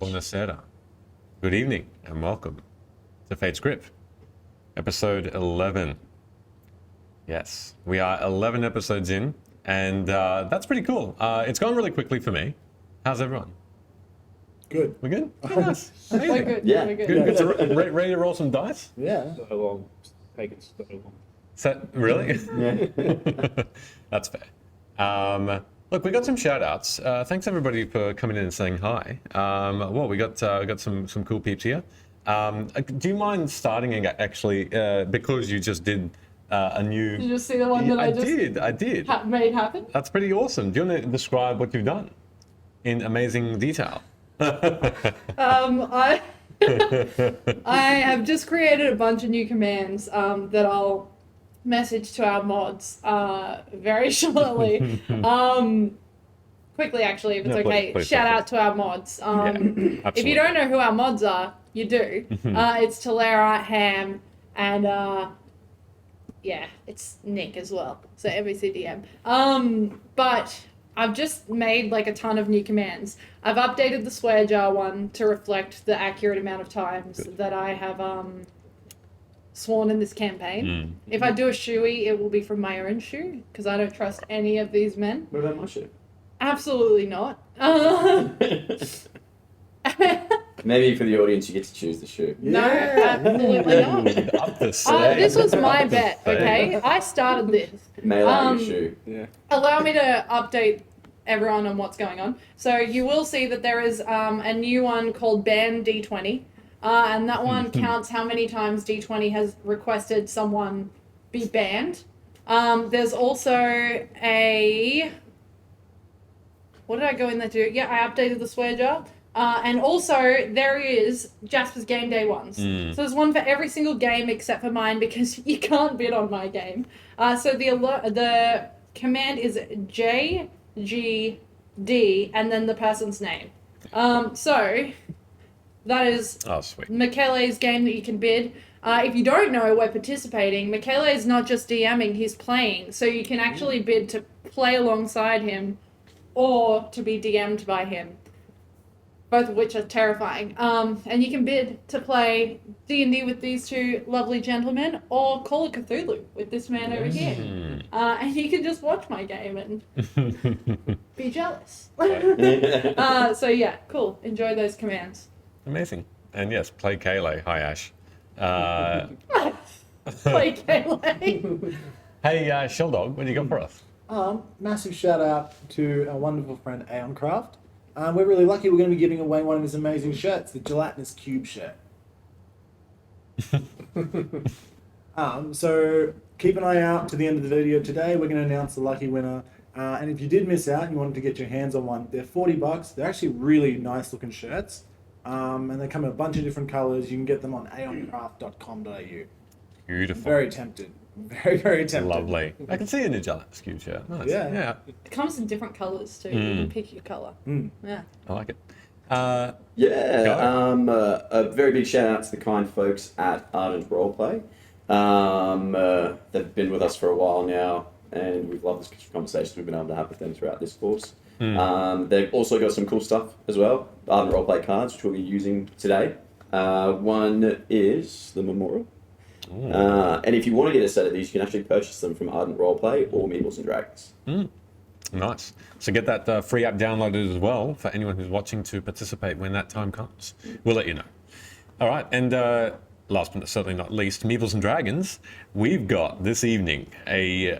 Buonasera. Good evening and welcome to Fate's Grip, episode 11. Yes, we are 11 episodes in, and that's pretty cool. It's gone really quickly for me. How's everyone? Good. We're good? Yes. Amazing. We're good. Yeah. We're good. Good. So, ready to roll some dice? Yeah. So long. Taken so long. Really? Yeah. That's fair. Look, we got some shout outs. Thanks everybody for coming in and saying hi. Well, we got some cool peeps here. Do you mind starting actually, because you just did a new... Did you just see the one that I did. made happen? That's pretty awesome. Do you want to describe what you've done in amazing detail? I have just created a bunch of new commands that I'll message to our mods very shortly. Quickly, actually, if it's okay. Please, Shout out to our mods. If you don't know who our mods are, you do. It's Talera, Ham, and yeah, it's Nick as well. So MBCDM. But I've just made like a ton of new commands. I've updated the swear jar one to reflect the accurate amount of times that I have sworn in this campaign. If I do a shoey, it will be from my own shoe, because I don't trust any of these men. What about my shoe? Absolutely not. Maybe for the audience, you get to choose the shoe. No, absolutely not. Up the same. This was my Up the bet, same. okay? I started this. Mail out your shoe. Yeah. Allow me to update everyone on what's going on. So you will see that there is a new one called Ban D20, and that one counts how many times D20 has requested someone be banned. There's also a... What did I go in there to do? Yeah, I updated the swear jar. And also, there is Jasper's Game Day ones. So there's one for every single game except for mine, because you can't bid on my game. So the command is JGD and then the person's name. So that is Sweet. Michele's game that you can bid. If you don't know, we're participating. Michele is not just DMing, he's playing. So you can actually bid to play alongside him or to be DM'd by him. Both of which are terrifying. And you can bid to play D&D with these two lovely gentlemen, or Call of Cthulhu with this man over here. And you can just watch my game and be jealous. So yeah, cool. Enjoy those commands. Amazing. And yes, play Kayleigh. Hi, Ash. Play Kayleigh. Hey, Sheldog, what do you got for us? Massive shout out to our wonderful friend Aeoncraft. We're really lucky we're going to be giving away one of his amazing shirts, the Gelatinous Cube shirt. So keep an eye out to the end of the video today. We're going to announce the lucky winner. And if you did miss out and you wanted to get your hands on one, they're $40. They're actually really nice looking shirts. And they come in a bunch of different colors. You can get them on aeoncraft.com.au. Beautiful. Very tempted. Very, very tempted. Lovely. I can see a new Gelatinous Cube shirt. Nice. Yeah. It comes in different colours too. You can pick your colour. Yeah. I like it. A very big shout out to the kind folks at Ardent Roleplay. They've been with us for a while now, and we've loved the conversations we've been able to have with them throughout this course. They've also got some cool stuff as well. Ardent Roleplay cards, which we'll be using today. One is the Memorial. And if you want to get a set of these, you can actually purchase them from Ardent Roleplay or Meeples and Dragons. Nice. So get that free app downloaded as well for anyone who's watching to participate when that time comes. We'll let you know. All right, and last but certainly not least, Meeples and Dragons. We've got this evening in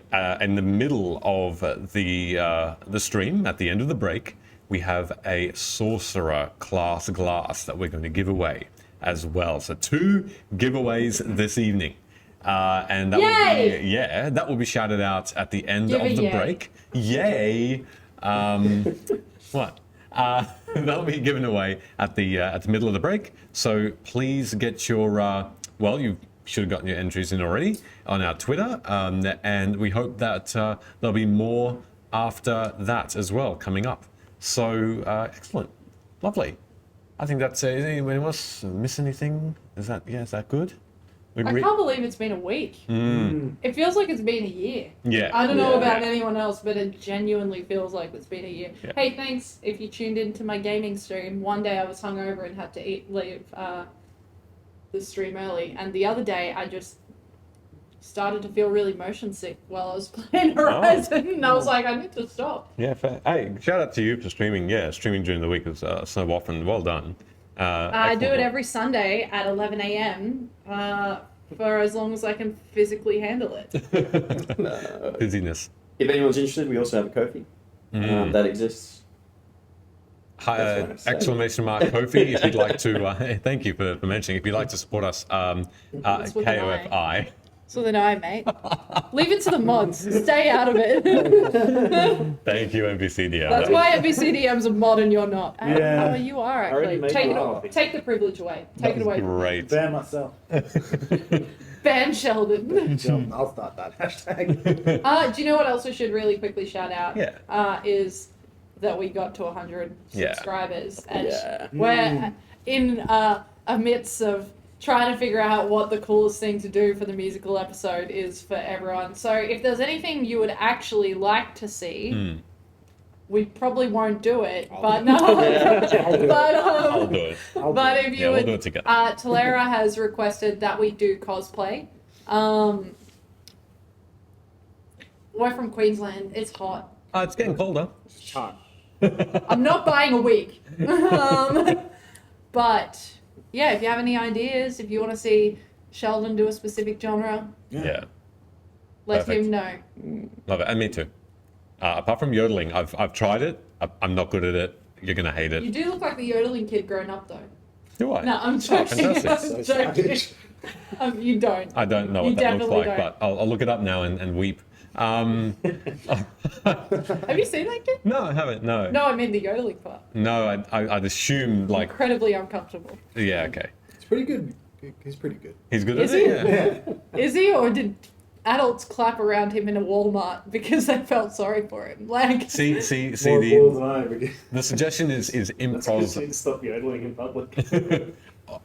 the middle of the stream, at the end of the break, we have a Sorcerer class glass that we're going to give away as well. So 2 giveaways this evening. And that that will be shouted out at the end of the break. Yay! What? That'll be given away at the middle of the break. So please get your you should have gotten your entries in already on our Twitter, and we hope that there'll be more after that as well coming up. So excellent, lovely. I think that's. Anyone else miss anything? Is that good? I can't believe it's been a week. It feels like it's been a year. Yeah. I don't know Yeah. about anyone else, but it genuinely feels like it's been a year. Yeah. Hey, thanks if you tuned into my gaming stream. One day I was hungover and had to leave the stream early, and the other day I just started to feel really motion sick while I was playing Horizon, and I was like, I need to stop. Yeah, fair. Hey, shout out to you for streaming. Yeah, streaming during the week is so often. Well done. I do it Excellent. every Sunday at 11 a.m. For as long as I can physically handle it. Busyness. If anyone's interested, we also have a Ko-fi that exists. Hi, That's what I'm saying. exclamation mark Kofi if you'd like to, thank you for mentioning, if you'd like to support us, That's with an I. KOFI. So then mate. Leave it to the mods. Stay out of it. Thank you, NBCDL. That's why NBCDM's a mod and you're not. Yeah. Oh, you are I already actually. made Take the privilege away. Take it away. Great. Ban myself. Ban Sheldon. I'll start that hashtag. Do you know what else we should really quickly shout out? Yeah. Is that we got to 100 Yeah. subscribers. And Yeah. we're in amidst of trying to figure out what the coolest thing to do for the musical episode is for everyone. So if there's anything you would actually like to see, we probably won't do it, but no. but I'll do it. but if you Yeah, we'll would, do it together. Talera has requested that we do cosplay. We're from Queensland. It's hot. It's getting colder. It's hard. I'm not buying a wig. But yeah, if you have any ideas, if you want to see Sheldon do a specific genre, Yeah. let Perfect. him know. Love it. And me too. Apart from yodeling, I've tried it. I'm not good at it. You're going to hate You it. do look like the yodeling kid grown up though. Do I? No, I'm joking. fantastic. I'm joking. You don't. I don't know You what that looks definitely like, don't. but I'll look it up now and weep. Have you seen that kid? No, I haven't. No. No, I mean the yodeling part. No, I'd assume, like, Incredibly uncomfortable. yeah, okay. It's pretty good. He's pretty good. He's good Is at he? it? Yeah. Is he, or did adults clap around him in a Walmart because they felt sorry for him? Like, See, More balls the, than I ever get. the suggestion is That's improv, good to stop yodeling in public.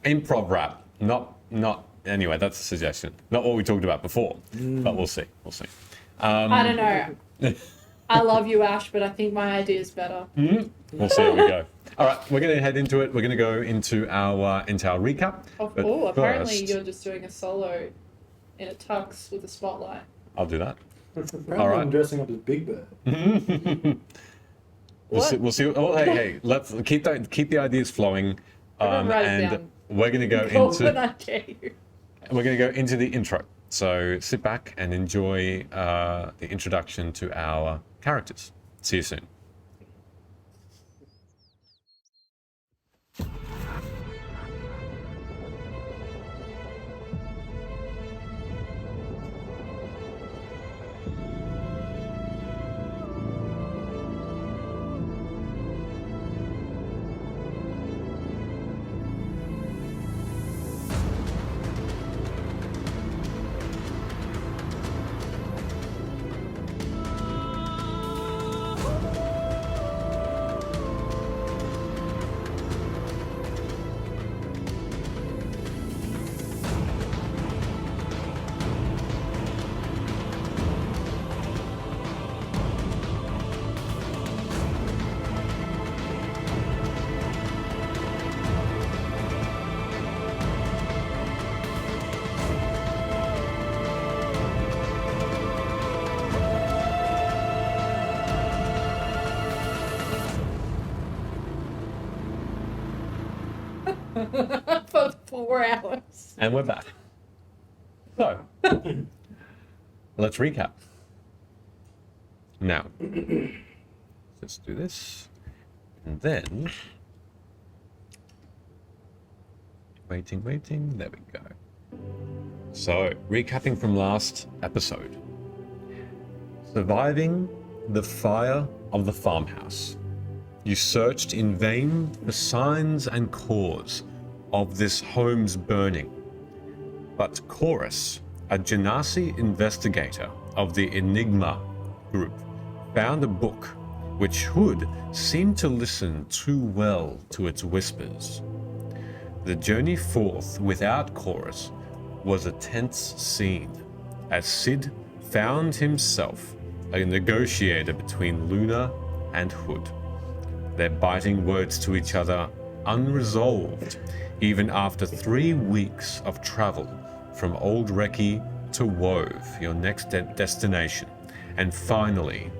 improv rap. Not, anyway, that's a suggestion. Not what we talked about before, but we'll see. We'll see. I don't know. I love you, Ash, but I think my idea is better. We'll see how we go. All right, we're going to head into it. We're going to go into our recap. But Oh, apparently first- you're just doing a solo in a tux with a spotlight. I'll do that. Apparently All right. I'm dressing up as Big Bird. We'll What? see. We'll see. Oh, hey, let's keep the ideas flowing. Everyone write it And down. we're going to go Go into when I dare you. we're going to go into the intro. So sit back and enjoy the introduction to our characters. See you soon. For 4 hours. And we're back. So, let's recap. Now, let's do this. And then, waiting. There we go. So, recapping from last episode. Surviving the fire of the farmhouse. You searched in vain for signs and cause of this home's burning. But Chorus, a Genasi investigator of the Enigma group, found a book which Hood seemed to listen too well to its whispers. The journey forth without Chorus was a tense scene as Sid found himself a negotiator between Luna and Hood. Their biting words to each other unresolved even after 3 weeks of travel from Old Recce to Wove, your next destination, and finally,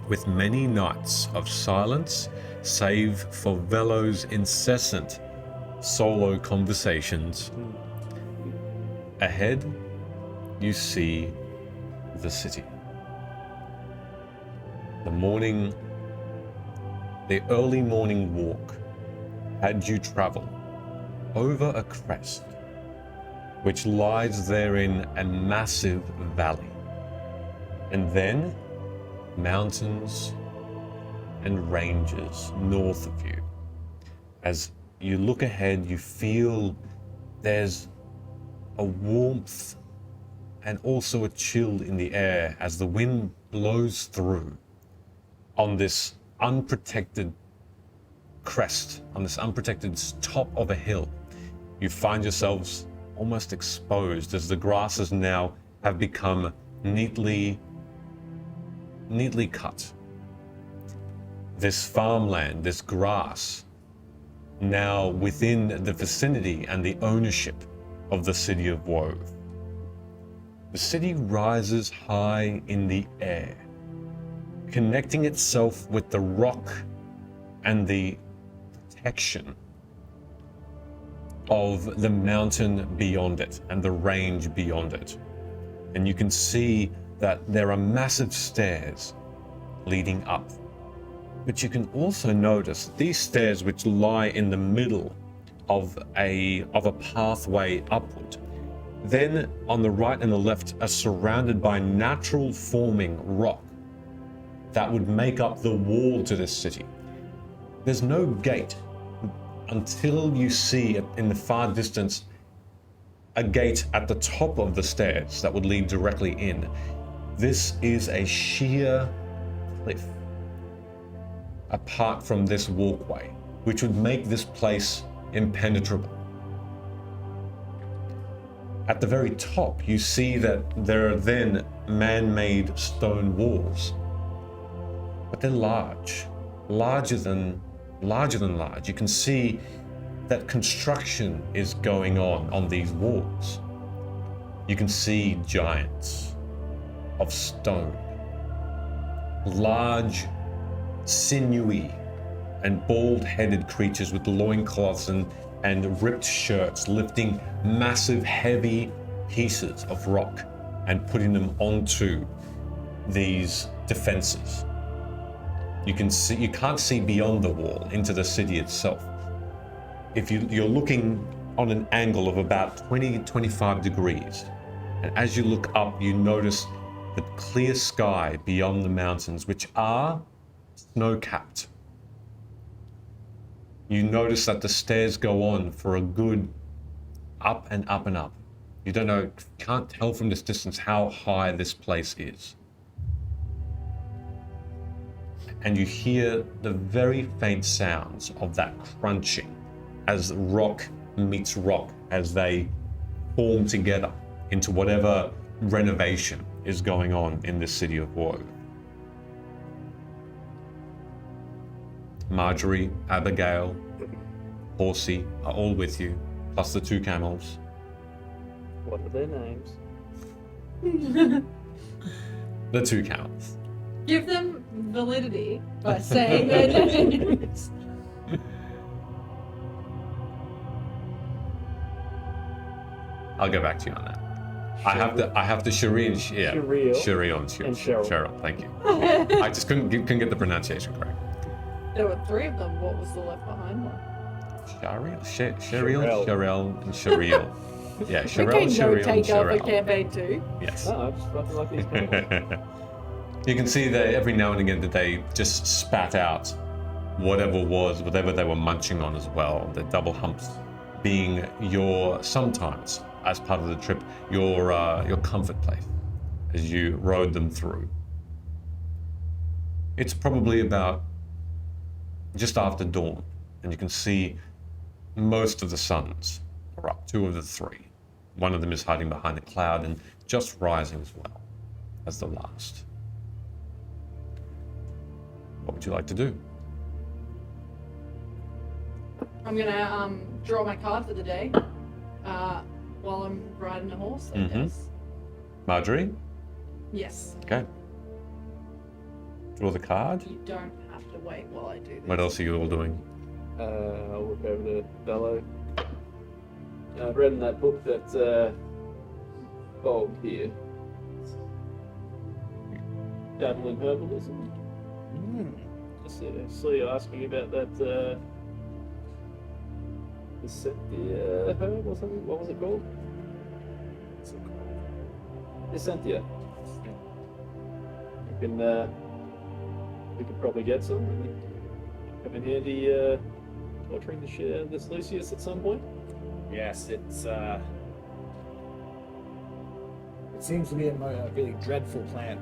with many nights of silence save for Velo's incessant solo conversations, ahead you see the city. The early morning walk had you travel over a crest which lies therein a massive valley, and then mountains and ranges north of you. As you look ahead, you feel there's a warmth and also a chill in the air as the wind blows through on this unprotected crest, on this unprotected top of a hill. You find yourselves almost exposed as the grasses now have become neatly cut. This farmland, this grass, now within the vicinity and the ownership of the city of Wove. The city rises high in the air, connecting itself with the rock and the protection of the mountain beyond it and the range beyond it. And you can see that there are massive stairs leading up. But you can also notice these stairs, which lie in the middle of a pathway upward, then on the right and the left are surrounded by natural forming rock that would make up the wall to this city. There's no gate until you see in the far distance a gate at the top of the stairs that would lead directly in. This is a sheer cliff apart from this walkway, which would make this place impenetrable. At the very top, you see that there are then man-made stone walls, but they're larger than large. You can see that construction is going on these walls. You can see giants of stone, large, sinewy, and bald-headed creatures with loincloths and ripped shirts lifting massive, heavy pieces of rock and putting them onto these defenses. You can't see beyond the wall into the city itself. If you're looking on an angle of about 20-25 degrees, and as you look up, you notice the clear sky beyond the mountains, which are snow-capped. You notice that the stairs go on for a good up and up and up. You can't tell from this distance how high this place is. And you hear the very faint sounds of that crunching as rock meets rock, as they form together into whatever renovation is going on in the city of Wove. Marjorie, Abigail, Horsey are all with you, plus the 2 camels. What are their names? The 2 camels. Give them validity by saying their names. I'll go back to you on that. I have to Cherie and Cheryl. Thank you. I just couldn't get the pronunciation correct. There were 3 of them. What was the left behind one? Cheryl, and Cheryl. Yeah, We Cheryl, can Cheryl, go and take over Cheryl. campaign 2. Yes. No, I just fucking like these people. You can see that every now and again that they just spat out whatever they were munching on as well. The double humps being sometimes, as part of the trip, your comfort place as you rode them through. It's probably about just after dawn, and you can see most of the suns are up, 2 of the 3. One of them is hiding behind a cloud and just rising as well as the last. What would you like to do? I'm gonna draw my card for the day while I'm riding a horse. I guess. Marjorie? Yes. Okay. Draw the card. You don't have to wait while I do this. What else are you all doing? I'll look over the fellow. I've read in that book that Bob here, dabble in herbalism. Just saw you asking about that the herb or something. What was it called? Essentia. We could probably get some. Come in handy torturing the shit out of this Lucius at some point. Yes, it seems to be a really dreadful plant,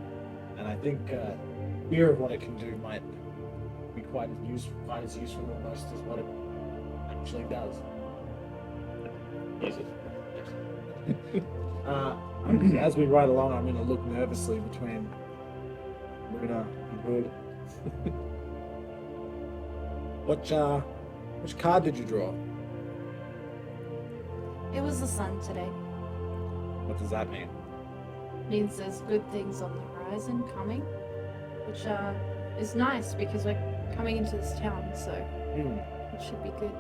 and I think fear of what it can do might be quite as useful almost as what it actually does. Use it. As we ride along, I'm going to look nervously between Luna and Hood. Which card did you draw? It was the sun today. What does that mean? Means there's good things on the horizon coming, which is nice because we're coming into this town, so it should be good.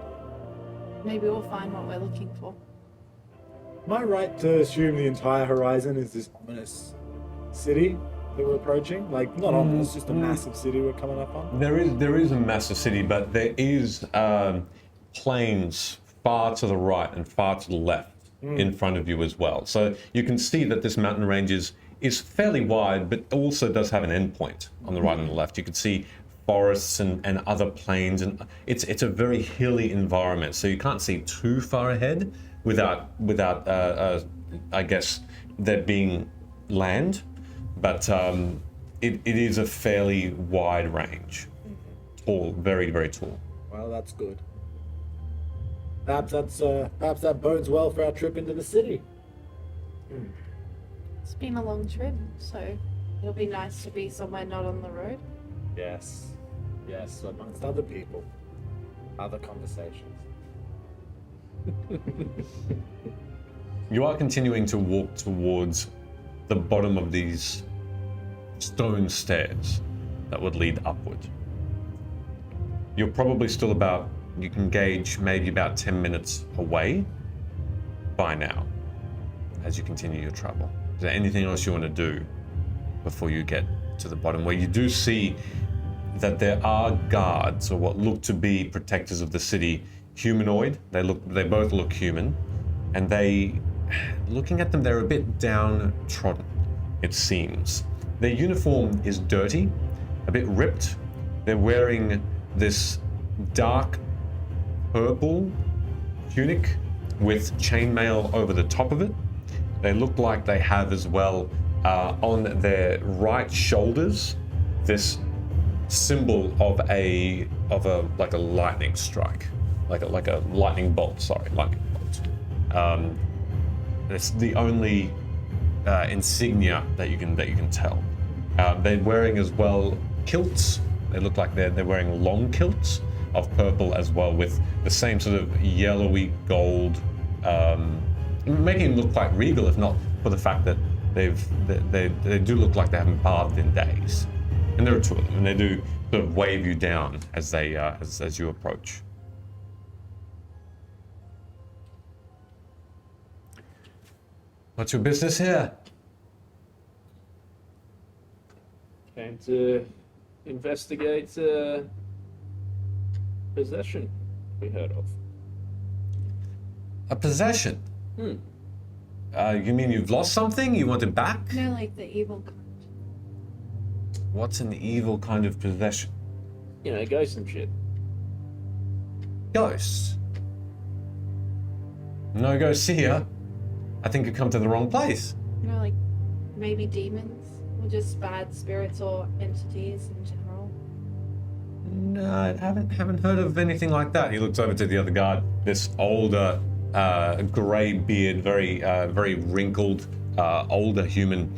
Maybe we'll find what we're looking for. Am I right to assume the entire horizon is this ominous city that we're approaching? Like, not ominous, just a massive city we're coming up on? There is a massive city, but there is plains far to the right and far to the left in front of you as well. So you can see that this mountain range is fairly wide, but also does have an endpoint on the right and the left. You can see forests and other plains, and it's a very hilly environment. So you can't see too far ahead without I guess there being land, but it is a fairly wide range, tall, very very tall. Well, that's good. Perhaps that bodes well for our trip into the city. It's been a long trip, so it'll be nice to be somewhere not on the road. Yes, amongst other people, other conversations. You are continuing to walk towards the bottom of these stone stairs that would lead upward. You're probably still you can gauge maybe about 10 minutes away by now as you continue your travel. Is there anything else you want to do before you get to the bottom, where you do see that there are guards, or what look to be protectors of the city, humanoid. They both look human, and looking at them, they're a bit downtrodden, it seems. Their uniform is dirty, a bit ripped. They're wearing this dark purple tunic with chainmail over the top of it. They look like they have as well on their right shoulders this symbol of a like a lightning strike, like a lightning bolt. It's the only insignia that you can tell. They're wearing as well kilts. They look like they're wearing long kilts of purple as well, with the same sort of yellowy gold, making them look quite regal, if not for the fact that they do look like they haven't bathed in days. And there are two of them, and they do sort of wave you down as they as you approach. What's your business here? Came to investigate possession we heard of. A possession? You mean you've lost something? You want it back? No, like the evil kind. What's an evil kind of possession? You know, ghosts and shit. Ghosts? No ghosts here. I think you come to the wrong place. You know, like maybe demons or just bad spirits or entities in general. No, I haven't heard of anything like that. He looks over to the other guard, this older grey beard, very wrinkled, older human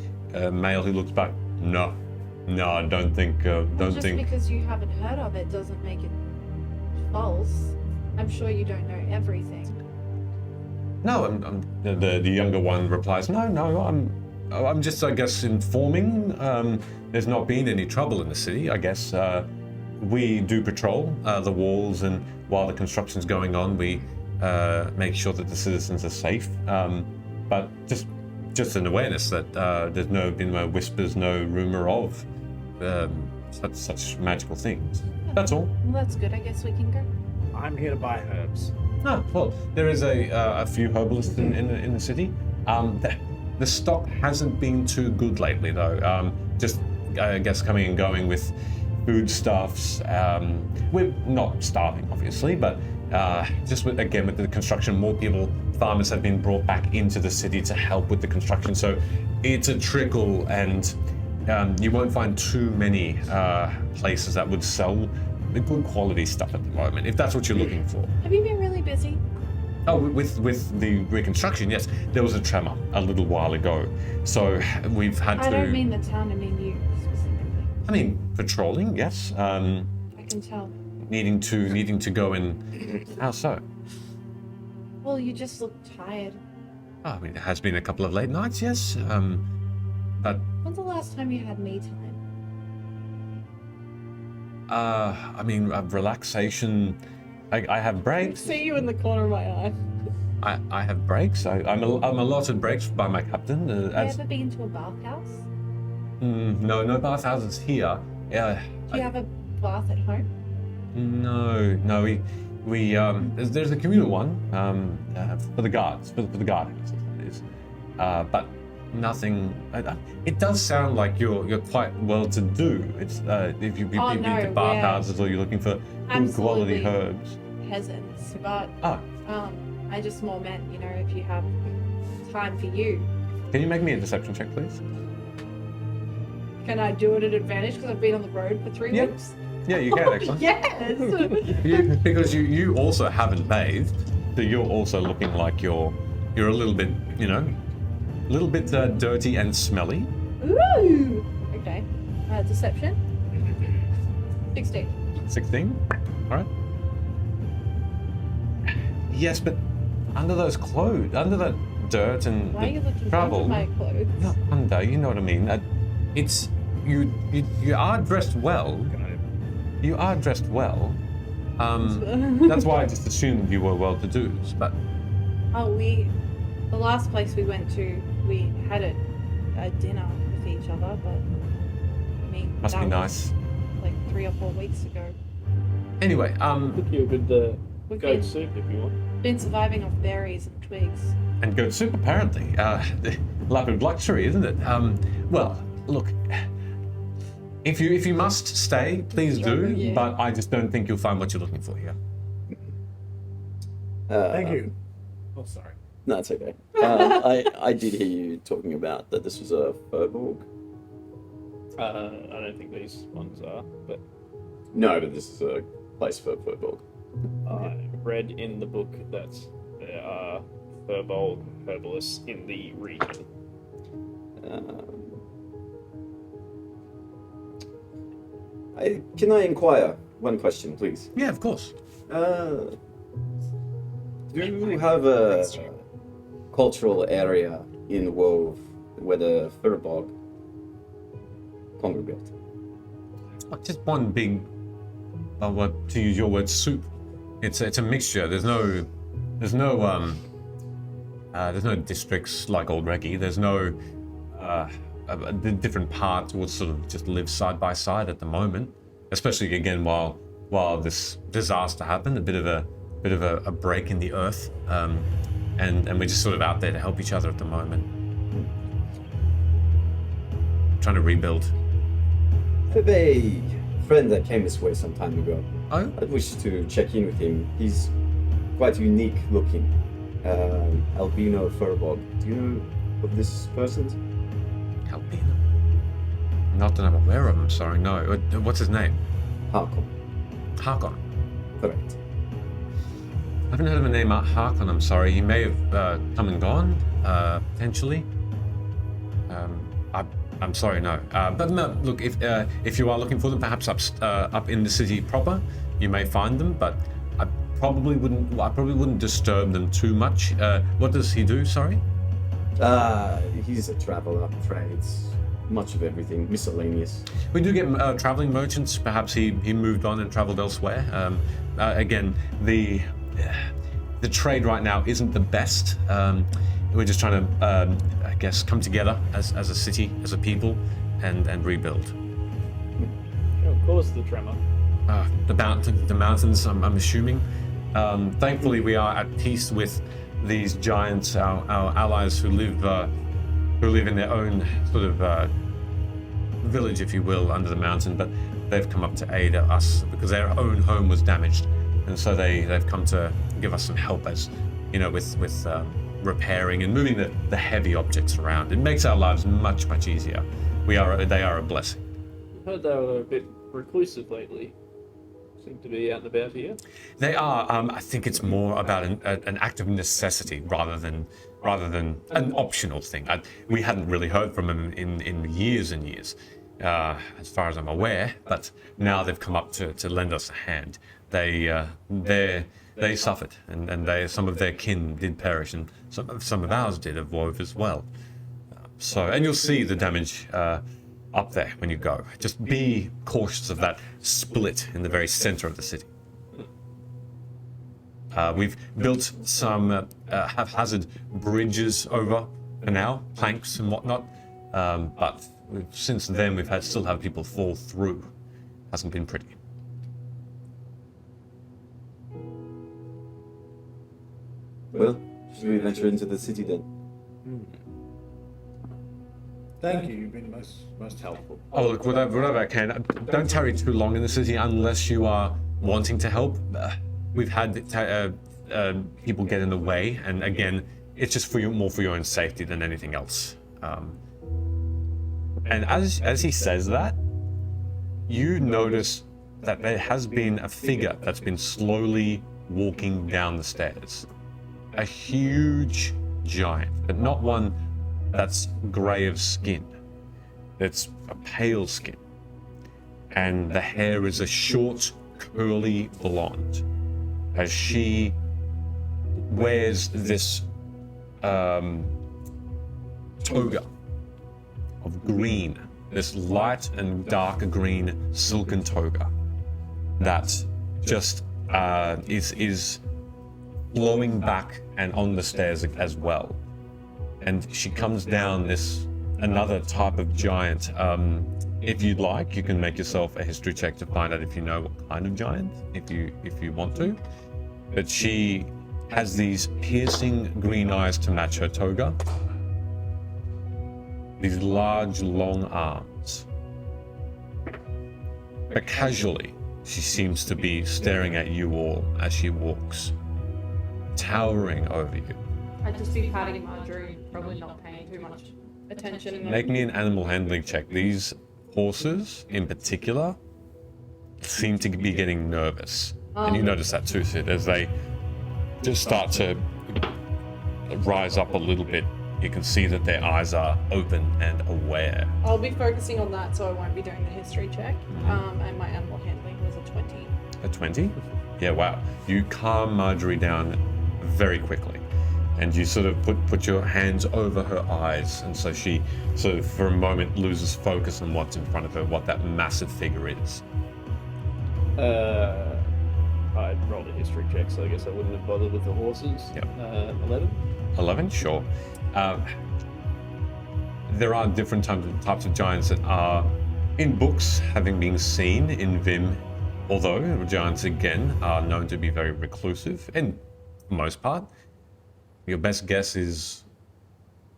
male who looks back. No, I don't think. Just because you haven't heard of it doesn't make it false. I'm sure you don't know everything. No, the younger one replies. No, I'm just, I guess, informing. There's not been any trouble in the city. I guess we do patrol the walls, and while the construction's going on, we make sure that the citizens are safe. But just an awareness that there's been no whispers, no rumor of such magical things. That's all. Well, that's good. I guess we can go. I'm here to buy herbs. Ah, well, there is a few herbalists in the city. The stock hasn't been too good lately, though. Just, I guess, coming and going with foodstuffs. We're not starving, obviously, but just with the construction, more farmers have been brought back into the city to help with the construction. So it's a trickle, and you won't find too many places that would sell the good quality stuff at the moment, if that's what you're looking for. Have you been really busy? Oh, with the reconstruction, yes. There was a tremor a little while ago, so we've had to... I don't mean the town, I mean you specifically. I mean, patrolling, yes. I can tell. Needing to go and... How so? Well, you just look tired. Oh, I mean, there has been a couple of late nights, yes. But... When's the last time you had me time? I mean, relaxation... I have breaks. See you in the corner of my eye. I have breaks. I'm allotted breaks by my captain. Have you ever been to a bathhouse? No bathhouses here. Do you have a bath at home? No. We there's a communal one for the guards, for the guardians, that is. But nothing. It does sound like you're quite well to do. It's if you've been to bathhouses or you're looking for good quality herbs. Peasants, but Oh, I just more meant, if you have time for you. can you make me a deception check, please? Can I do it at advantage because I've been on the road for 3 Yep. weeks? Yeah, you can actually. Yes. Because you also haven't bathed, so you're also looking like you're a little bit, dirty and smelly. Ooh. Okay. Deception. 16. 16. All right. Yes, but under those clothes, under that dirt and Why are you looking travel. under my clothes? Not under, you know what I mean. It's you are dressed well. You are dressed well. That's why I just assumed you were well-to-do. But The last place we went to, we had a dinner with each other, but I mean, must that be was nice. like 3 or 4 weeks ago. Anyway, Cook you a good We've goat soup if you want. been surviving off berries and twigs. and goat soup apparently. Lap of luxury, isn't it? Well, look. If you must stay, please do. Yeah. But I just don't think you'll find what you're looking for here. Thank you. Oh, sorry. No, it's okay. I did hear you talking about that this was a furbolg. I don't think these ones are, but No, but this is a place for furbolg. I read in the book that there are furbolg herbalists in the region. Can I inquire one question, please? Yeah, of course. Do you have a cultural area in Wove where the furbolg congregate? Just one big, to use your word, soup. It's a mixture. There's no districts like Old Reggie. There's no the different parts will sort of just live side by side at the moment. Especially again while this disaster happened, a bit of a break in the earth, and we're just sort of out there to help each other at the moment, trying to rebuild. I have a friend that came this way some time ago. Oh, I wish to check in with him. He's quite unique looking. Albino furbolg. Do you know of this person? Albino. Not that I'm aware of. I'm sorry. No. What's his name? Hakon. Hakon. Correct. I haven't heard of a name, Harkon, I'm sorry. He may have come and gone, potentially. I'm sorry, no. But no, look, if you are looking for them, perhaps up in the city proper, you may find them. But I probably wouldn't disturb them too much. What does he do? Sorry. He's a traveler, trades, much of everything, miscellaneous. We do get traveling merchants. Perhaps he moved on and traveled elsewhere. Again, the trade right now isn't the best. We're just trying to, I guess, come together as a city, as a people, and rebuild. What caused the tremor? The mountains, I'm assuming. Thankfully, we are at peace with these giants, our allies who live in their own sort of village, if you will, under the mountain. But they've come up to aid us because their own home was damaged, and so they've come to give us some help, as you know, with repairing and moving the heavy objects around. It makes our lives much easier. They are a blessing. I heard they were a bit reclusive lately. Seem to be out and about here. They are. I think it's more about an act of necessity rather than an optional thing. We hadn't really heard from them in years and years, as far as I'm aware. But now they've come up to lend us a hand. They suffered, and some of their kin did perish, and some of ours did of Wove as well. And you'll see the damage up there when you go. Just be cautious of that split in the very center of the city. We've built some haphazard bridges over for now, planks and whatnot, but since then we've still had people fall through. Hasn't been pretty. Well, should we venture into the city then? Thank you. You've been most helpful. Oh, look, whatever I can. Don't tarry too long in the city unless you are wanting to help. We've had people get in the way, and again, it's just more for your own safety than anything else. And as he says that, you notice that there has been a figure that's been slowly walking down the stairs. A huge giant, but not one that's grey of skin. It's a pale skin. And the hair is a short, curly blonde. As she wears this toga of green, this light and dark green silken toga that just is flowing back and on the stairs as well. And she comes down another type of giant. If you'd like, you can make yourself a history check to find out if you know what kind of giant, if you want to. But she has these piercing green eyes to match her toga. These large, long arms. But casually, she seems to be staring at you all as she walks, towering over you. I'd just be patting Marjorie, probably not paying too much attention. Make me an animal handling check. These horses, in particular, seem to be getting nervous. And you notice that too, Sid, as they just start to rise up a little bit. You can see that their eyes are open and aware. I'll be focusing on that, so I won't be doing the history check. And my animal handling was a 20. A 20? Yeah, wow. You calm Marjorie down very quickly. And you sort of put your hands over her eyes, and so she sort of for a moment loses focus on what's in front of her, what that massive figure is. I rolled a history check, so I guess I wouldn't have bothered with the horses. Yep. 11. 11, sure. There are different types of giants that are in books, having been seen in Vimm, although giants again are known to be very reclusive, and for the most part. Your best guess is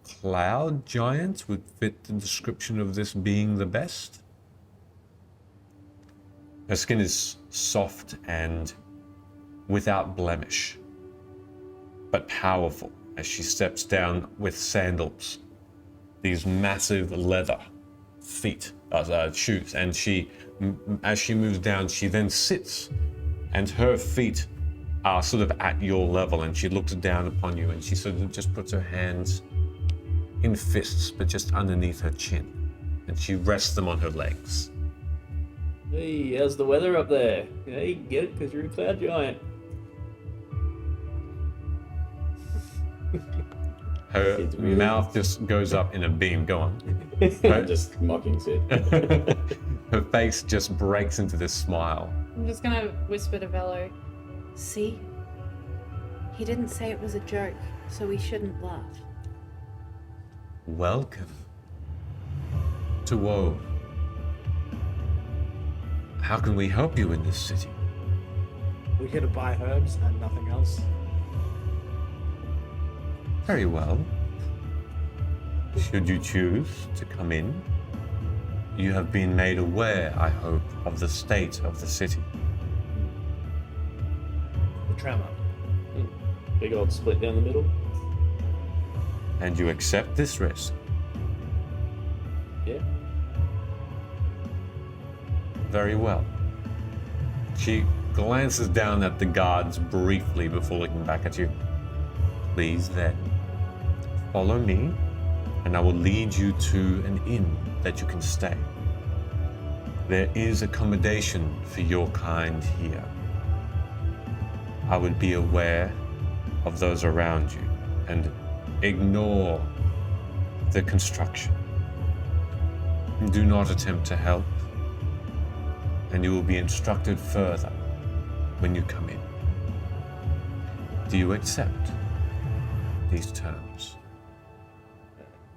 cloud giant would fit the description of this being the best. Her skin is soft and without blemish, but powerful as she steps down with sandals, these massive leather shoes, and as she moves down, she then sits, and her feet are sort of at your level, and she looks down upon you, and she sort of just puts her hands in fists, but just underneath her chin, and she rests them on her legs. Hey, how's the weather up there? Yeah, you can get it because you're a cloud giant. Her It's really- mouth just goes up in a beam. Go on. I'm just mocking Sid. Her face just breaks into this smile. I'm just gonna whisper to Velo. See? He didn't say it was a joke, so we shouldn't laugh. Welcome to Wove. How can we help you in this city? We're here to buy herbs and nothing else. Very well. Should you choose to come in, you have been made aware, I hope, of the state of the city. The tremor. Big old split down the middle. And you accept this risk. Yeah. Very well. She glances down at the guards briefly before looking back at you. Please then, follow me, and I will lead you to an inn that you can stay. There is accommodation for your kind here. I would be aware of those around you and ignore the construction. Do not attempt to help, and you will be instructed further when you come in. Do you accept these terms?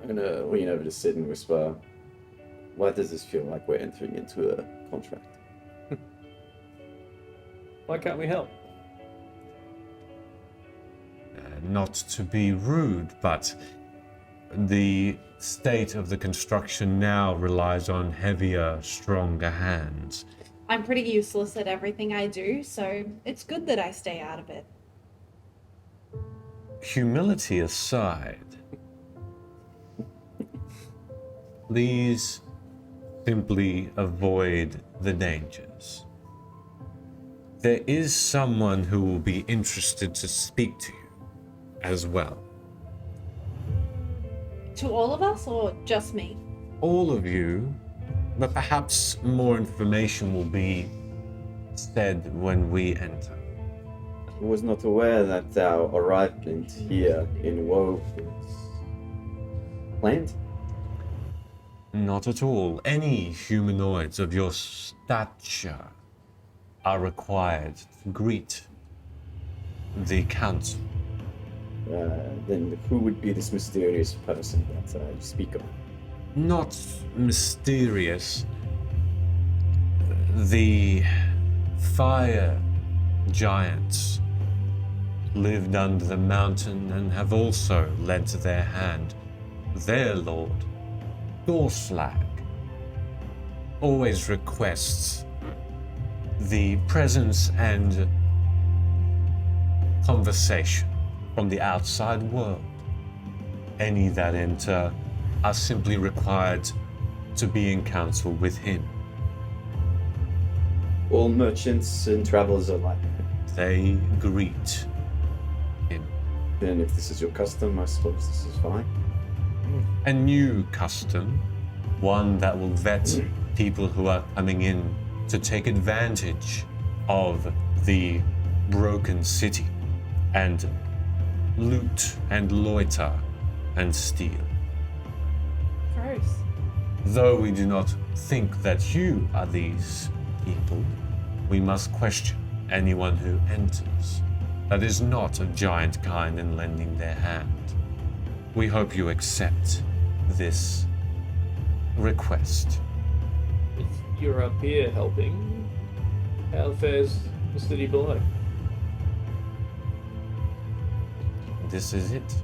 I'm gonna lean over to Sid and whisper, why does this feel like we're entering into a contract? Why can't we help? Not to be rude, but the state of the construction now relies on heavier, stronger hands. I'm pretty useless at everything I do, so it's good that I stay out of it. Humility aside, please simply avoid the dangers. There is someone who will be interested to speak to you as well. To all of us, or just me? All of you, but perhaps more information will be said when we enter. I was not aware that our arrival here in Wove was planned. Not at all. Any humanoids of your stature are required to greet the council. Then who would be this mysterious person that you speak of? Not mysterious. The fire giants lived under the mountain and have also lent their hand. Their lord, Dorslag, always requests the presence and conversation from the outside world. Any that enter are simply required to be in council with him. All merchants and travelers alike. They greet him. Then if this is your custom, I suppose this is fine. A new custom, one that will vet people who are coming in to take advantage of the broken city and loot and loiter and steal. Gross. Though we do not think that you are these people, we must question anyone who enters that is not of giant kind and lending their hand. We hope you accept this request. If you're up here helping, how fares the city below? This is it.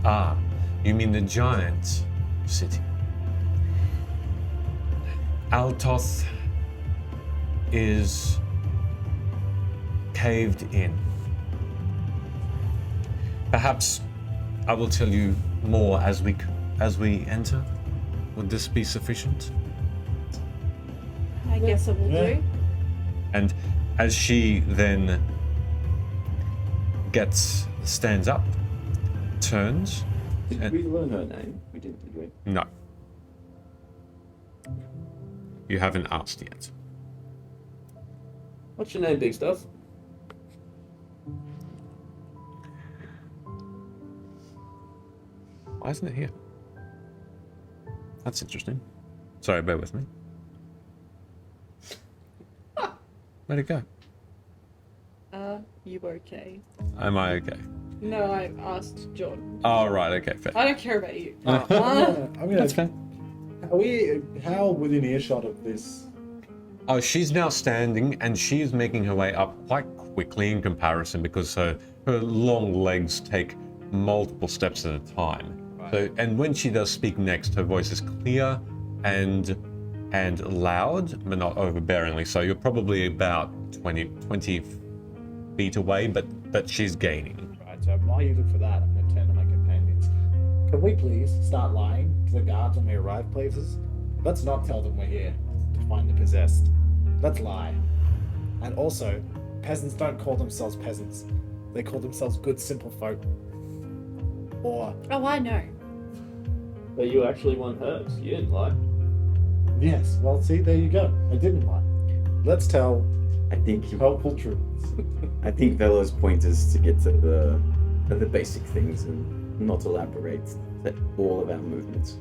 Ah, you mean the giant city? Altoth is caved in. Perhaps I will tell you more as we enter. Would this be sufficient? I guess it will Yeah. do. And as she then stands up, turns. Did we learn her name? We didn't, did we? No. You haven't asked yet. What's your name, big stuff? Why isn't it here? That's interesting. Sorry, bear with me. Where'd it go? You okay? Am I okay? No, I asked Jordan. Oh, right, okay, fair. I don't care about you. I'm gonna. That's fair. How within earshot of this? Oh, she's now standing and she's making her way up quite quickly in comparison because her long legs take multiple steps at a time. Right. So, and when she does speak next, her voice is clear and loud, but not overbearingly. So you're probably about 20 feet away, but she's gaining. Right, so while you look for that, I'm going to turn to my companions. Can we please start lying to the guards when we arrive places? Let's not tell them we're here to find the possessed. Let's lie. And also, peasants don't call themselves peasants. They call themselves good simple folk. Or, Oh, I know. But you actually won hers. You didn't lie. yes, well, see, there you go. I didn't lie. Let's tell I think helpful truths. I think Velo's point is to get to the basic things and not elaborate all of our movements.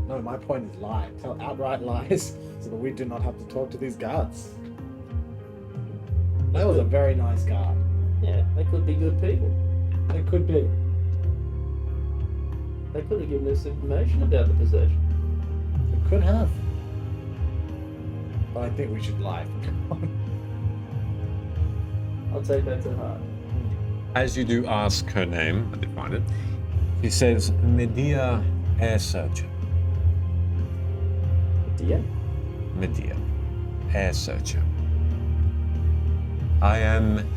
No, my point is lie. Tell outright lies so that we do not have to talk to these guards. That was a very nice guard. Yeah, they could be good people. It could be. They could have given us information about the possession. It could have. But I think we should lie. I'll take that to heart. As you do ask her name, I did find it. She says, Medea Air Searcher. Yeah. Medea Air Searcher. I am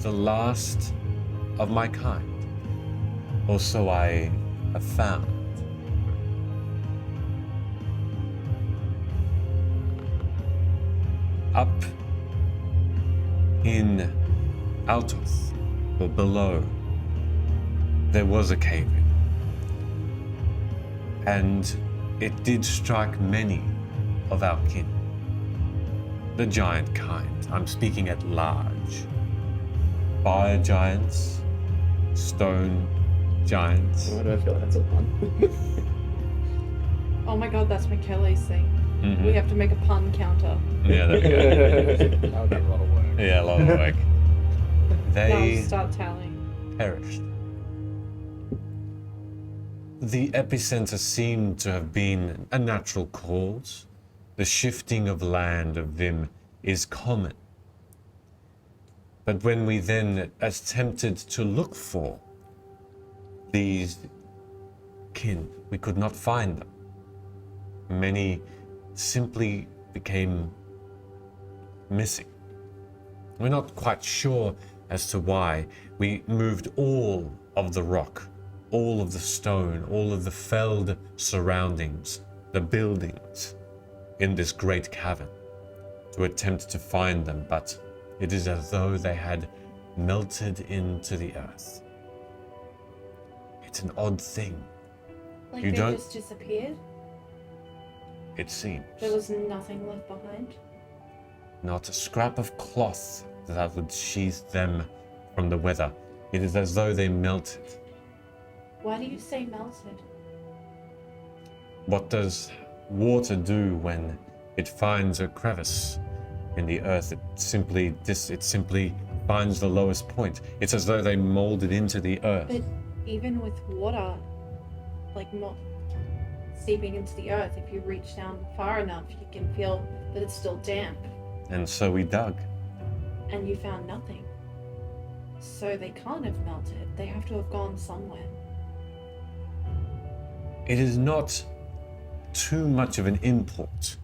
the last of my kind. Or so I have found. Up in Altos, or below, there was a cave-in. And it did strike many of our kin. The giant kind, I'm speaking at large. Fire giants, stone giants. Why do I feel like that's a pun? Oh my god, that's Michele's thing. Mhm. We have to make a pun counter. Yeah, there we go. That would be a lot of work. Yeah, a lot of work. Now They start tallying. perished. The epicenter seemed to have been a natural cause. The shifting of land of Vimm is common. But when we then attempted to look for these kin, we could not find them. Many simply became missing. We're not quite sure as to why. We moved all of the rock, all of the stone, all of the felled surroundings, the buildings in this great cavern to attempt to find them, but it is as though they had melted into the earth. It's an odd thing, Like You they don't- just disappeared? it seems. There was nothing left behind? Not a scrap of cloth that would sheath them from the weather. It is as though they melted. Why do you say melted? What does water do when it finds a crevice in the earth? It simply finds the lowest point. It's as though they molded into the earth. But even with water, like not seeping into the earth, if you reach down far enough, you can feel that it's still damp, And so we dug. and you found nothing. So they can't have melted. They have to have gone somewhere. It is not too much of an import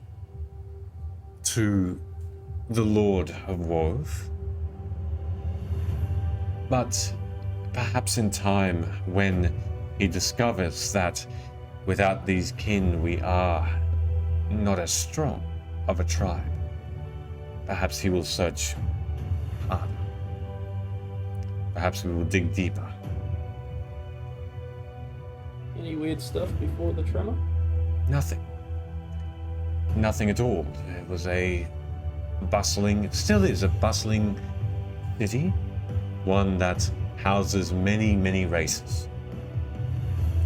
to the Lord of Wove. But perhaps in time, when he discovers that without these kin we are not as strong of a tribe, perhaps he will search harder. perhaps we will dig deeper. Any weird stuff before the tremor? Nothing. Nothing at all. It was a bustling, it still is a bustling city, one that houses many, many races.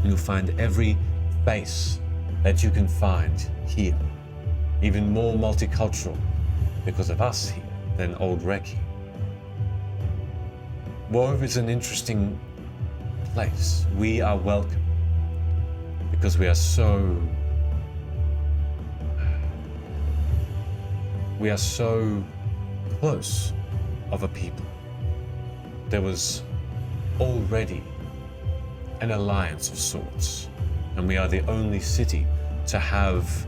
You'll find every face that you can find here, even more multicultural because of us here than Old Reki. Wove is an interesting place. We are welcome because we are so close of a people. There was already an alliance of sorts, and we are the only city to have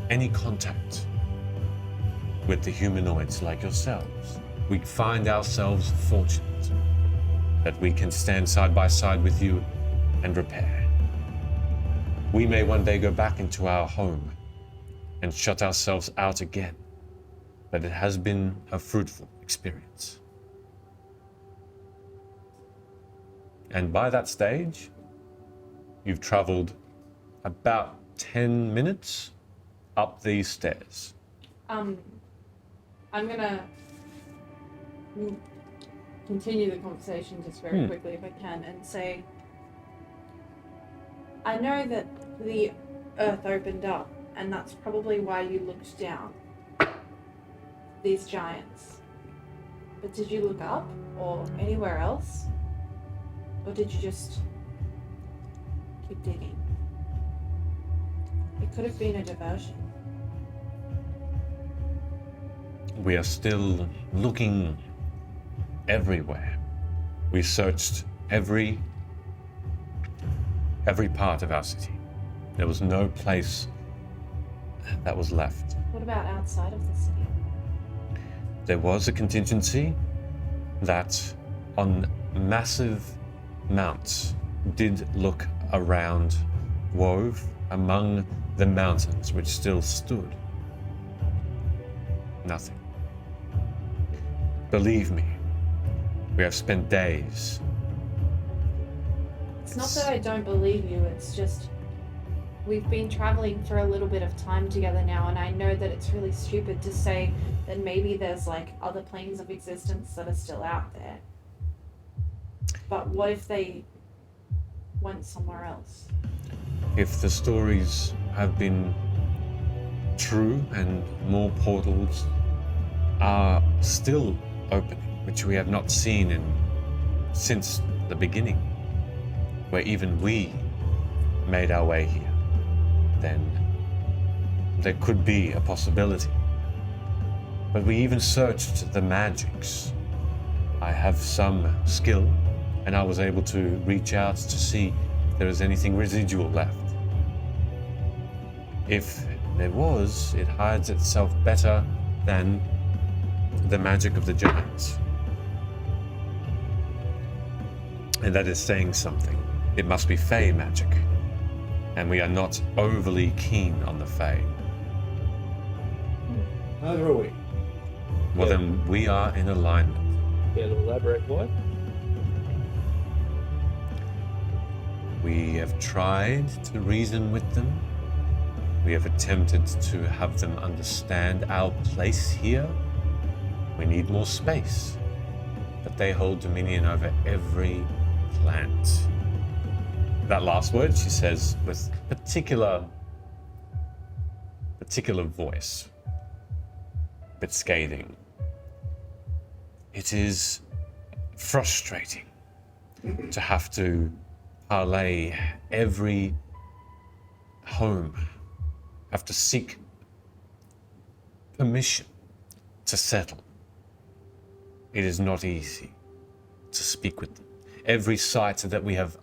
any contact with the humanoids like yourselves. We find ourselves fortunate that we can stand side by side with you and repair. We may one day go back into our home and shut ourselves out again, but it has been a fruitful experience. And by that stage, you've traveled about 10 minutes up these stairs. I'm gonna continue the conversation just very quickly if I can and say, I know that the earth opened up and that's probably why you looked down. These giants. But did you look up or anywhere else? Or did you just keep digging? It could have been a diversion. We are still looking everywhere. We searched every part of our city. There was no place that was left. What about outside of the city? There was a contingency that on massive mounts did look around Wove among the mountains which still stood. Nothing. Believe me, we have spent days. It's not that I don't believe you, it's just we've been traveling for a little bit of time together now, and I know that it's really stupid to say that maybe there's like other planes of existence that are still out there. But what if they went somewhere else? If the stories have been true and more portals are still opening, which we have not seen since the beginning, where even we made our way here, then there could be a possibility. But we even searched the magics. I have some skill, and I was able to reach out to see if there is anything residual left. If there was, it hides itself better than the magic of the giants. And that is saying something. It must be Fey magic. And we are not overly keen on the Fey. Neither are we. Well, then we are in alignment. Care to elaborate why? We have tried to reason with them. We have attempted to have them understand our place here. We need more space. But they hold dominion over every plant. That last word she says with particular voice, a bit scathing. It is frustrating to have to parlay every home, have to seek permission to settle. It is not easy to speak with them. Every site that we have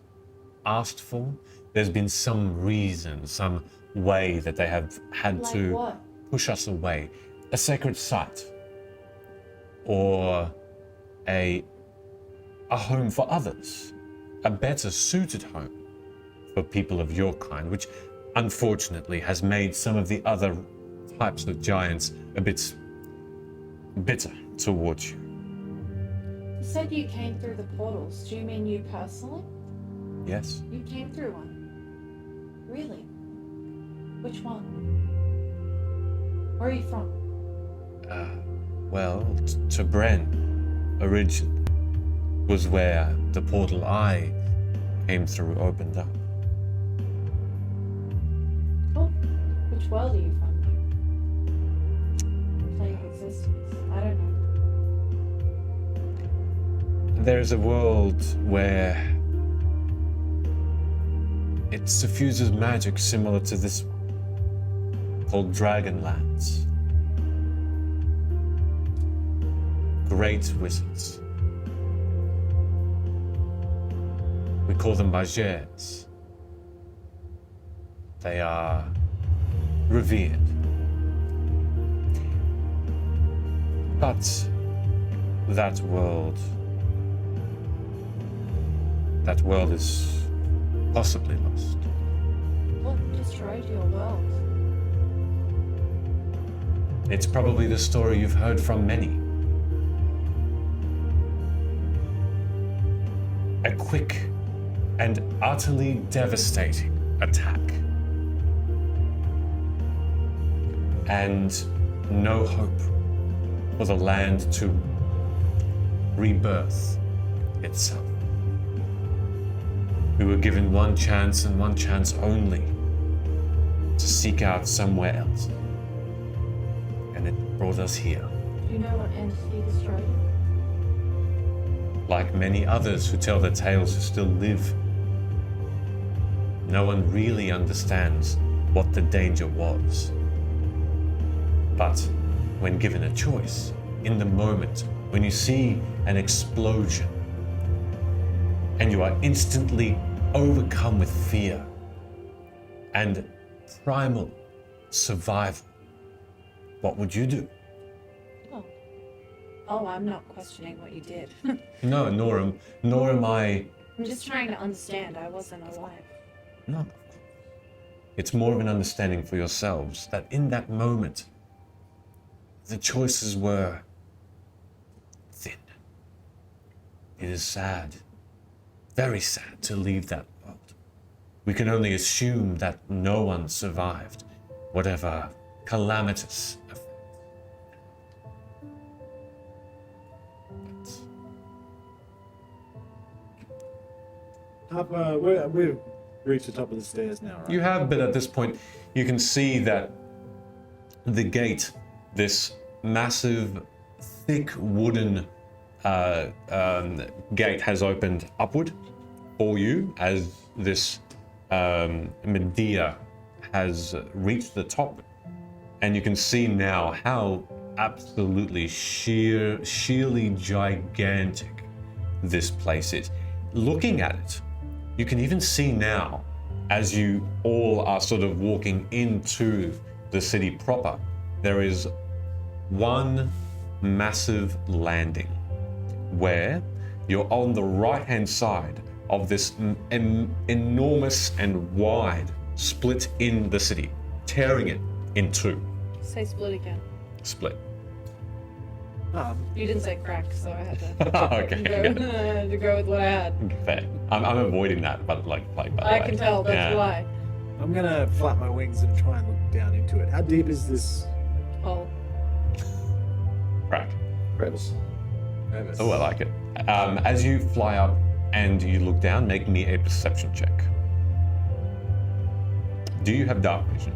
asked for, there's been some reason, some way that they have had Like to what? push us away. A sacred site, or a home for others, a better suited home for people of your kind, which unfortunately has made some of the other types of giants a bit bitter towards you. You said you came through the portals. Do you mean you personally? Yes. You came through one. Really? Which one? Where are you from? Well, to Bren, originally, was where the portal I came through opened up. Cool. Which world are you from? Plane of existence. I don't know. There's a world where it suffuses magic similar to this one, called Dragonlands. Great wizards. We call them Magers. They are revered. But that world is possibly lost. What destroyed your world? It's probably the story you've heard from many. A quick and utterly devastating attack. And no hope for the land to rebirth itself. We were given one chance and one chance only to seek out somewhere else. And it brought us here. Do you know what entity destroyed it? Like many others who tell their tales who still live, no one really understands what the danger was. But when given a choice, in the moment, when you see an explosion, and you are instantly overcome with fear and primal survival, what would you do? Oh, I'm not questioning what you did. No, nor am I. I'm just trying to understand. I wasn't alive. No. It's more of an understanding for yourselves that in that moment, the choices were thin. It is sad, very sad to leave that world. We can only assume that no one survived whatever calamitous effect. We've reached the top of the stairs now, right? You have, but at this point, you can see that the gate, this massive, thick wooden gate, has opened upward for you as this Medea has reached the top. And you can see now how absolutely sheerly gigantic this place is. Looking at it, you can even see now, as you all are sort of walking into the city proper, there is one massive landing where you're on the right-hand side of this enormous and wide split in the city, tearing it in two. Say split again. Split. You didn't say crack, so I had to, Okay. to go with what I had. Fair. I'm avoiding that, but like by the I way. can tell, that's Yeah. why. I'm gonna flap my wings and try and look down into it. How deep is this? Oh, Crack. Crevice. Crevice? Oh, I like it. As you fly up and you look down, make me a perception check. Do you have dark vision?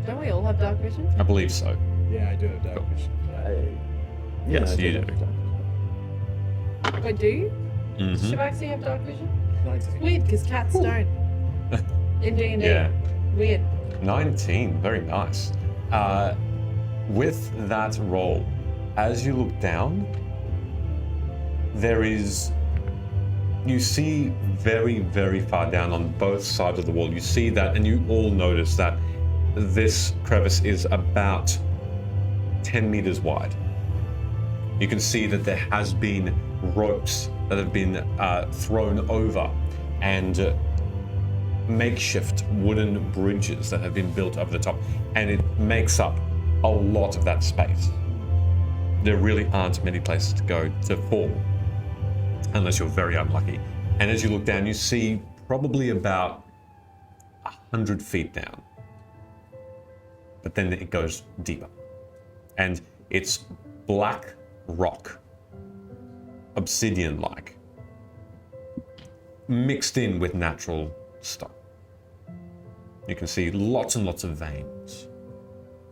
don't we all have dark vision? I believe so. Yeah, I do have dark vision. Yes, I you do. Wait, do you? Mm-hmm. Should I actually have dark vision? 19. Weird, because cats don't. In D&D. Yeah. Weird. 19, very nice. With that roll, as you look down, you see very, very far down on both sides of the wall, you see that, and you all notice that this crevice is about 10 meters wide. You can see that there has been ropes that have been thrown over and makeshift wooden bridges that have been built over the top, and it makes up a lot of that space. there really aren't many places to go to fall, unless you're very unlucky. And as you look down, you see probably about 100 feet down. But then it goes deeper. And it's black rock, obsidian-like, mixed in with natural stone. You can see lots and lots of veins.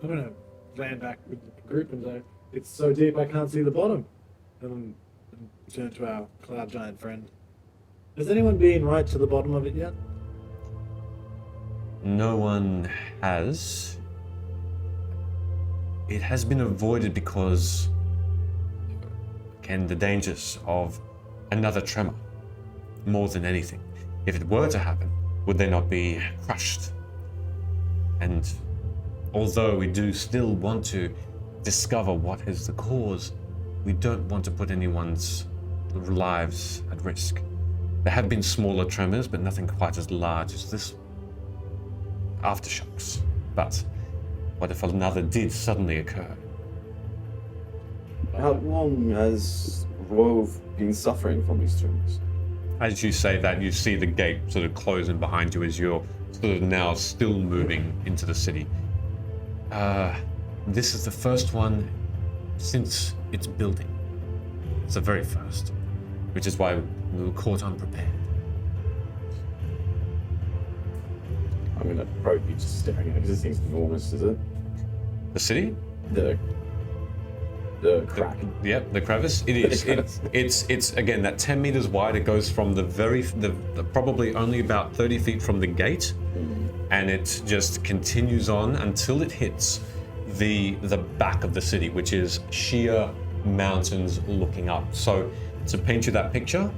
I'm gonna land back with the group and say, it's so deep I can't see the bottom. And turn to our cloud giant friend. Has anyone been right to the bottom of it yet? No one has. It has been avoided because, again, the dangers of another tremor, more than anything. If it were to happen, would they not be crushed? And although we do still want to discover what is the cause, we don't want to put anyone's lives at risk. There have been smaller tremors, but nothing quite as large as this. Aftershocks. But what if another did suddenly occur? How long has Wove been suffering from these tremors? As you say that, you see the gate sort of closing behind you as you're sort of now still moving into the city. This is the first one since its building. It's the very first, which is why we were caught unprepared. I'm gonna probably be just staring at it because this thing's enormous, is it? The city? The crack. Yep, the crevice. It is. It's again that 10 meters wide. It goes from the probably only about 30 feet from the gate, and it just continues on until it hits the back of the city, which is sheer mountains looking up. So to paint you that picture,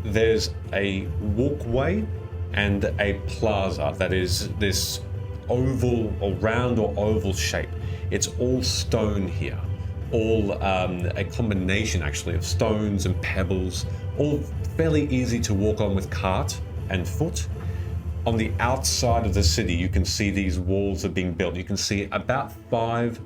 there's a walkway and a plaza that is this oval or round or oval shape. It's all stone here, all a combination actually of stones and pebbles, all fairly easy to walk on with cart and foot. On the outside of the city, you can see these walls are being built. You can see about 5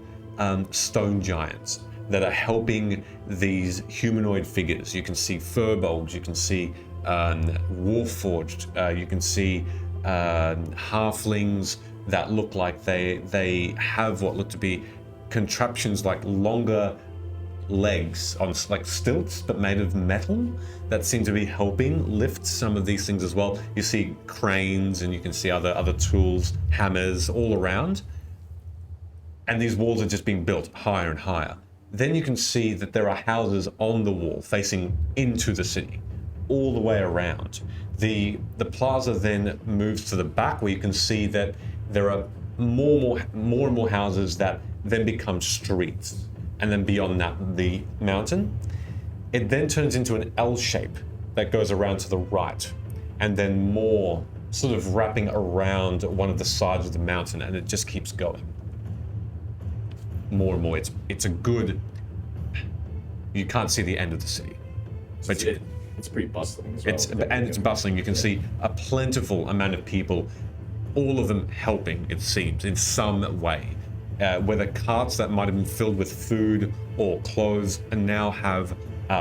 stone giants that are helping these humanoid figures. You can see furbolgs, you can see warforged, you can see halflings that look like they have what look to be contraptions like longer legs on like stilts but made of metal that seem to be helping lift some of these things as well. You see cranes and you can see other tools, hammers all around. And these walls are just being built higher and higher. Then you can see that there are houses on the wall facing into the city, all the way around. The plaza then moves to the back where you can see that there are more and more houses that then become streets. And then beyond that, the mountain. It then turns into an L shape that goes around to the right, and then more sort of wrapping around one of the sides of the mountain, and it just keeps going. More and more. It's a good. You can't see the end of the city, but It's pretty bustling as well. it's bustling. You can see a plentiful amount of people, all of them helping, it seems, in some way. Whether carts that might have been filled with food or clothes and now have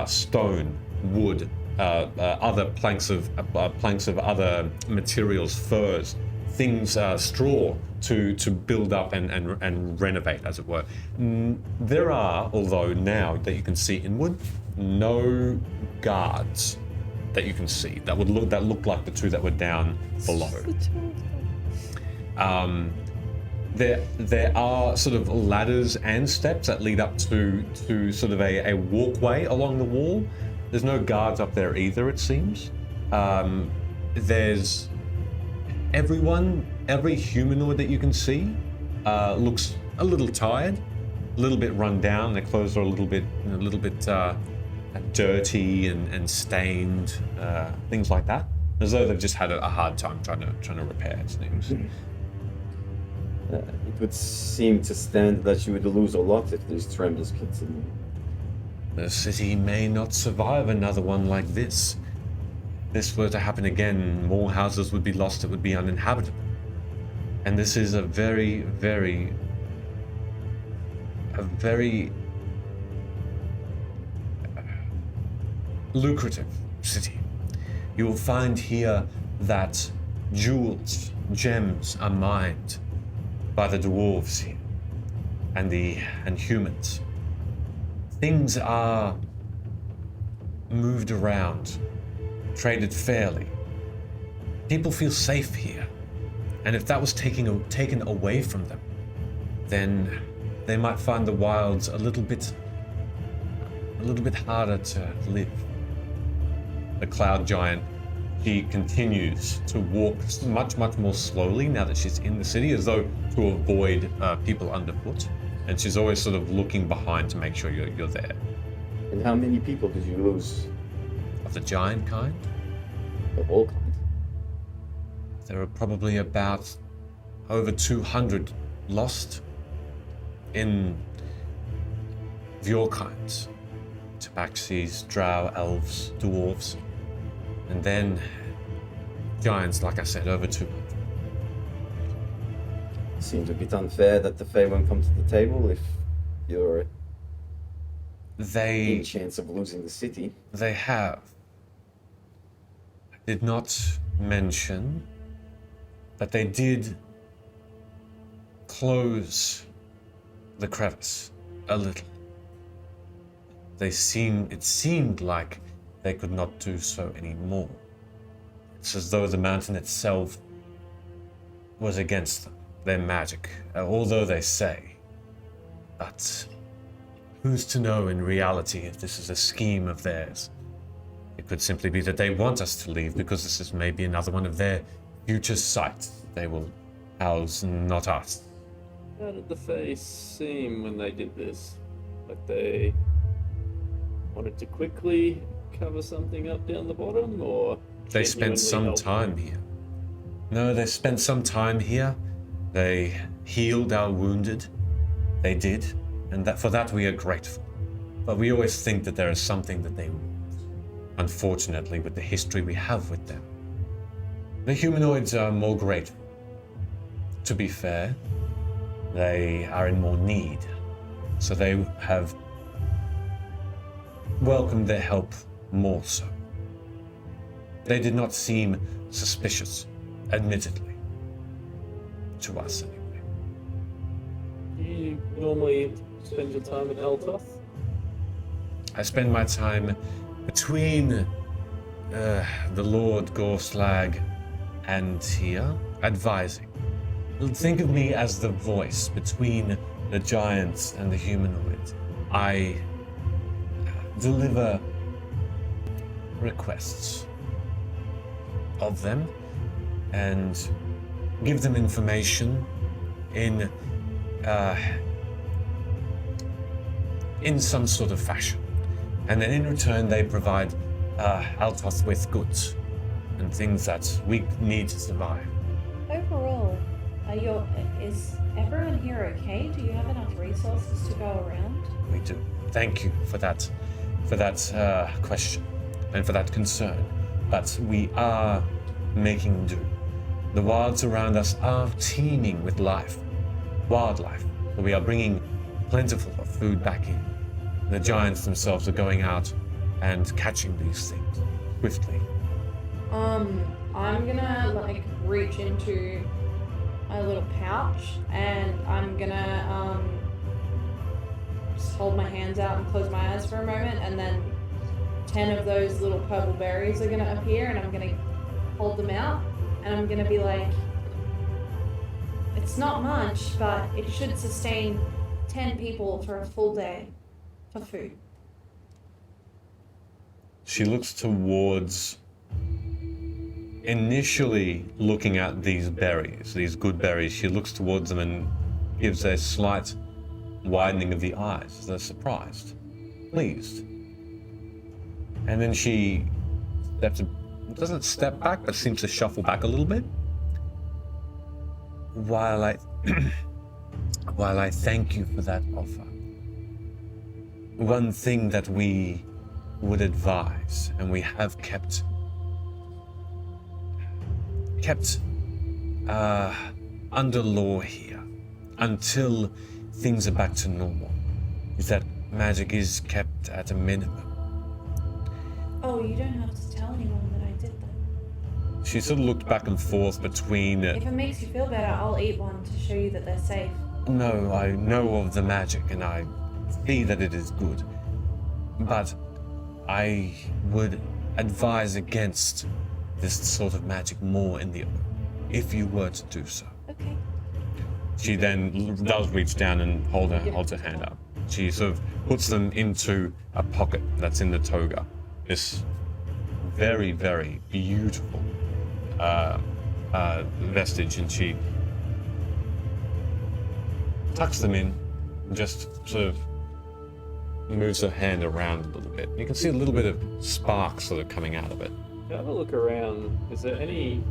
stone, wood, other planks of other materials, furs, things, straw to build up and renovate, as it were. There are, although now that you can see inward, no guards that you can see that look like the two that were down below. There are sort of ladders and steps that lead up to sort of a walkway along the wall. There's no guards up there either, it seems. There's every humanoid that you can see looks a little tired, a little bit run down. Their clothes are a little bit dirty and stained, things like that, as though they've just had a hard time trying to repair things. It would seem to stand that you would lose a lot if these tremors continue. The city may not survive another one like this. If this were to happen again, more houses would be lost, it would be uninhabitable. And this is a very lucrative city. You will find here that jewels, gems are mined by the dwarves here and humans. Things are moved around, traded fairly. People feel safe here. And if that was taken away from them, then they might find the wilds a little bit harder to live. The cloud giant, she continues to walk much more slowly now that she's in the city, as though to avoid people underfoot. And she's always sort of looking behind to make sure you're there. And how many people did you lose? Of the giant kind, Of all kinds. there are probably about over 200 lost in your kinds. Tabaxis, drow, elves, dwarves, and then giants, like I said, over 200. Seems a bit unfair that the Fae won't come to the table if you're in They chance of losing the city. have. I did not mention that they did close the crevice a little. It seemed like they could not do so anymore. It's as though the mountain itself was against them, their magic, although they say. But who's to know in reality if this is a scheme of theirs? It could simply be that they want us to leave because this is maybe another one of their future sites they will house, not us. How did the Fae seem when they did this? Like they wanted to quickly cover something up down the bottom, or They spent some genuinely help? time here. No, they spent some time here. They healed our wounded. They did, and for that we are grateful. But we always think that there is something that they want. Unfortunately, with the history we have with them, the humanoids are more grateful. To be fair, they are in more need, so they have welcomed their help more so. They did not seem suspicious, admittedly. To us, anyway. Do you normally spend your time at Eltoth? I spend my time between the Lord Gorslag and here, advising. Think of me as the voice between the giants and the humanoids. I deliver requests of them and give them information in some sort of fashion. And then in return, they provide Altoth with goods and things that we need to survive. Overall, is everyone here okay? Do you have enough resources to go around? We do. Thank you for that question and for that concern. But we are making do. The wilds around us are teeming with life, wildlife. So we are bringing plentiful of food back in. The giants themselves are going out and catching these things swiftly. I'm gonna reach into a little pouch and I'm gonna just hold my hands out and close my eyes for a moment, and then 10 of those little purple berries are gonna appear, and I'm gonna hold them out and I'm gonna be like, it's not much, but it should sustain 10 people for a full day for food. She looks towards, initially looking at these berries, these good berries, she looks towards them and gives a slight widening of the eyes. They're surprised, pleased. And then she doesn't step back, but seems to shuffle back a little bit. While I thank you for that offer, one thing that we would advise, and we have kept under law here until things are back to normal, is that magic is kept at a minimum. Oh, you don't have to tell anyone that I did that. She sort of looked back and forth between. If it makes you feel better, I'll eat one to show you that they're safe. No, I know of the magic and I see that it is good. But I would advise against this sort of magic more in the open, if you were to do so. Okay. She then does reach down and holds her hand up. She sort of puts them into a pocket that's in the toga. This very, very beautiful vestige, and she tucks them in and just sort of moves her hand around a little bit. You can see a little bit of sparks sort of coming out of it. Have a look around. Is there any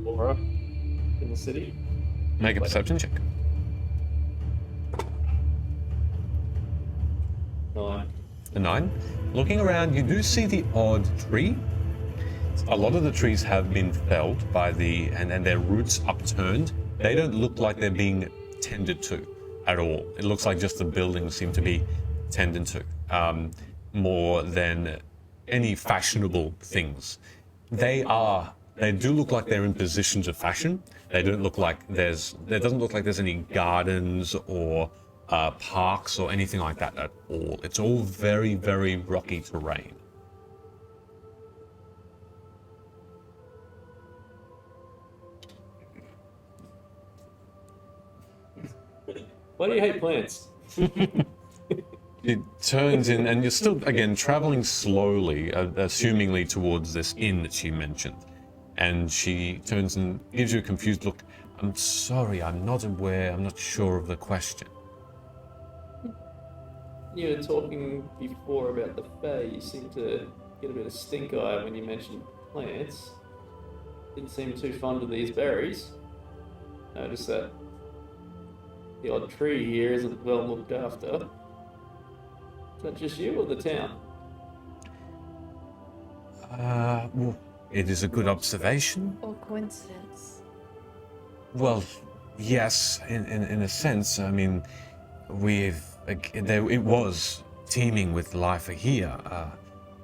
aura in the city? Make a perception check. 9. A 9. Looking around, you do see the odd tree. A lot of the trees have been felled by and their roots upturned. They don't look like they're being tended to at all. It looks like just the buildings seem to be tended to, more than any fashionable things. They do look like they're in positions of fashion. There doesn't look like there's any gardens or parks or anything like that at all. It's all very, very rocky terrain. Why do you hate plants? It turns in, and you're still, again, traveling slowly, assumingly towards this inn that she mentioned. And she turns and gives you a confused look. I'm sorry, I'm not aware, I'm not sure of the question. You were talking before about the Fae. You seem to get a bit of stink eye when you mentioned plants. Didn't seem too fond of these berries. Notice that the odd tree here isn't well looked after. Is that just you or the town? Well, it is a good observation. Or coincidence. Well, yes, in a sense. I mean, it was teeming with life here.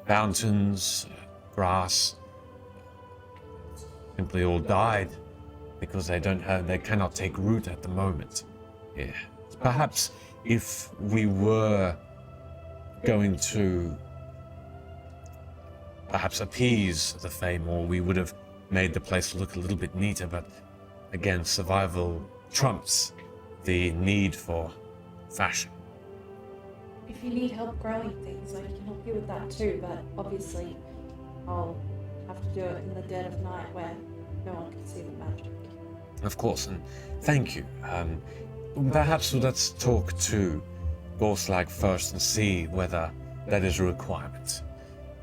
Fountains, grass, simply all died because they cannot take root at the moment. Yeah. Perhaps if we were going to perhaps appease the Fae more, we would have made the place look a little bit neater, but again, survival trumps the need for fashion. If you need help growing things, I can help you with that too, but obviously I'll have to do it in the dead of night where no one can see the magic. Of course, and thank you. Perhaps let's talk to Gorslag first and see whether that is a requirement.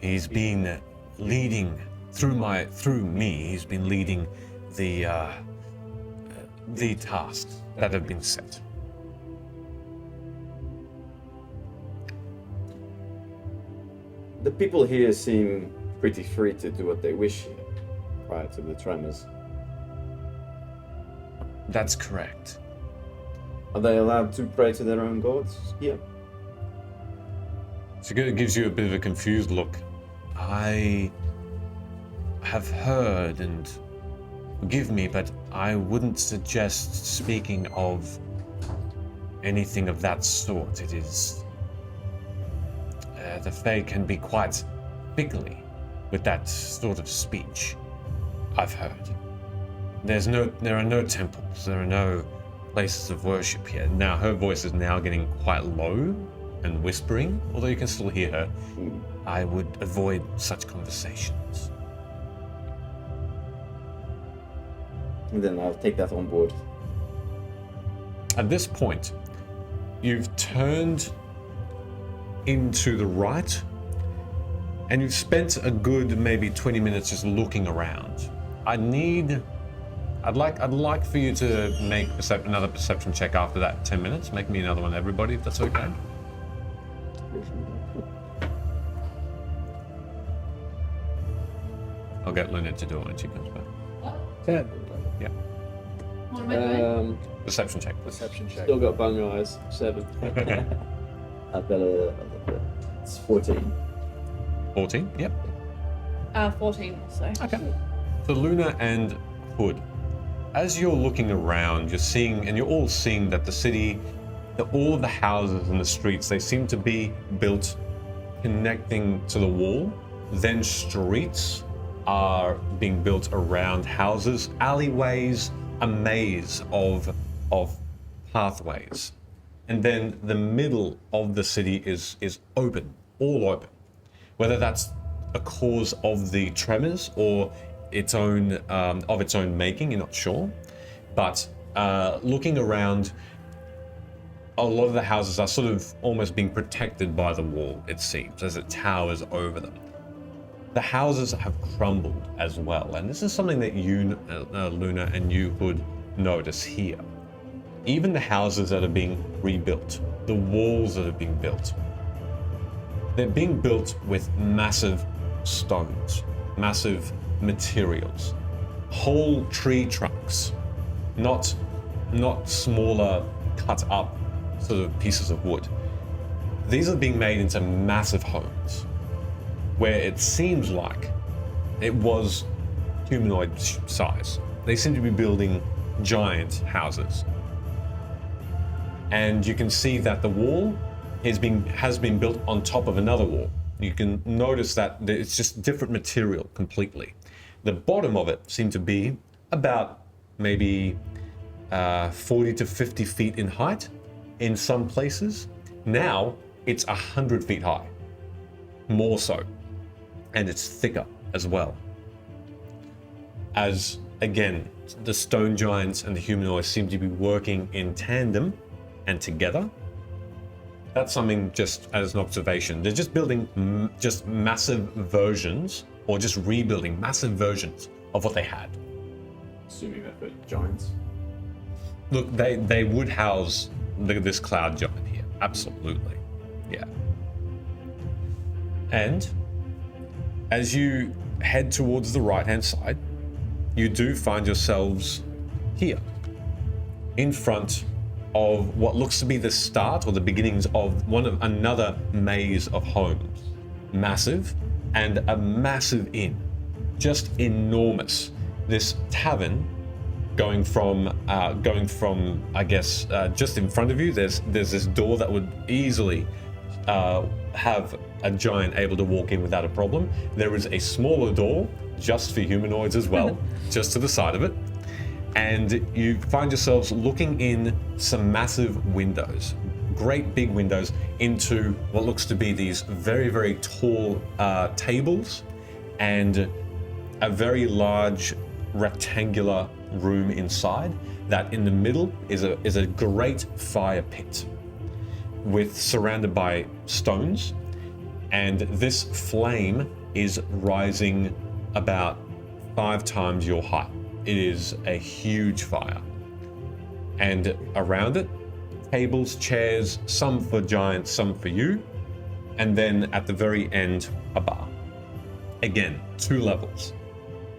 He's been leading through me. He's been leading the tasks that have been set. The people here seem pretty free to do what they wish here, prior to the tremors. That's correct. Are they allowed to pray to their own gods here? So it gives you a bit of a confused look. I have heard, and forgive me, but I wouldn't suggest speaking of anything of that sort. It is... the Fae can be quite fickly with that sort of speech, I've heard. There are no temples, there are no places of worship here. Now, her voice is now getting quite low and whispering, although you can still hear her. I would avoid such conversations. And then I'll take that on board. At this point, you've turned into the right, and you've spent a good maybe 20 minutes just looking around. I'd like for you to make another perception check after that 10 minutes. Make me another one, everybody, if that's okay. I'll get Lynette to do it when she comes back. 10. Yeah. What am I doing? Perception check. Perception check. Still got bung eyes. 7. I've got it's 14. 14, yep. 14 or so. Okay. So Luna and Hood, as you're looking around, you're seeing, and you're all seeing that the city, that all of the houses and the streets, they seem to be built connecting to the wall. Then streets are being built around houses, alleyways, a maze of pathways. And then the middle of the city is open, all open. Whether that's a cause of the tremors or its own of its own making, you're not sure. But looking around, a lot of the houses are sort of almost being protected by the wall, it seems, as it towers over them. The houses have crumbled as well, and this is something that you, Luna, and you would notice here. Even the houses that are being rebuilt, the walls that are being built, they're being built with massive stones, massive materials, whole tree trunks, not smaller cut up sort of pieces of wood. These are being made into massive homes where it seems like it was humanoid size. They seem to be building giant houses. And you can see that the wall has been built on top of another wall. You can notice that it's just different material completely. The bottom of it seemed to be about maybe 40 to 50 feet in height in some places. Now it's 100 feet high, more so. And it's thicker as well. As, again, the stone giants and the humanoids seem to be working in tandem and together. That's something just as an observation. They're just building just massive versions, or just rebuilding massive versions of what they had. Assuming that they're giants. Look, they would house this cloud giant here. Absolutely. Yeah. And as you head towards the right-hand side, you do find yourselves here, in front of what looks to be the start or the beginnings of another maze of homes. Massive, and a massive inn. Just enormous. This tavern going from I guess just in front of you, there's this door that would easily have a giant able to walk in without a problem. There is a smaller door just for humanoids as well, just to the side of it. And you find yourselves looking in some massive windows, great big windows, into what looks to be these very, very tall tables and a very large rectangular room inside that in the middle is a great fire pit surrounded by stones, and this flame is rising about 5 times your height. It is a huge fire, and around it, tables, chairs, some for giants, some for you, and then at the very end, a bar. Again, 2 levels,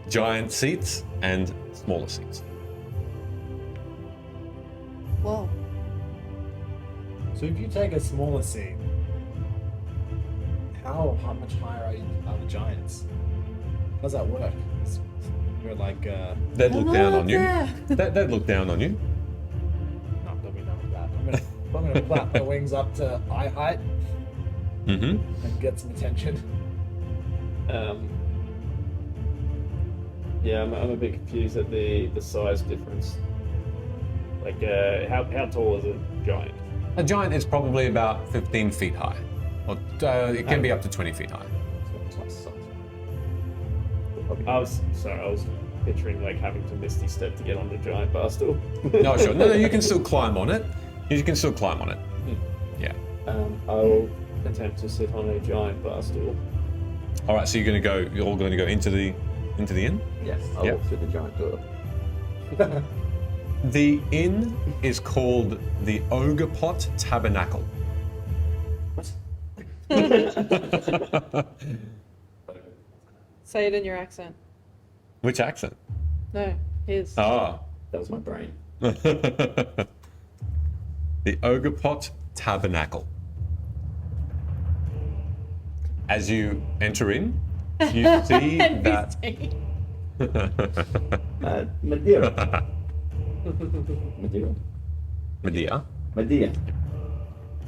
giant seats and smaller seats. Whoa. So if you take a smaller seat, how much higher are the giants? How does that work? You're like, They'd look down on you. there. They'd look down on you. no, don't be done with that. I'm gonna flap my wings up to eye height Mm-hmm. and get some attention. Yeah, I'm a bit confused at the size difference. Like, how tall is a giant? A giant is probably about 15 feet high, or it can be up to 20 feet high. I was picturing like having to misty step to get on the giant bar stool. No, sure. No, you can still climb on it. You can still climb on it. Yeah. I'll attempt to sit on a giant bar stool. All right. So you're all going to go into the inn. Yes, I'll Yep. walk through the giant door. The inn is called the Ogre Pot Tabernacle. What? Say it in your accent. Which accent? No, his. Ah. That was my brain. The Ogre Pot Tabernacle. As you enter in, You see that. Madeira. Madeira. Medea. Madeira.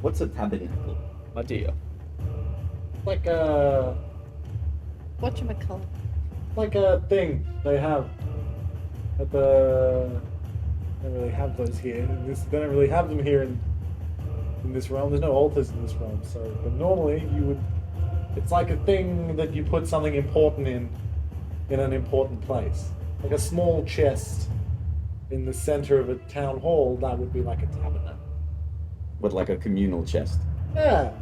What's a tabernacle? My dear. Like a Whatchamacallit? Thing they have at the. They don't really have those here. They don't really have them here in this realm. There's no altars in this realm, so. But normally you would. It's like a thing that you put something important in an important place. Like a small chest in the center of a town hall. That would be like a tabernacle. What, like a communal chest? Yeah.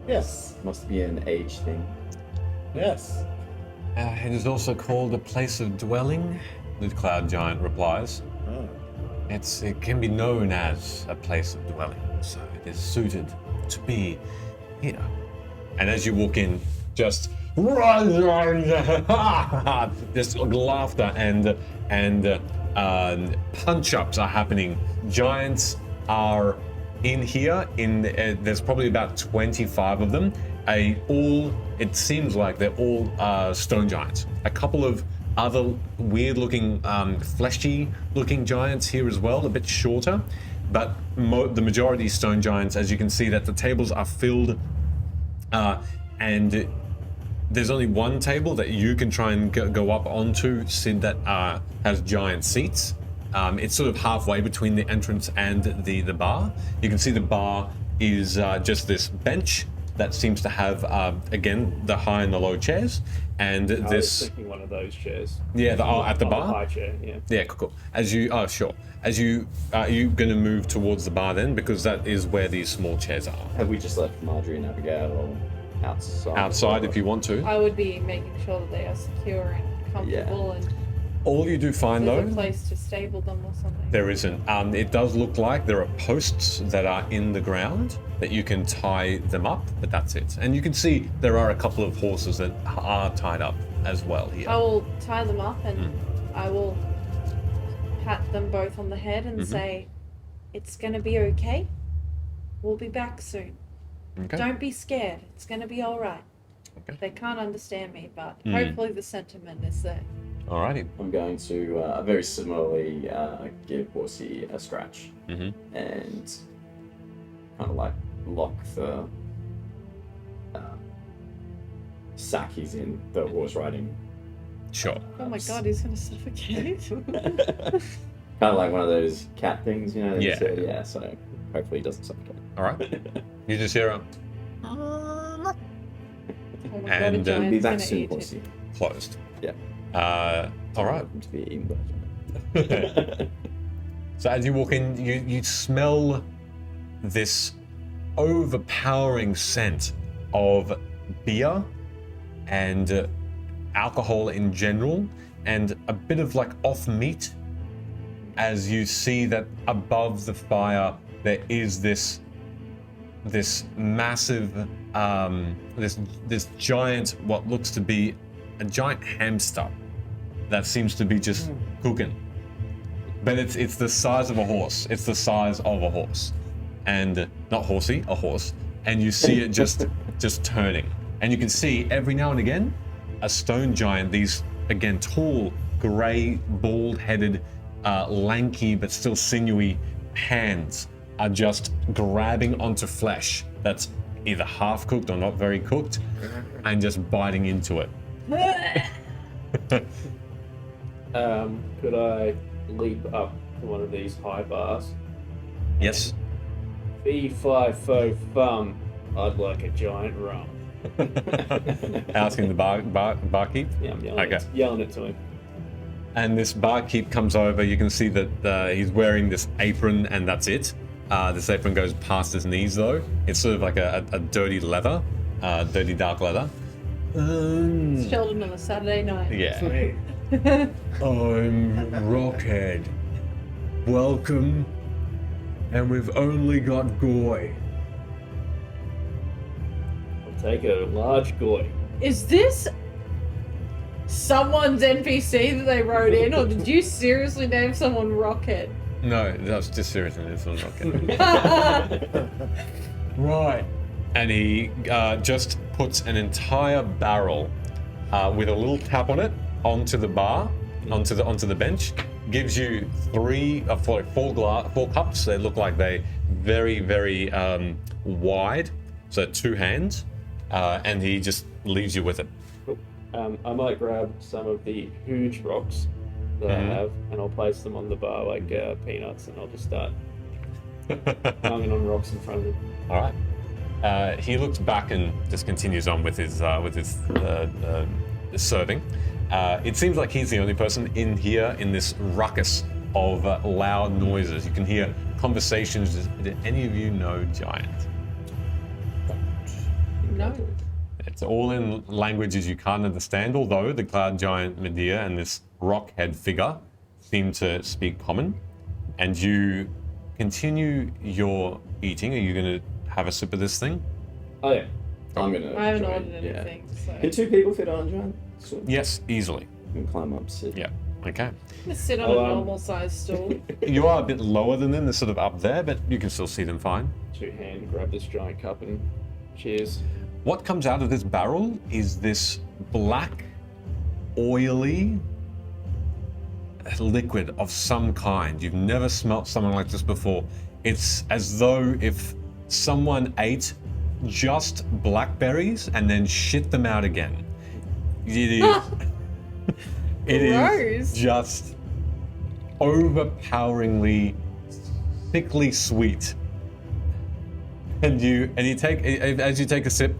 Yes. Must be an age thing. Yes. It is also called a place of dwelling, the cloud giant replies. Oh. It can be known as a place of dwelling, so it is suited to be here. And as you walk in, just this laughter and punch-ups are happening. Giants are in here. There's probably about 25 of them. It seems like they're all stone giants. A couple of other weird-looking, fleshy-looking giants here as well, a bit shorter, but the majority stone giants. As you can see, that the tables are filled, and there's only one table that you can try and go up onto, Sid, that has giant seats. It's sort of halfway between the entrance and the bar. You can see the bar is just this bench that seems to have, again, the high and the low chairs. And I was this... thinking one of those chairs. Yeah, at the On bar? high chair, yeah. Yeah, cool. Sure. Are you going to move towards the bar then? Because that is where these small chairs are. Have we just left Marjorie and Abigail outside? Outside, if you want to. I would be making sure that they are secure and comfortable, and All you do find, there's though... a place to stable them or something. There isn't. It does look like there are posts that are in the ground that you can tie them up, but that's it. And you can see there are a couple of horses that are tied up as well here. I will tie them up and I will pat them both on the head and say, "It's gonna be okay. We'll be back soon. Okay. Don't be scared. It's gonna be all right." Okay. They can't understand me, but hopefully the sentiment is there. Alrighty. I'm going to very similarly give Horsey a scratch Mm-hmm. and kind of like lock the sack he's in, the horse riding. Sure. Oh my god, he's gonna suffocate. Kind of like one of those cat things, you know? Yeah. Yeah, so hopefully he doesn't suffocate. Alright. You just hear a Oh my god, And, a giant's Be back gonna soon, eat it. Horsey. closed. Yeah. Alright. To be eaten. So as you walk in, you smell this overpowering scent of beer and alcohol in general, and a bit of like off meat. As you see that above the fire, there is this massive, this giant, what looks to be a giant hamster that seems to be just cooking. But it's the size of a horse. It's the size of a horse. And not horsey, a horse. And you see it just turning. And you can see every now and again a stone giant, these again tall, grey, bald-headed, lanky but still sinewy hands are just grabbing onto flesh that's either half cooked or not very cooked and just biting into it. Could I leap up to one of these high bars? Yes. Fee, fi, fo, fum. I'd like a giant rum. Asking the barkeep. Yeah, I'm Okay. yelling it to him. And this barkeep comes over. You can see that he's wearing this apron, and that's it. This apron goes past his knees, though. It's sort of like a dirty leather, dirty dark leather. It's children on a Saturday night. Yeah. I'm Rockhead. Welcome. And we've only got goy. I'll take a large goy. Is this someone's NPC that they wrote in, or did you seriously name someone Rockhead? No, that's just seriously. It's not Rockhead. Right. And he just puts an entire barrel with a little tap on it onto the bar, onto the bench, gives you four cups. They look like they very, very wide, so 2 hands, and he just leaves you with it. I might grab some of the huge rocks that I have, and I'll place them on the bar like peanuts, and I'll just start banging on rocks in front of him. All right. He looks back and just continues on with his serving. It seems like he's the only person in here in this ruckus of loud noises. You can hear conversations. Did any of you know Giant? No. It's all in languages you can't understand, although the Cloud Giant Medea and this rock-head figure seem to speak common. And you continue your eating. Are you going to have a sip of this thing? Oh yeah. I'm gonna. I haven't join, ordered anything, so. Can 2 people fit on a giant? Sword? Yes, easily. And climb up, sit. Yeah, okay. I'm gonna sit on Oh, a normal sized stool. You are a bit lower than them, they're sort of up there, but you can still see them fine. 2-hand grab this giant cup and cheers. What comes out of this barrel is this black, oily liquid of some kind. You've never smelt something like this before. It's as though if someone ate just blackberries and then shit them out again. It is, it is Gross. just overpoweringly, thickly sweet. And you take, as you take a sip,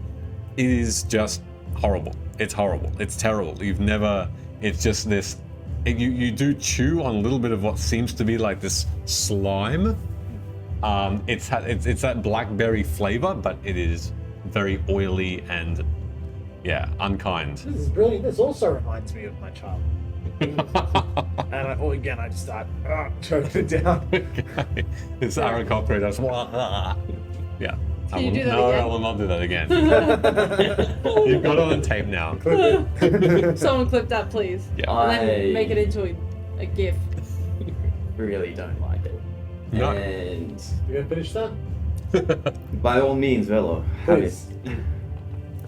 it is just horrible. It's horrible. It's terrible. It's just this, you do chew on a little bit of what seems to be like this slime. It's that blackberry flavor, but it is very oily and, yeah, unkind. This is brilliant. This also reminds me of my childhood. And I just start choking it down. Okay. This Aaron Cochran does. Yeah. Can you do that no, again? I will not do that again. You've got it on tape now. Someone clip that, please. Yeah. And then make it into a GIF. Really don't like it. No. And You gonna finish that? by all means, Velo, have it. Please.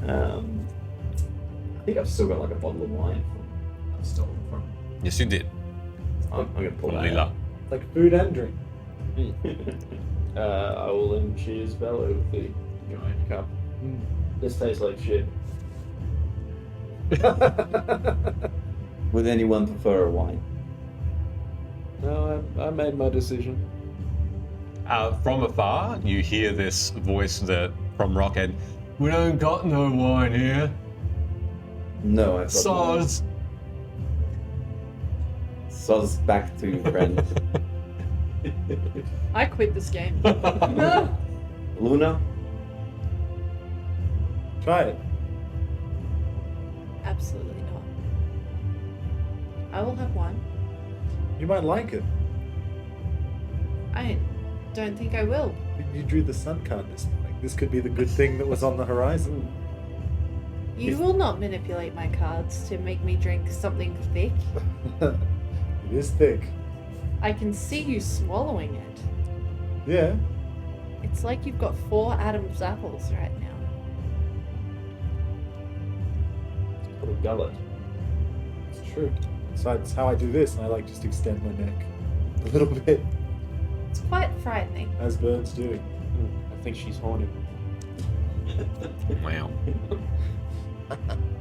I think I've still got like a bottle of wine I've stolen from. Yes, you did. I'm gonna pull that Lila. out. Like food and drink. I will then cheers Bella with the giant cup. This tastes like shit. Would anyone prefer a wine? No, I made my decision. From afar, you hear this voice from Rockhead. We don't got no wine here. No, I've got wine. Soz. Soz back to friend. I quit this game. Luna? Try it. Absolutely not. I will have one. You might like it. I don't think I will. You drew the sun card this morning. This could be the good thing that was on the horizon. You will not manipulate my cards to make me drink something thick. It is thick. I can see you swallowing it. Yeah. It's like you've got 4 Adam's apples right now. Put a gullet. It's true. So that's how I do this, and I like just extend my neck a little bit, It's quite frightening. as birds do. I think she's horny. Wow.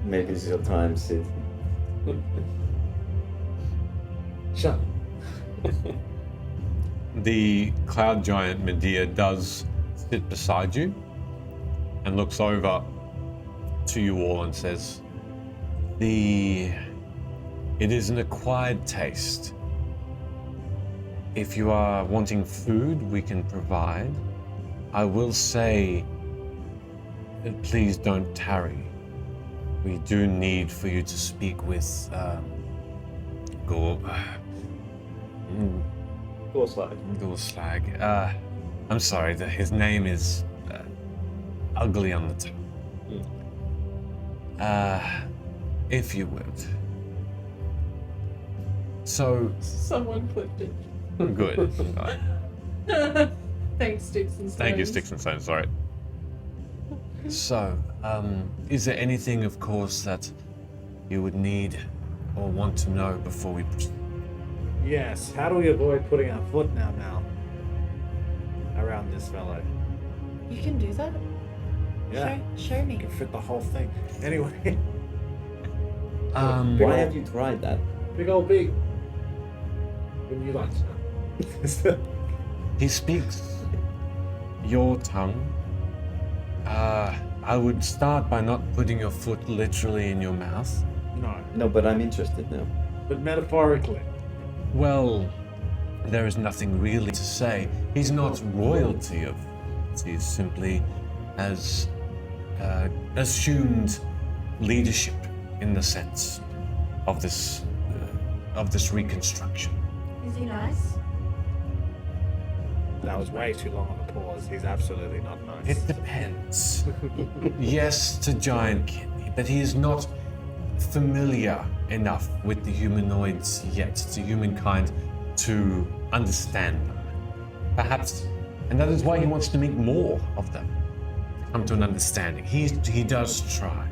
Maybe this is your time, Sid. Shut. The cloud giant Medea does sit beside you and looks over to you all and says, It is an acquired taste. If you are wanting food, we can provide. I will say that please don't tarry. We do need for you to speak with Gorslag. I'm sorry, his name is ugly on the tongue. If you would. So, Someone clipped it. good. Right. Thanks, Sticks and Stones. Thank you, Sticks and Stones, sorry. So, is there anything, of course, that you would need or want to know before we proceed? Yes. How do we avoid putting our foot in our mouth around this fellow? You can do that? Yeah. Show me. You can fit the whole thing. Anyway, Why have you tried that? big old big. Wouldn't you like to know? He speaks your tongue. I would start by not putting your foot literally in your mouth. No, No, but I'm interested now. but metaphorically. Well, there is nothing really to say. He's not royalty of. He's simply has assumed leadership in the sense of this reconstruction. Is he nice? That was way too long of a pause. He's absolutely not nice. It depends. Yes, to giant kidney, but he is not familiar enough with the humanoids yet, to humankind, to understand them. Perhaps, and that is why he wants to meet more of them, to come to an understanding. He does try,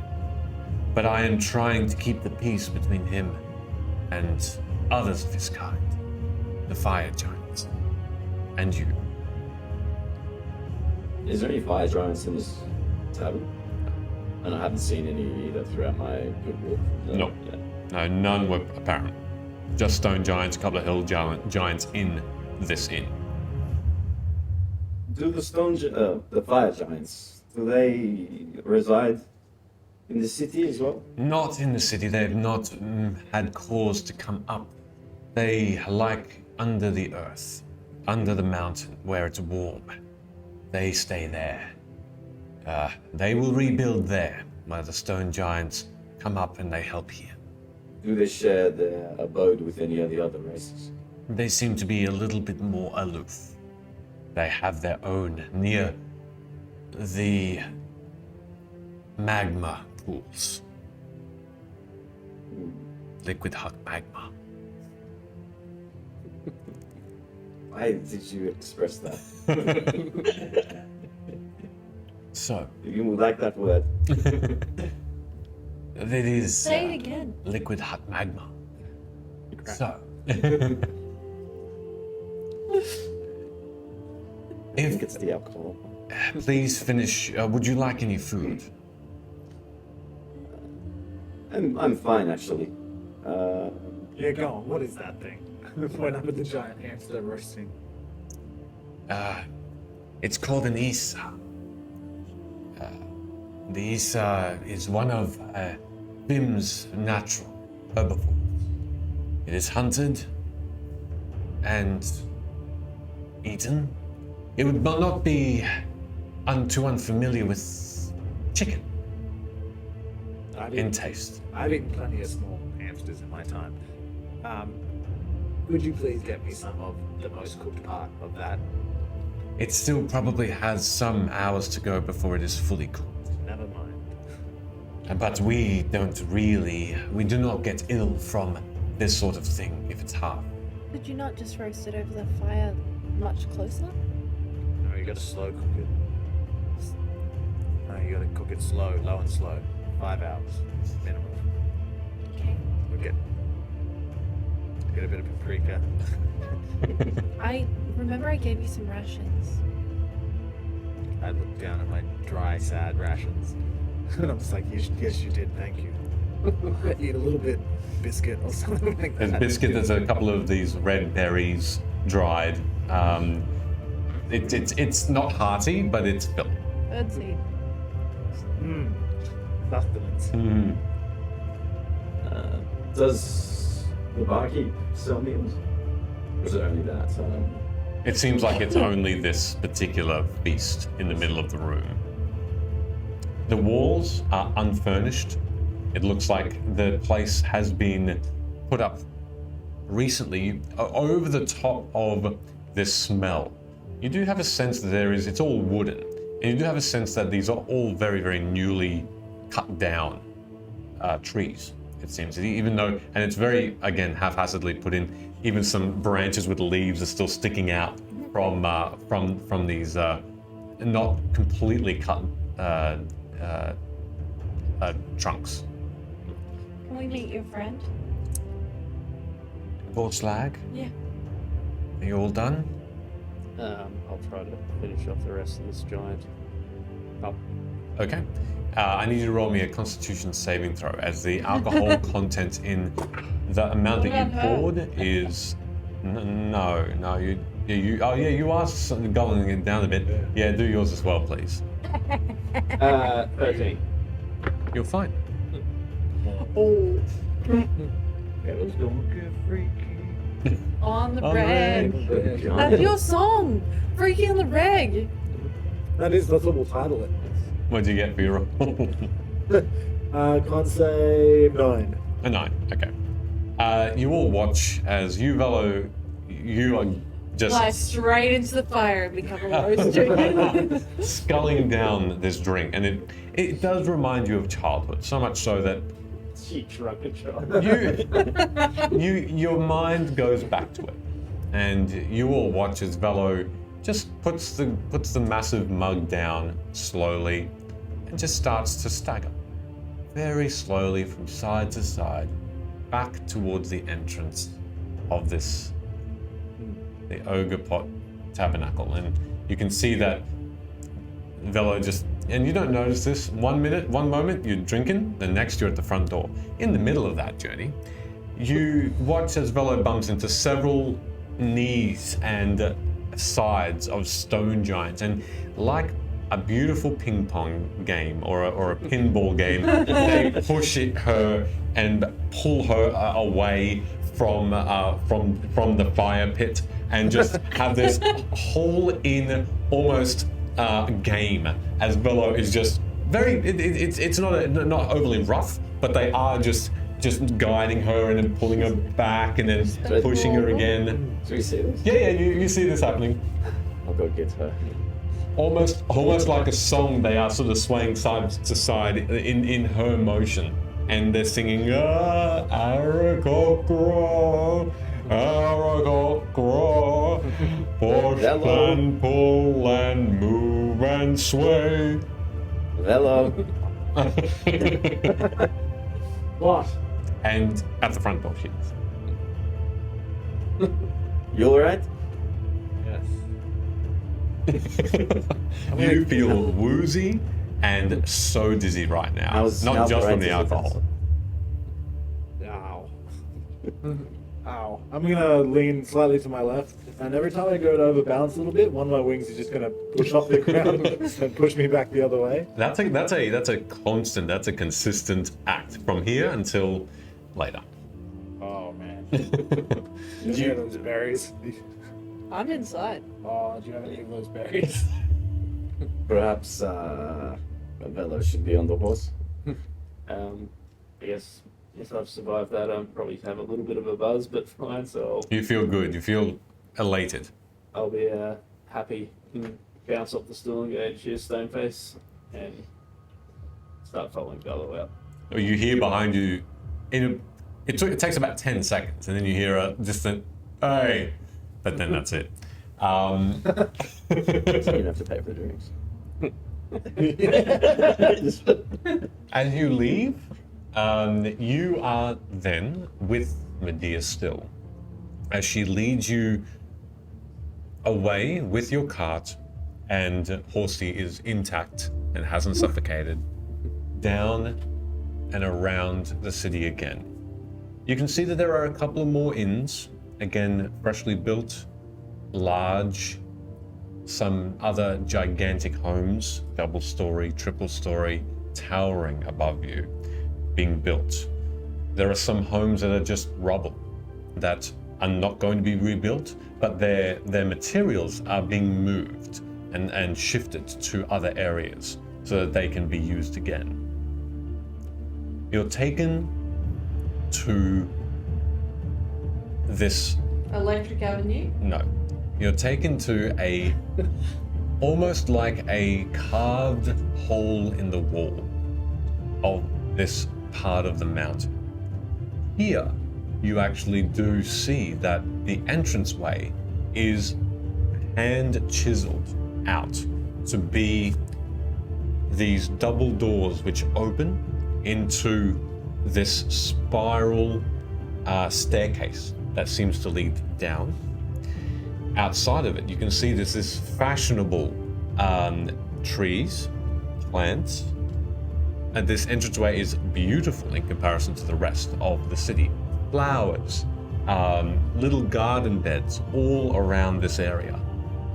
but I am trying to keep the peace between him and others of his kind, the fire giants, and you. Is there any fire giants in this tavern? And I haven't seen any either throughout my good walk. No. Yeah. No, none were apparent. Just stone giants, a couple of hill giants in this inn. Do the fire giants, do they reside in the city as well? Not in the city. They have not had cause to come up. They like under the earth, under the mountain where it's warm. They stay there. They will rebuild there, while the stone giants come up and they help here. Do they share their abode with any of the other races? They seem to be a little bit more aloof. They have their own near the magma pools. Liquid hot magma. Why did you express that? So, You like that word? it is Say it again. liquid hot magma. So, I think if it's the alcohol. please finish, would you like any food? I'm fine actually. Yeah, go on. What is that thing? Point up at the giant hamster roasting. It's called an Isa. The Isa is one of Vimm's natural herbivores. It is hunted and eaten. It would not be too unfamiliar with chicken in taste. I've eaten plenty of small hamsters in my time. Would you please get me some of the most cooked part of that? It still probably has some hours to go before it is fully cooked. Never mind. But we do not get ill from this sort of thing if it's hard. Could you not just roast it over the fire much closer? No, you gotta slow cook it. No, you gotta cook it slow, low and slow. 5 hours minimum. Okay. We'll get a bit of paprika. I remember I gave you some rations. I looked down at my dry, sad rations. And I'm just like, yes, you did, thank you. I eat a little bit biscuit or something like There's that. biscuit, there's a couple of these red berries dried. It's not hearty, but it's filled. Birdseed. Sustenance. Does the barkeep sell meals? Or is it only that? It seems like it's only this particular feast in the middle of the room. The walls are unfurnished. It looks like the place has been put up recently over the top of this smell. You do have a sense that it's all wooden. And you do have a sense that these are all very, very newly cut down trees, it seems. Even though, and it's very, again, haphazardly put in, even some branches with leaves are still sticking out from these not completely cut trunks. Can Can we meet your friend? Bought slag? Yeah. Are you all done? I'll try to finish off the rest of this giant. Okay. I need you to roll me a Constitution saving throw, as the alcohol content in the amount that you poured is no. You are going it down a bit. Yeah, do yours as well, please. 13. You're fine. Oh. It was gonna get freaky. On the On the reg. reg. That's your song. Freaky on the reg. That's what we'll title it. What'd you get for your roll? Con save 9. A 9. Okay. You all watch as you, Velo, you are just Fly straight into the fire and become a roaster. sculling down this drink, and it does remind you of childhood, so much so that You drunken child. your mind goes back to it, and you all watch as Velo just puts the massive mug down slowly and just starts to stagger very slowly from side to side back towards the entrance of the Ogre Pot Tabernacle. And you can see that Velo just, and you don't notice this, one moment you're drinking, the next you're at the front door. In the middle of that journey, you watch as Velo bumps into several knees and sides of stone giants, and like a beautiful ping pong game or a pinball game, they push her and pull her away from the fire pit, and just have this whole in almost game as Velo is just very. It's not overly rough, but they are just guiding her and then pulling her back and then pushing her again. Do we see this? Yeah, you see this happening. I'll go get her. Almost like a song, they are sort of swaying side to side in her motion, and they're singing Arakokro, Arakokro, push and pull and move and sway. Hello. What? And at the front door she is. You alright? Yes. You feel woozy and so dizzy right now. How's Not just from the arthritis? alcohol. Ow. Ow. I'm gonna lean slightly to my left, and every time I go to overbalance a little bit, one of my wings is just gonna push off the ground and push me back the other way. That's a constant, that's a consistent act from here until later. Oh man. Did you hear those berries? I'm inside. Oh, do you have any of those berries? Perhaps Velo should be on the horse. I guess I've survived that. Probably have a little bit of a buzz, but fine. So You feel good, you feel elated. I'll be happy and bounce off the stool and go, cheers, Stoneface, and start following Bello out. You hear behind you, it takes about 10 seconds, and then you hear a distant, hey, but then that's it. You don't have to pay for the drinks. As you leave, you are then with Medea still, as she leads you away with your cart, and Horsey is intact and hasn't suffocated, down and around the city again. You can see that there are a couple of more inns, again freshly built, large, some other gigantic homes, double-story, triple-story, towering above you, being built. There are some homes that are just rubble, that are not going to be rebuilt, but their materials are being moved and shifted to other areas so that they can be used again. You're taken to this, Electric Avenue. no, you're taken to a, almost like a carved hole in the wall of this part of the mountain. Here, you actually do see that the entranceway is hand chiseled out to be these double doors which open into this spiral staircase that seems to lead down. Outside of it, you can see there's this fashionable trees, plants, and this entranceway is beautiful in comparison to the rest of the city. Flowers, little garden beds all around this area,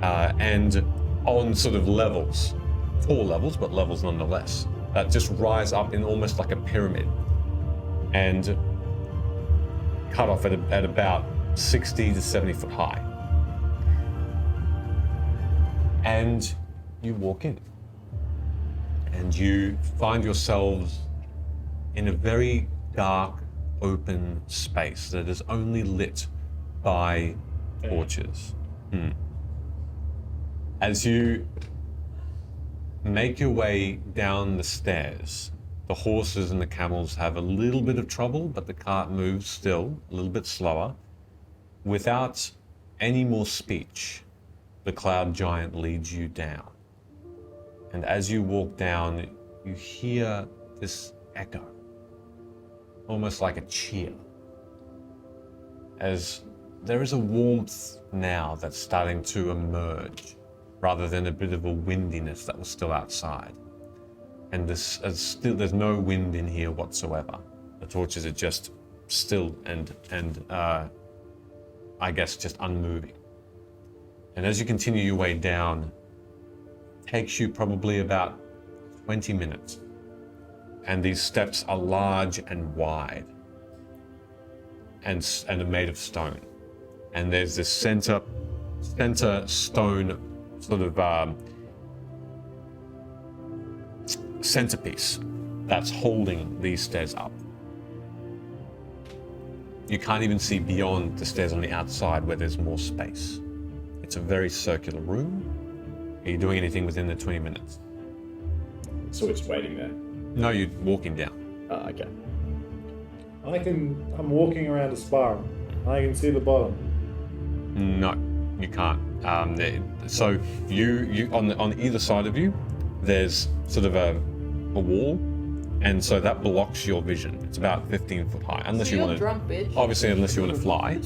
and on sort of levels, tall levels, but levels nonetheless, that just rise up in almost like a pyramid and cut off at about 60 to 70 foot high. And you walk in and you find yourselves in a very dark, open space that is only lit by torches. As you make your way down the stairs, the horses and the camels have a little bit of trouble, but the cart moves still a little bit slower. Without any more speech, the cloud giant leads you down. And as you walk down, you hear this echo, almost like a cheer, as there is a warmth now that's starting to emerge, rather than a bit of a windiness that was still outside. And there's no wind in here whatsoever. The torches are just still and I guess just unmoving. And as you continue your way down, it takes you probably about 20 minutes. And these steps are large and wide and are made of stone. And there's this center stone sort of centerpiece that's holding these stairs up. You can't even see beyond the stairs on the outside where there's more space. It's a very circular room. Are you doing anything within the 20 minutes? So we're just waiting there. No, you're walking down. Okay. I'm walking around a spiral. I can see the bottom. No, you can't. So you on either side of you, there's sort of a wall, and so that blocks your vision. It's about 15 foot high, unless So you you're want to. drunk, bitch. Obviously, unless you want to fly,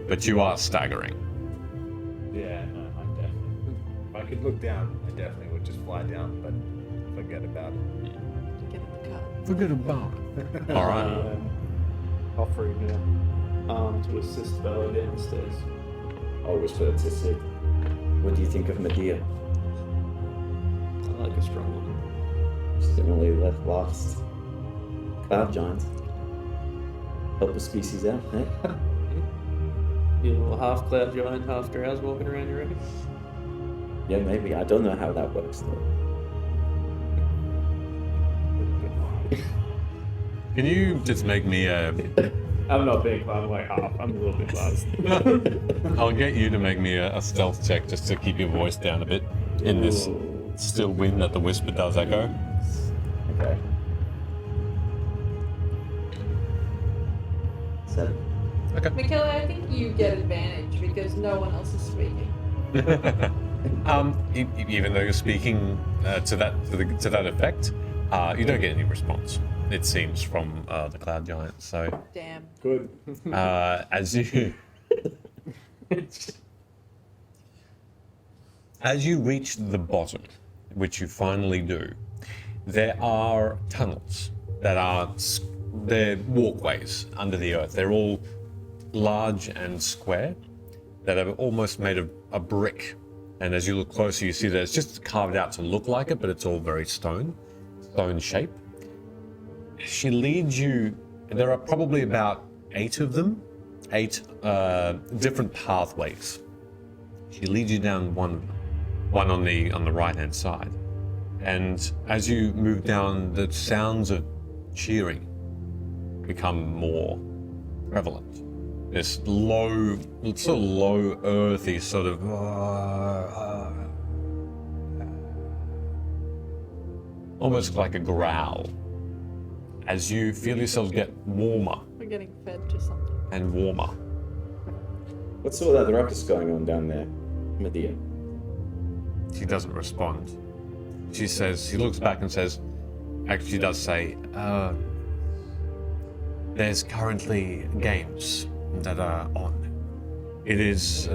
but you are staggering. Yeah, no, I'm definitely. If I could look down, I definitely would just fly down, but forget about it. Get in the car. Forget about it. All right. Offering to assist Bella down the stairs. I'll whisper to see. What do you think of Medea? I like a strong woman. She's definitely left last. Cloud giants. Help the species out, eh? You little half cloud giant, half drowse walking around, you reckon? Yeah, maybe. I don't know how that works though. Can you just make me a? I'm not big, but I'm like half. I'm a little bit buzzed. I'll get you to make me a stealth check just to keep your voice down a bit in this still wind that the whisper does echo. Okay. 7. Michaela, I think you get advantage because no one else is speaking. Even though you're speaking to that effect, you don't get any response. It seems from the cloud giant. So Damn. Good. as you reach the bottom, which you finally do, there are tunnels they're walkways under the earth. They're all large and square that are almost made of a brick. And as you look closer, you see that it's just carved out to look like it, but it's all very stone shape. She leads you, there are probably about 8 of them, 8 different pathways. She leads you down one on the right hand side. And as you move down, the sounds of cheering become more prevalent. This low, earthy sort of almost like a growl, as you feel yourselves get warmer We're getting fed to something. and warmer. What's all that ruckus going on down there, Medea? She doesn't respond. She looks back and says, actually she does say, there's currently games that are on. It is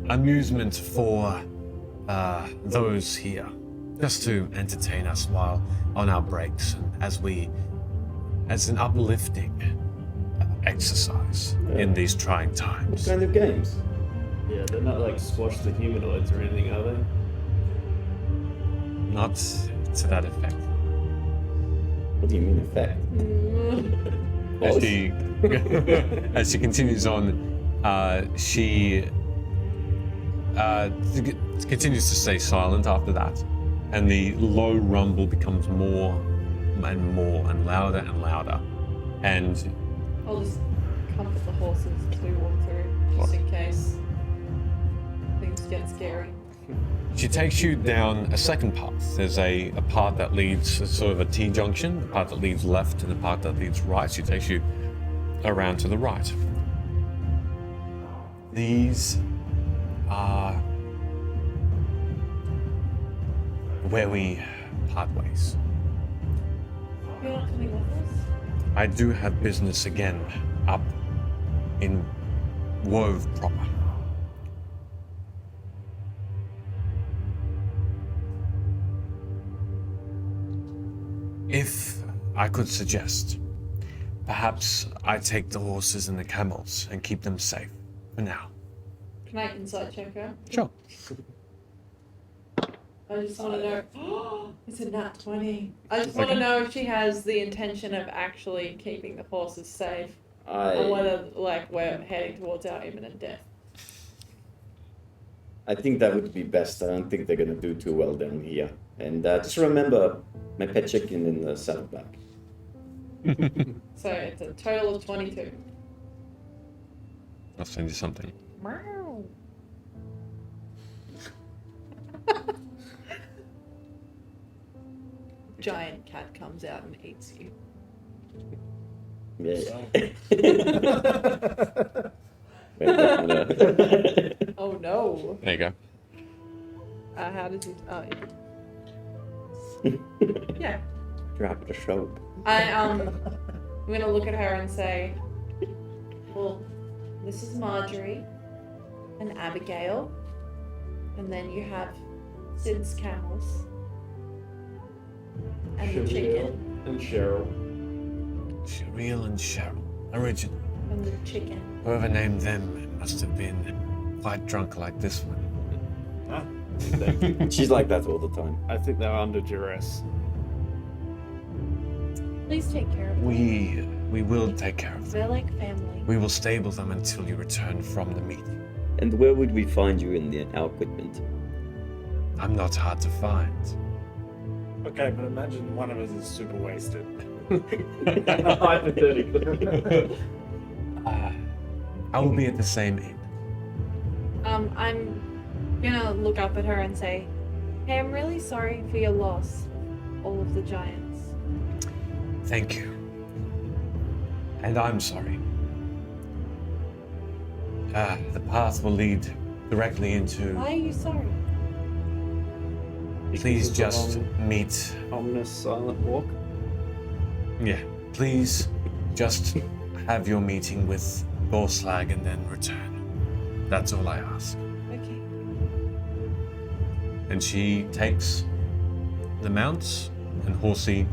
amusement for those here, just to entertain us while on our breaks, and as an uplifting exercise in these trying What times. kind of games? Yeah, they're not like squash the humanoids or anything, are they? Not to that effect. What do you mean effect? As she, as she continues on, she continues to stay silent after that, and the low rumble becomes more and more and louder, and I'll just comfort the horses as we walk through, just in case things get scary. she takes you down a second path. There's a path that leads sort of a T-junction, a path that leads left, and a path that leads right. She takes you around to the right. These are where we part ways. You're not coming with us? I do have business again up in Wove proper. If I could suggest, perhaps I take the horses and the camels and keep them safe for now. Can I insight check her? Sure. I just want to know. It's a nat 20. I just want to know if she has the intention of actually keeping the horses safe, or whether we're heading towards our imminent death. I think that would be best. I don't think they're gonna do too well down here. And just remember my pet chicken in the saddleback. So it's a total of 22. I'll send you something. Meow. Giant cat comes out and eats you. Yeah. Oh no. There you go. How does he? Yeah. Drop the soap. I'm gonna look at her and say, well, this is Marjorie and Abigail, and then you have Sid's camels and the chicken And Cheryl. Real and Cheryl. Original. and the chicken. Whoever named them must have been quite drunk like this one. Huh? She's like that all the time. I think they're under duress. Please take care of them. We will take care of them. They're like family. We will stable them until you return from the meeting. And where would we find you in our equipment? I'm not hard to find. Okay, but imagine one of us is super wasted. Hypothetically. I will be at the same inn. I'm gonna look up at her and say, hey, I'm really sorry for your loss, all of the giants. Thank you. And I'm sorry. The path will lead directly into... Why are you sorry? Please Because just of the meet... ominous silent walk. Yeah, please just have your meeting with Borslag and then return. That's all I ask. Okay. And she takes the mounts and Horsey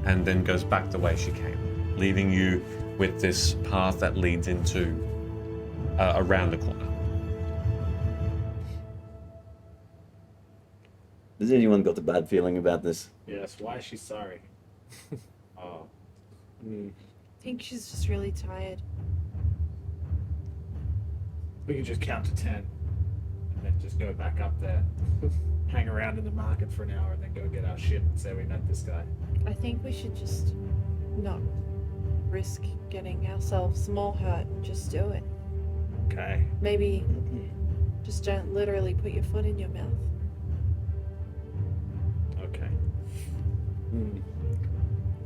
and then goes back the way she came, leaving you with this path that leads into around the corner. Has anyone got a bad feeling about this? Yes, why is she sorry? Oh. I think she's just really tired. We can just count to 10 and then just go back up there, hang around in the market for an hour, and then go get our shit and say we met this guy. I think we should just not risk getting ourselves more hurt and just do it. Okay. Maybe just don't literally put your foot in your mouth. Okay.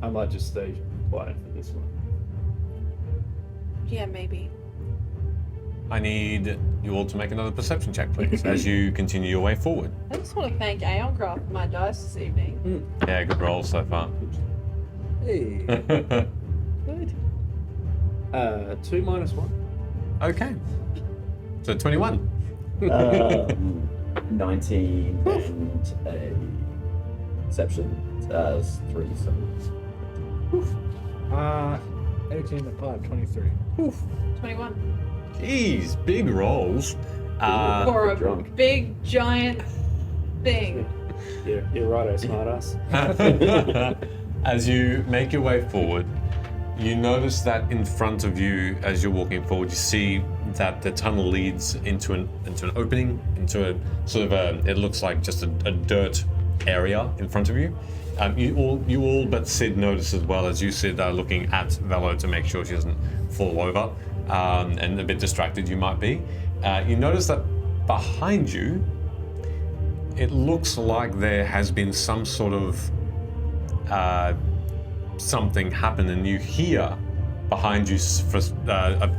I might just stay quiet for this one. Yeah, maybe. I need you all to make another perception check, please, as you continue your way forward. I just want to thank Aeoncraft for my dice this evening. Yeah, good roll so far. Hey. Good. 2 minus 1. Okay. So 21. 19 and a perception. 3, so 18 and 5, 23. 21. Jeez, big rolls. For a drunk. big giant thing. You're right, smartass. As you make your way forward, you notice that in front of you, as you're walking forward, you see that the tunnel leads into an opening, into a sort of a, it looks like just a dirt area in front of you. You all but Sid notice as well, as you Sid are looking at Velo to make sure she doesn't fall over, and a bit distracted you might be. You notice that behind you, it looks like there has been some sort of something happen, and you hear behind you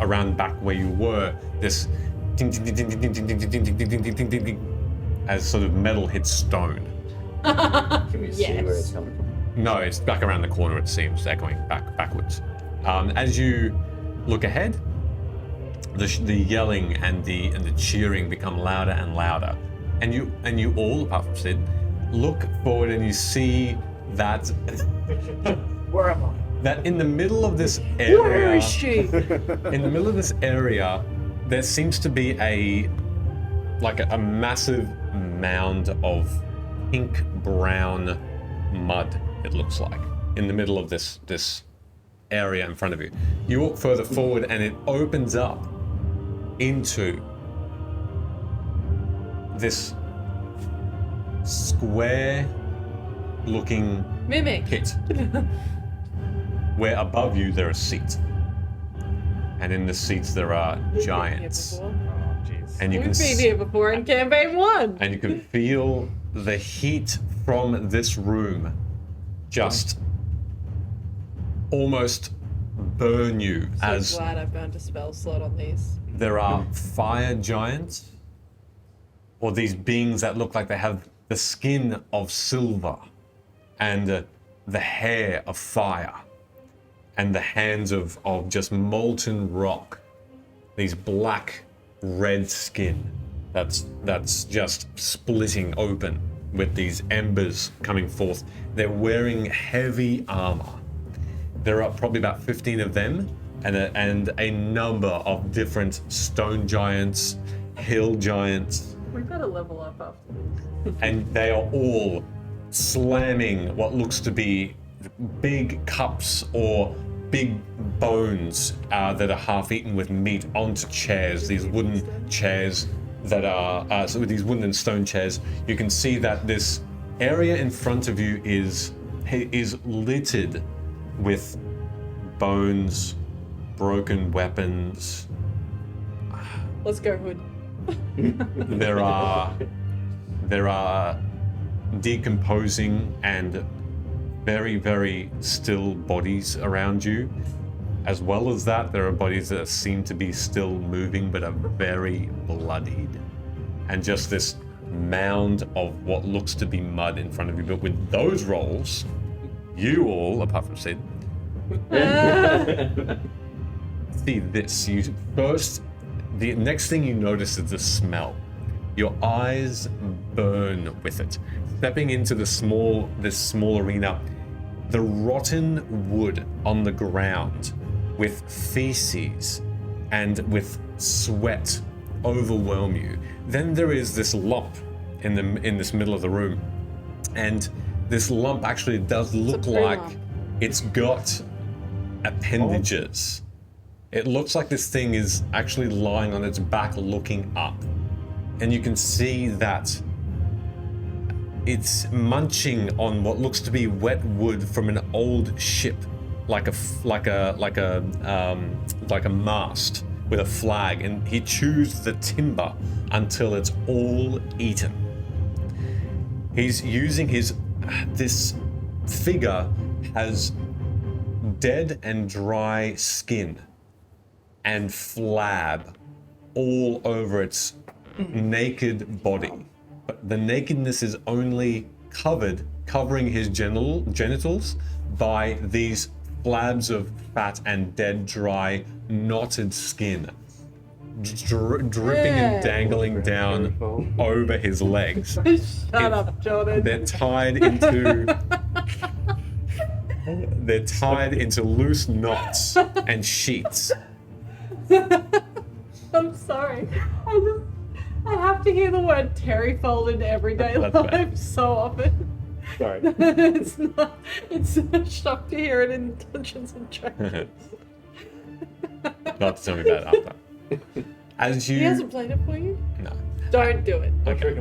around back where you were this ding ding ding ding ding ding ding ding ding ding ding ding ding ding as sort of metal hits stone. can we see Yes. where it's coming from? No, it's back around the corner, it seems, echoing backwards. As you look ahead, the yelling and the cheering become louder and louder. And you all, apart from Sid, look forward and you see that Where am I? that in the middle of this area, Where is she? in the middle of this area, there seems to be a massive mound of pink brown mud, it looks like, in the middle of this area in front of you. You walk further forward and it opens up into this square looking Mimic. pit where above you there are seats, and in the seats there are giants, Oh, jeez. and you We've can been here before in campaign 1. and you can feel the heat from this room just almost burn you, So as glad I burned a spell slot on these. there are fire giants, or these beings that look like they have the skin of silver and the hair of fire and the hands of just molten rock. These black red skin that's just splitting open with these embers coming forth. They're wearing heavy armor. There are probably about 15 of them, and a number of different stone giants, hill giants, We better level up after this. and they are all slamming what looks to be big cups or big bones that are half-eaten with meat onto chairs. These wooden chairs that are so with these wooden and stone chairs. You can see that this area in front of you is littered with bones, broken weapons. Let's go, Hood. There are decomposing and very, very still bodies around you. As well as that, there are bodies that seem to be still moving but are very bloodied. And just this mound of what looks to be mud in front of you. But with those rolls, you all, apart from Sid, see this. The next thing you notice is the smell. Your eyes burn with it. Stepping into this small arena, the rotten wood on the ground with feces and with sweat overwhelm you. Then there is this lump in this middle of the room, and this lump actually does look poo like lump. it's got appendages. It looks like this thing is actually lying on its back looking up. And you can see that it's munching on what looks to be wet wood from an old ship, like a mast with a flag, and he chews the timber until it's all eaten. He's using this figure has dead and dry skin and flab all over its naked body. But the nakedness is only covering his genitals by these slabs of fat and dead, dry, knotted skin dripping and dangling down over his legs. Shut up, Jordan. They're tied into loose knots and sheets. I'm sorry. I have to hear the word Terryfold in everyday That's life bad. so often. Sorry. It's a shock to hear it in Dungeons and Dragons. Not to tell me about it after. As He you hasn't played it for you? no. Don't do it. Okay.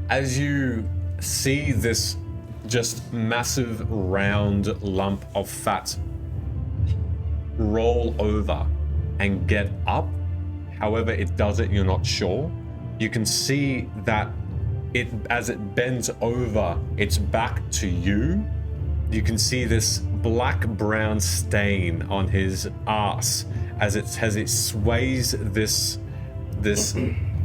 As you see this just massive round lump of fat roll over and get up, however it does it, you're not sure. You can see that as it bends over its back to you, you can see this black-brown stain on his arse as it sways this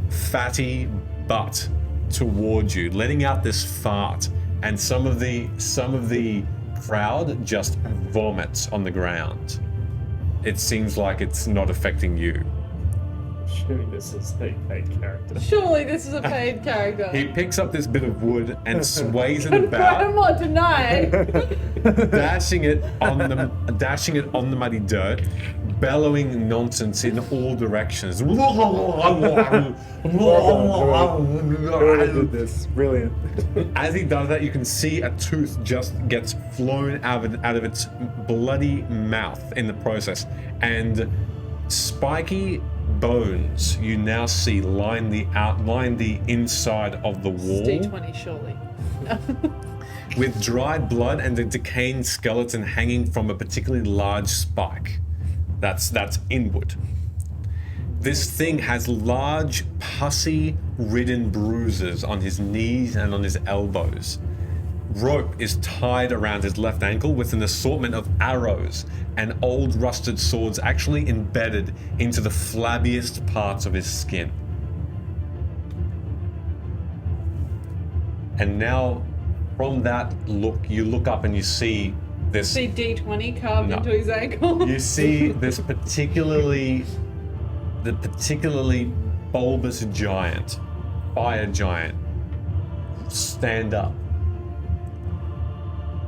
fatty butt towards you, letting out this fart, and some of the crowd just vomits on the ground. It seems like it's not affecting you. Assuming this is a paid character. Surely this is a paid character. He picks up this bit of wood and sways it I'm about, not denying. dashing it on the muddy dirt, bellowing nonsense in all directions. Whoever did this, brilliant. As he does that, you can see a tooth just gets flown out of its bloody mouth in the process, and spiky bones you now see line the inside of the wall D20, surely. with dried blood and a decaying skeleton hanging from a particularly large spike. That's inward. This thing has large, pussy-ridden bruises on his knees and on his elbows. Rope is tied around his left ankle with an assortment of arrows and old rusted swords actually embedded into the flabbiest parts of his skin. And now, from that look, you look up and you see this. See D20 carved No. into his ankle. You see this particularly bulbous giant, fire giant, stand up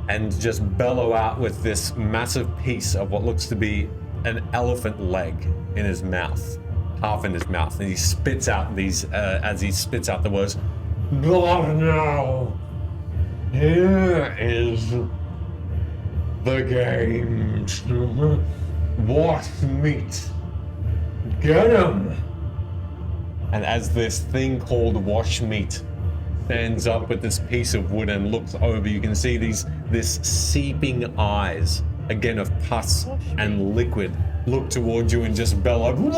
and just bellow out with this massive piece of what looks to be an elephant leg in his mouth, half in his mouth, and he spits out these as he spits out the words, "Blood now, here is the games. What meat? Get him!" And as this thing called wash meat stands up with this piece of wood and looks over, you can see this seeping eyes, again of pus and liquid, look towards you and just bellow. Who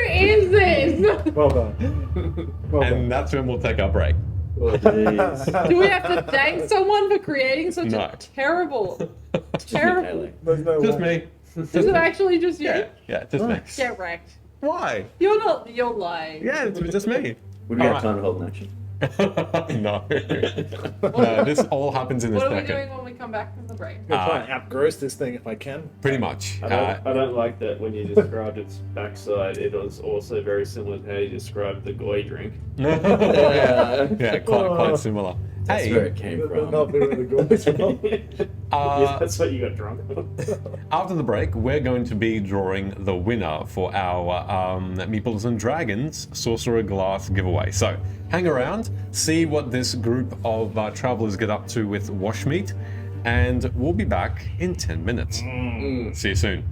is this? Well done. Well done. And that's when we'll take our break. Oh, jeez. Do we have to thank someone for creating such No. a terrible? There's no Just way. me. Is it actually just you? Yeah, just me. Get wrecked. Why? You're not. You're lying. Yeah, it's just me. Would we have Alright. time to hold an action? No. No, this all happens in a What are we second. doing when we come back from the break? I'm gonna try and outgross this thing if I can. Pretty much. I don't like that when you described its backside, it was also very similar to how you described the Goy drink. Yeah, quite similar. That's Hey, where it came Not from. where the goals from. Yeah, that's what you got drunk on. after the break, we're going to be drawing the winner for our Meeples and Dragons Sorcerer Glass giveaway. So hang around, see what this group of travelers get up to with Washmeat, and we'll be back in 10 minutes. See you soon.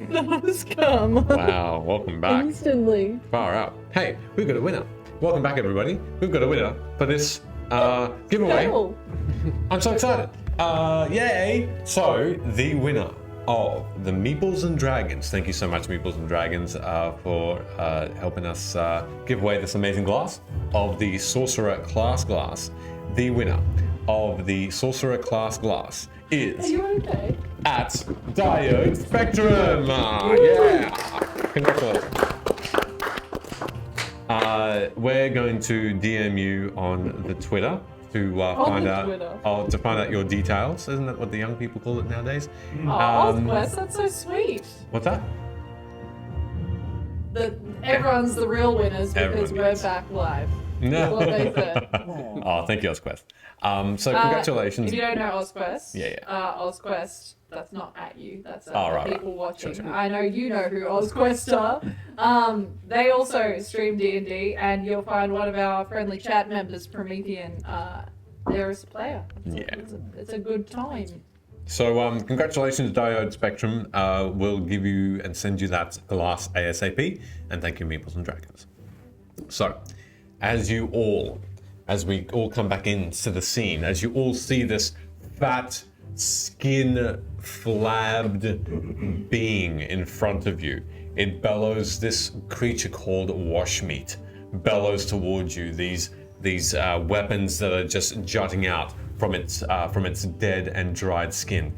That was come. Wow, welcome back. Instantly. Far out. Hey, we've got a winner. Welcome back, everybody. We've got a winner for this giveaway. No. I'm so excited. Yay! So, the winner of the Meeples and Dragons. Thank you so much, Meeples and Dragons, for helping us give away this amazing glass of the Sorcerer Class glass. The winner of the Sorcerer Class glass is okay? at Diode Spectrum. Yeah, congratulations. We're going to DM you on the Twitter to find out your details. Isn't that what the young people call it nowadays? Oh, Ozquest, that's so sweet. What's that? Everyone's the real winners because Everyone we're gets- back live. No. What they said. Oh, thank you, Ozquest. So congratulations. If you don't know Ozquest, Yeah. Ozquest, that's not at you. That's right, people watching. Sure. I know you know who Ozquest are. They also stream D&D, and you'll find one of our friendly chat members, Promethean, there is a player. It's a good time. So congratulations, Diode Spectrum. We'll give you and send you that glass ASAP. And thank you, Meeples and Dragons. So, as we all come back into the scene, as you all see this fat, skin-flabbed being in front of you, it bellows. This creature called Washmeat bellows towards you. These weapons that are just jutting out from its dead and dried skin.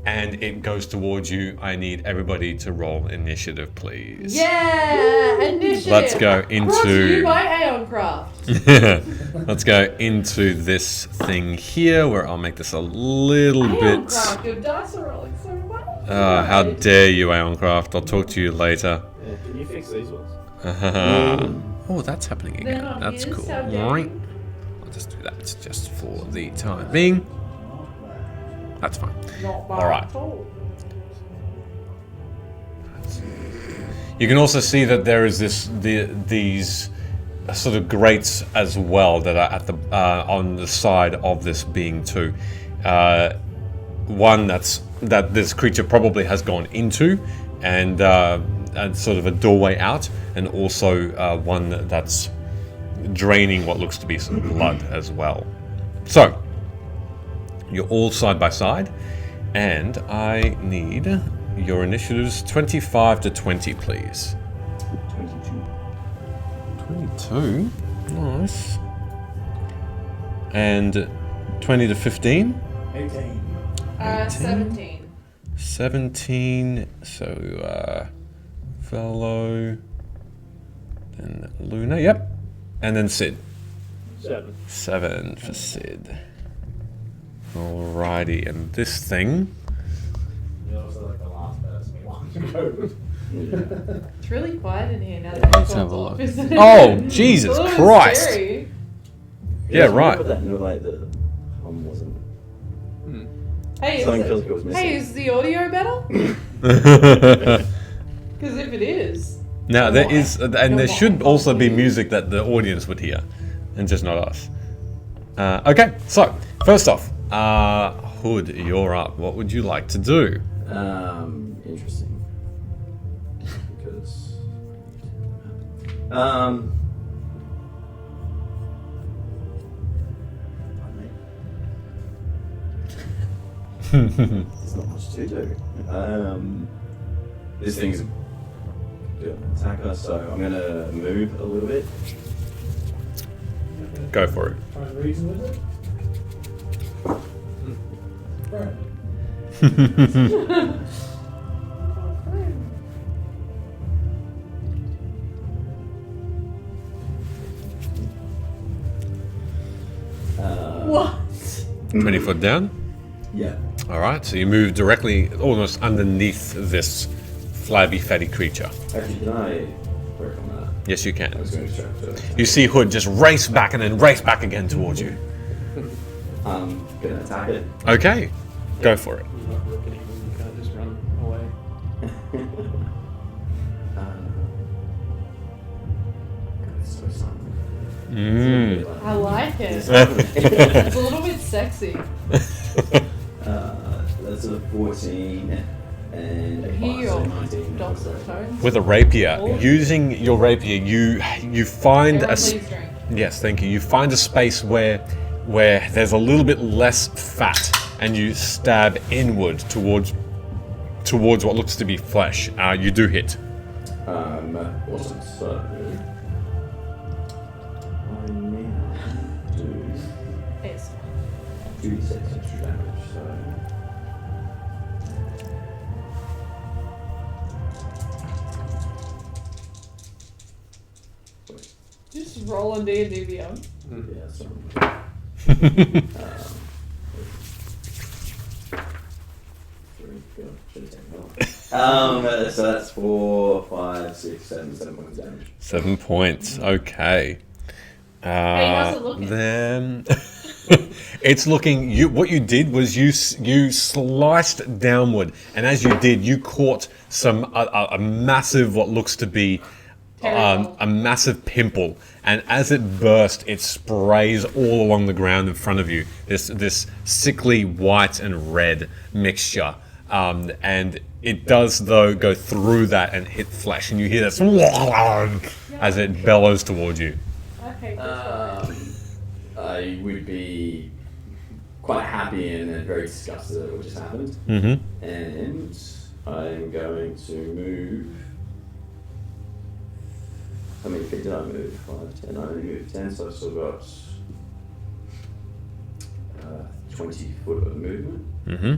And it goes towards you. I need everybody to roll initiative, please. Yeah, initiative. Let's go Brought to you into by Aeoncraft. let's go into this thing here where I'll make this a little bit. Aeoncraft, your dice are rolling so well. How dare you, Aeoncraft? I'll talk to you later. Yeah, can you fix these ones? Oh, that's happening They're again. not That's his, cool. how dare Right. you. I'll just do that just for the time being. That's fine. Not bad All right. at all. You can also see that there is these sort of grates as well that are at the on the side of this being too. One that this creature probably has gone into, and sort of a doorway out, and also one that's draining what looks to be some blood as well. So you're all side by side, and I need your initiatives 25 to 20, please. 22. Nice. And 20 to 15. 18. 17. 17. So, Fellow. Then Luna. Yep. And then Sid. 7. 7 for Sid. Alrighty. And this thing. You're also like the last person we want to go. It's really quiet in here now that Let's everyone's have a off, look. isn't it? Oh, Jesus It's a little Christ. scary. Yeah, right. That, like the wasn't. Hey, Something is, feels like it was missing. hey, is the audio better? Because if it is, Now there is, and No there more. should also be music that the audience would hear, and just not us. Okay, so first off, Hood, you're up. What would you like to do? Interesting. Because there's not much to do. This thing's an attacker, so I'm gonna move a little bit. Go for it. Try and reason with it. Right. what? 20 foot down. Yeah. All right, so you move directly, almost underneath this flabby, fatty creature. Actually, can I work on that? Yes, you I can. was going to try to. You see Hood just race back and then race back again towards you. I'm gonna attack it. Okay, go for it. You're not looking at him, you can't just run away. It's so something. Mm. I like it. It's a little bit sexy. That's a 14 and a 5, Heal. so 19. Dulcet tones. With a rapier, Oh. using your rapier, you find Everyone a please drink. yes, thank you. You find a space where there's a little bit less fat and you stab inward towards what looks to be flesh. You do hit. Awesome. So I now do Yes. 2d6 extra damage. So Just roll on D&D Beyond. yeah, sorry. So that's 4, 5, 6, 7 points damage. 7 points. Okay. how's it looking? Then it's looking. What you did was you sliced downward, and as you did, you caught a massive, what looks to be a massive pimple, and as it burst, it sprays all along the ground in front of you. This sickly white and red mixture, and it does though go through that and hit flesh, and you hear this as it bellows towards you. Okay, I would be quite happy and then very disgusted at what just happened. Mm-hmm. And I'm going to move. How many feet did I move? 5, 10. I only moved 10, so I've still got 20 foot of movement. Mm-hmm.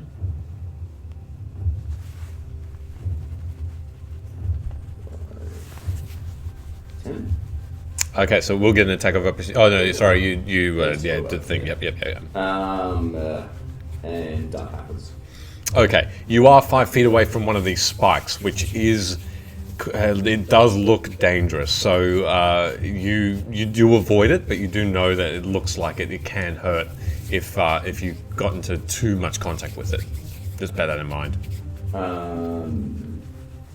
10. Okay, so we'll get an attack of opportunity. Oh no, sorry, you That's yeah, all right. did the thing. Yep. And that happens. Okay, you are 5 feet away from one of these spikes, which is it does look dangerous. So you do avoid it, but you do know that it looks like it can hurt if you got into too much contact with it. Just bear that in mind.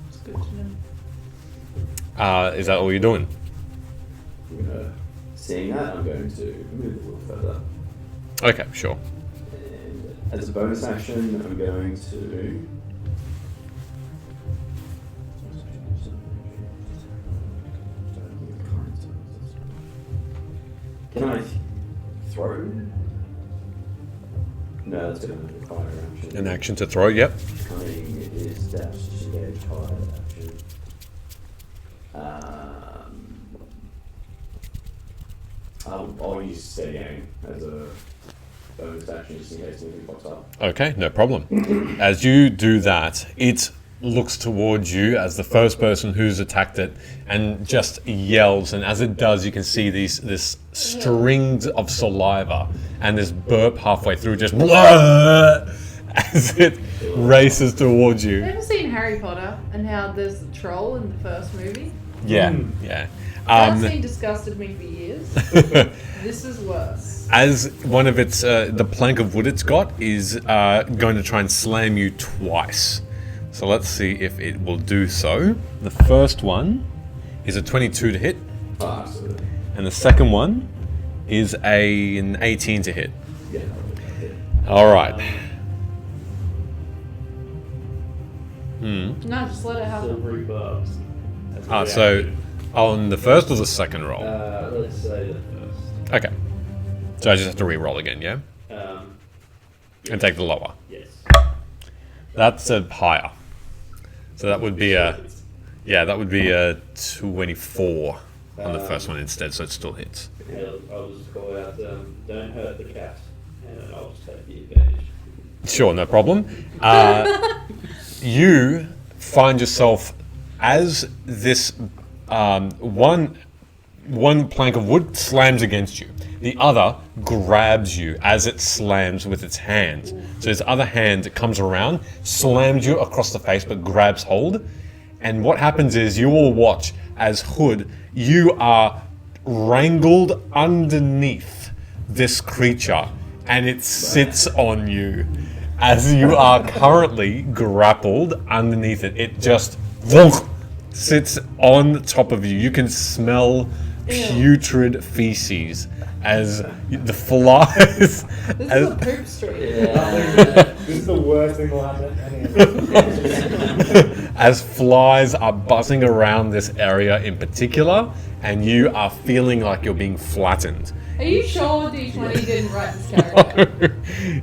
it's good to know. Is that all you're doing? Seeing that, I'm going to move a little further. Okay, sure. And as a bonus action, I'm going to. Can I throw? No, that's going to require an action. An action to throw. Yep. Cunning is dash to engage hard action. I'll use steady aim as a bonus action just in case anything pops up. Okay, no problem. As you do that, it looks towards you as the first person who's attacked it and just yells, and as it does, you can see this strings of saliva and this burp halfway through, just as it races towards you. Have you ever seen Harry Potter and how there's the troll in the first movie? Yeah. That scene disgusted me for years. This is worse. As one of its, the plank of wood it's got is going to try and slam you twice. So let's see if it will do so. The first one is a 22 to hit, Absolutely. and the second one is an 18 to hit. Yeah. All right. No, just let it happen. Silvery barbs. That's a So reaction. on the first or the second roll? Let's say the first. Okay. So I just have to re-roll again, yeah? And take the lower. Yes. That's a higher. So that would be a 24 on the first one instead, so it still hits. Yeah, I'll just call out, don't hurt the cat, and I'll just take the advantage. Sure, no problem. You find yourself as this one plank of wood slams against you. The other grabs you as it slams with its hand. So its other hand comes around, slams you across the face, but grabs hold. And what happens is you all watch as Hood, you are wrangled underneath this creature, and it sits on you as you are currently grappled underneath it. It just sits on top of you. You can smell putrid feces as the flies. This is a poop street. This is the worst thing that'll happen to any of us. As flies are buzzing around this area in particular, and you are feeling like you're being flattened. Are you sure D20 didn't write this character?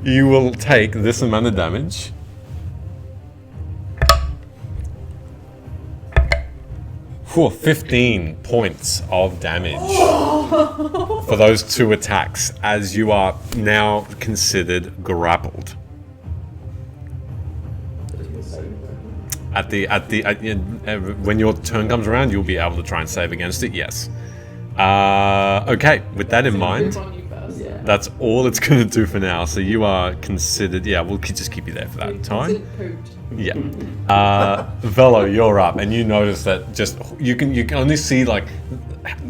You will take this amount of damage. Whew, 15 points of damage for those 2 attacks, as you are now considered grappled. When your turn comes around, you'll be able to try and save against it. Yes. Okay. With that in mind, On you first. Yeah. that's all it's going to do for now. So you are considered. Yeah, we'll just keep you there for that time. Considered pooped. Yeah. Velo, you're up, and you notice that just you can only see like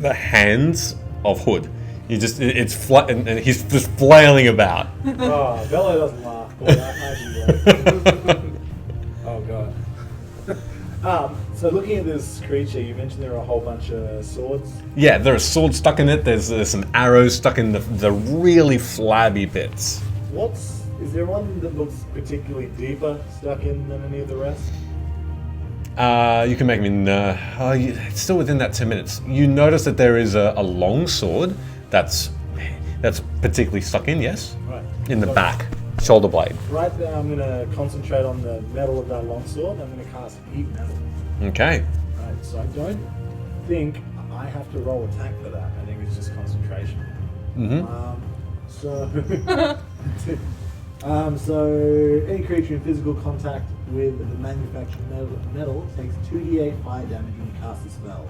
the hands of Hood. It's flat, and he's just flailing about. Oh, Bello doesn't laugh. Boy, I do. Oh god. So looking at this creature, you mentioned there are a whole bunch of swords. Yeah, there are swords stuck in it. There's some arrows stuck in the really flabby bits. Is there one that looks particularly deeper stuck in than any of the rest? You can make me. It's still within that 10 minutes. You notice that there is a long sword that's particularly stuck in. Yes, Right. in the back shoulder blade. Right there, I'm going to concentrate on the metal of that longsword. I'm going to cast Heat Metal. Okay. Right, so I don't think I have to roll attack for that. I think it's just concentration. So any creature in physical contact with the manufactured metal takes 2d8 fire damage when you cast the spell.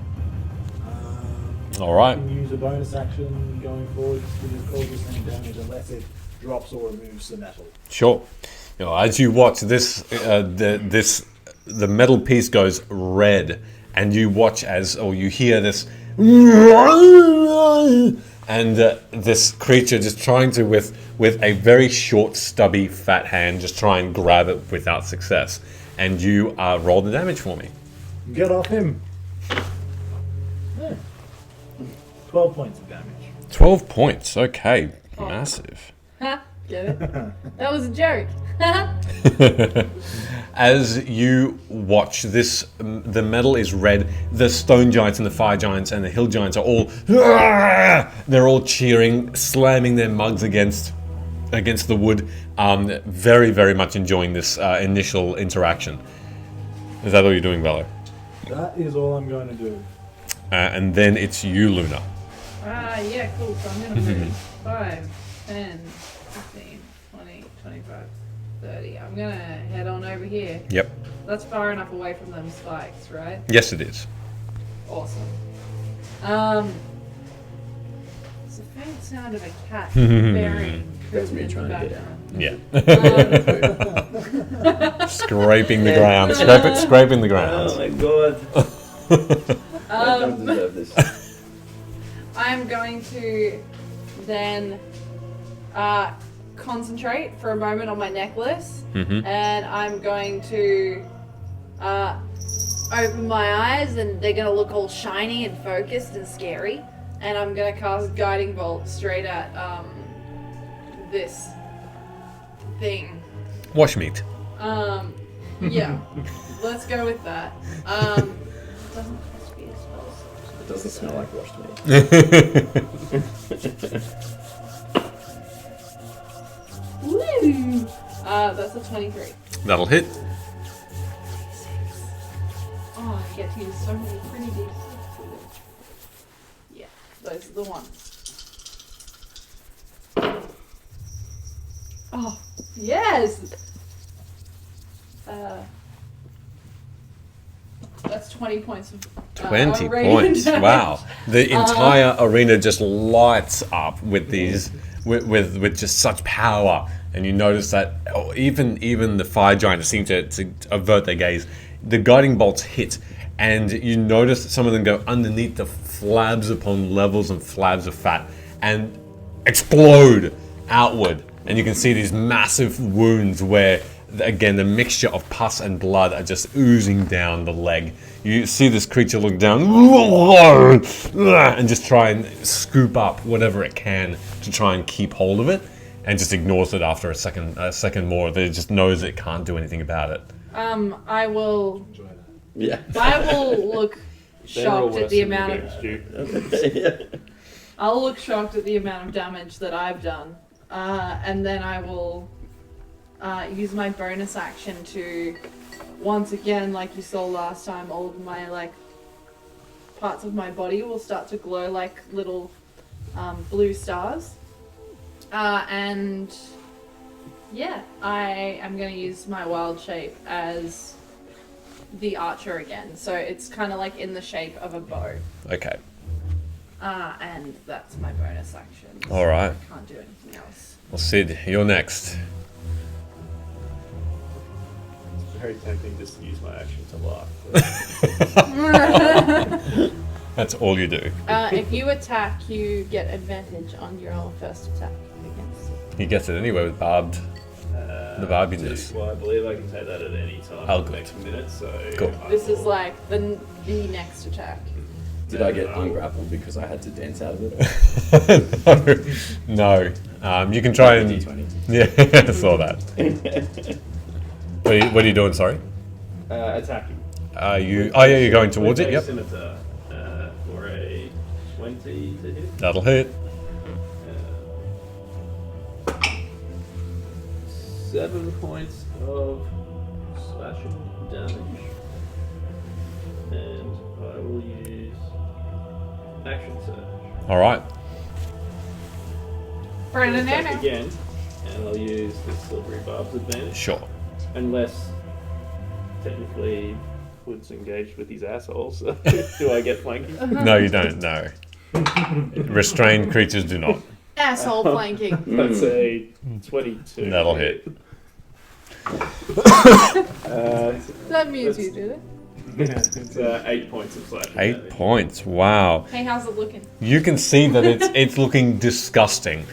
All right. You can use a bonus action going forward to just cause the same damage unless it drops or removes the metal. Sure. As you watch this, the metal piece goes red, and you watch you hear this, and this creature just trying to, with a very short, stubby, fat hand, just try and grab it without success. And you roll the damage for me. Get off him. Yeah. 12 points of damage. 12 points. Okay. Massive. Ha! Get it? That was a joke. As you watch this, the metal is red. The stone giants and the fire giants and the hill giants are all, they're all cheering, slamming their mugs against the wood. Very, very much enjoying this initial interaction. Is that all you're doing, Velo? That is all I'm going to do. And then it's you, Luna. Yeah, cool. So I'm going to move 5, 10, 15, 20, 25, 30. I'm going to head on over here. Yep. That's far enough away from them spikes, right? Yes, it is. Awesome. It's a faint sound of a cat burying That's poop me in the trying to get background. Yeah. Scraping the ground. Scraping the ground. Oh my god. I don't deserve this. I'm going to then concentrate for a moment on my necklace, and I'm going to open my eyes, and they're going to look all shiny and focused and scary, and I'm going to cast Guiding Bolt straight at this thing. Wash meat. Yeah, let's go with that. It doesn't have to be a spell. It doesn't smell like washed meat. Woo! That's a 23. That'll hit. Oh, I get to use so many pretty deep stuff. Yeah, those are the ones. Oh, yes! That's 20 points of 20 radiant points. damage. Wow. The entire arena just lights up with these, with just such power. And you notice that even the fire giants seem to avert their gaze. The guiding bolts hit, and you notice that some of them go underneath the flabs upon levels and flabs of fat and explode outward. And you can see these massive wounds where, again, the mixture of pus and blood are just oozing down the leg. You see this creature look down and just try and scoop up whatever it can to try and keep hold of it, and just ignores it after a second more. It just knows it can't do anything about it. I will Yeah. look They're all shocked at worse the than amount against you. of I'll look shocked at the amount of damage that I've done. And then I will use my bonus action to, once again, like you saw last time, all of my like parts of my body will start to glow like little blue stars. And yeah, I am going to use my wild shape as the archer again. So it's kind of like in the shape of a bow. Okay. And that's my bonus action. So All right. I can't do anything else. Well, Sid, you're next. It's very tempting just to use my action to laugh. That's all you do. If you attack, you get advantage on your first attack against it. He gets it anyway with barbed. The barbiness. Well, I believe I can take that at any time Oh, in the good. next minute, so... Cool. This is like the next attack. Did I get ungrappled because I had to dance out of it? No. You can try and... D20. Yeah, I saw that. What are you doing, sorry? Attacking. Oh yeah, you're going towards it, yep. Scimitar, for a 20 to hit. That'll hit. 7 points of slashing damage. And I will use action surge. Alright. Brandon Attack Nano. again, and I'll use the silvery barb's advantage. Sure. Unless, technically, Hood's engaged with his assholes. Do I get flanking? No, you don't, no. Restrained creatures do not. Asshole flanking. That's a 22. That'll hit. That means you did it. It's 8 points of slashing 8 damage. points, wow. Hey, how's it looking? You can see that it's looking disgusting.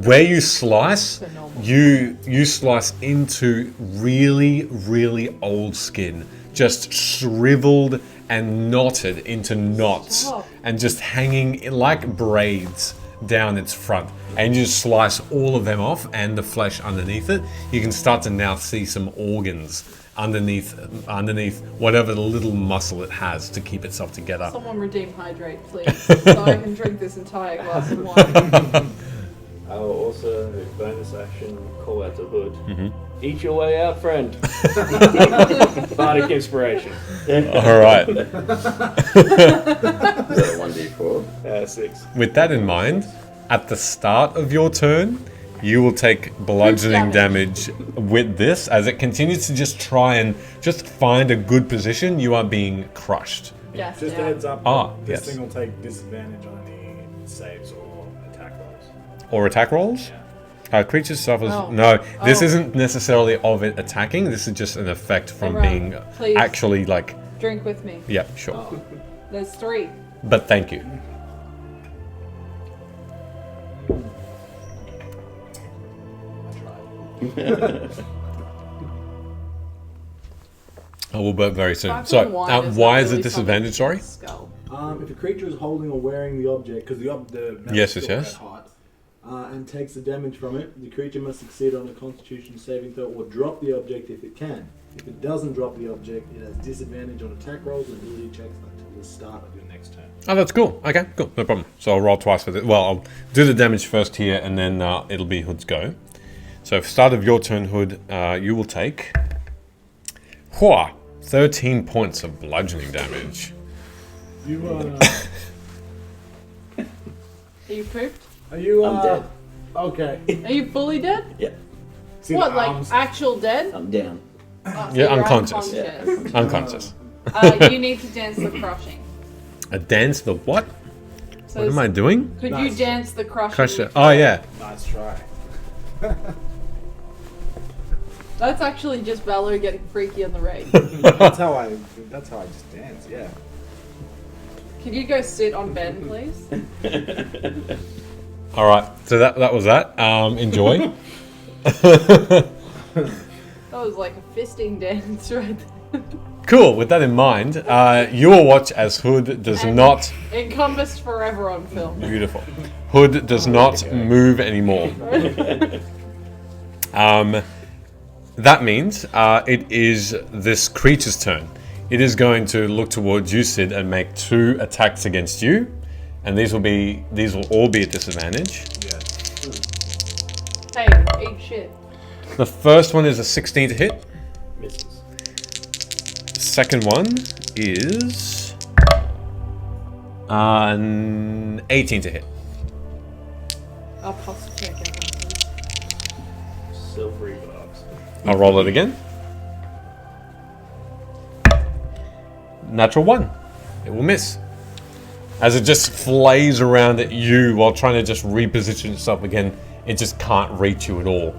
Where you slice, Phenomenal. you slice into really, really old skin, just shriveled and knotted into knots, Stop. and just hanging like braids down its front. And you just slice all of them off, and the flesh underneath it. You can start to now see some organs underneath whatever the little muscle it has to keep itself together. Someone redeem hydrate, please, so I can drink this entire glass of wine. I will also, bonus action, call out to Hood. Mm-hmm. Eat your way out, friend. Bardic inspiration. All right. Is that 1d4? 6. With that in mind, at the start of your turn, you will take bludgeoning damage with this. As it continues to just try and just find a good position, you are being crushed. Yes, Just a yeah. heads up. Ah, this yes. thing will take disadvantage on any saves or attack rolls. Or attack rolls? Creatures suffers... Oh. No, this Oh. isn't necessarily of it attacking. This is just an effect from Everyone, being please. actually like... Drink with me. Yeah, sure. There's 3. But thank you. I will burp very soon. So, why is it disadvantage, sorry? Skull. If a creature is holding or wearing the object, because the metal Yes, is still yes. red hot, and takes the damage from it, the creature must succeed on a Constitution saving throw or drop the object if it can. If it doesn't drop the object, it has disadvantage on attack rolls and ability checks until the start of your next turn. Oh, that's cool. Okay, cool. No problem. So I'll roll twice for this. Well, I'll do the damage first here, and then it'll be Hood's go. So, start of your turn, Hood, you will take 13 points of bludgeoning damage. You Are you pooped? are you? I'm dead. Okay. Are you fully dead? Yeah, See What, the like arms? actual dead? I'm down. Oh, so Yeah, you're unconscious. unconscious. Unconscious. You need to dance the crushing. A dance the what? So What am I doing? Could you Nice. dance the crushing? Crush it. Oh, yeah. Nice try. That's actually just Valor getting freaky on the raid. That's how I just dance. Yeah. Could you go sit on Ben, please? All right. So that was that. Enjoy. That was like a fisting dance right there. Cool. With that in mind, you will watch as Hood does And- not... Encompassed forever on film. Beautiful. Hood does not move anymore. That means it is this creature's turn. It is going to look towards you, Sid, and make 2 attacks against you. And these will all be at disadvantage. Yeah. Hey, eat shit. The first one is a 16 to hit. Misses. Second one is an 18 to hit. I'll pulse check everyone. Silvery box. I'll roll it again. Natural 1. It will miss. As it just flays around at you while trying to just reposition itself again, it just can't reach you at all.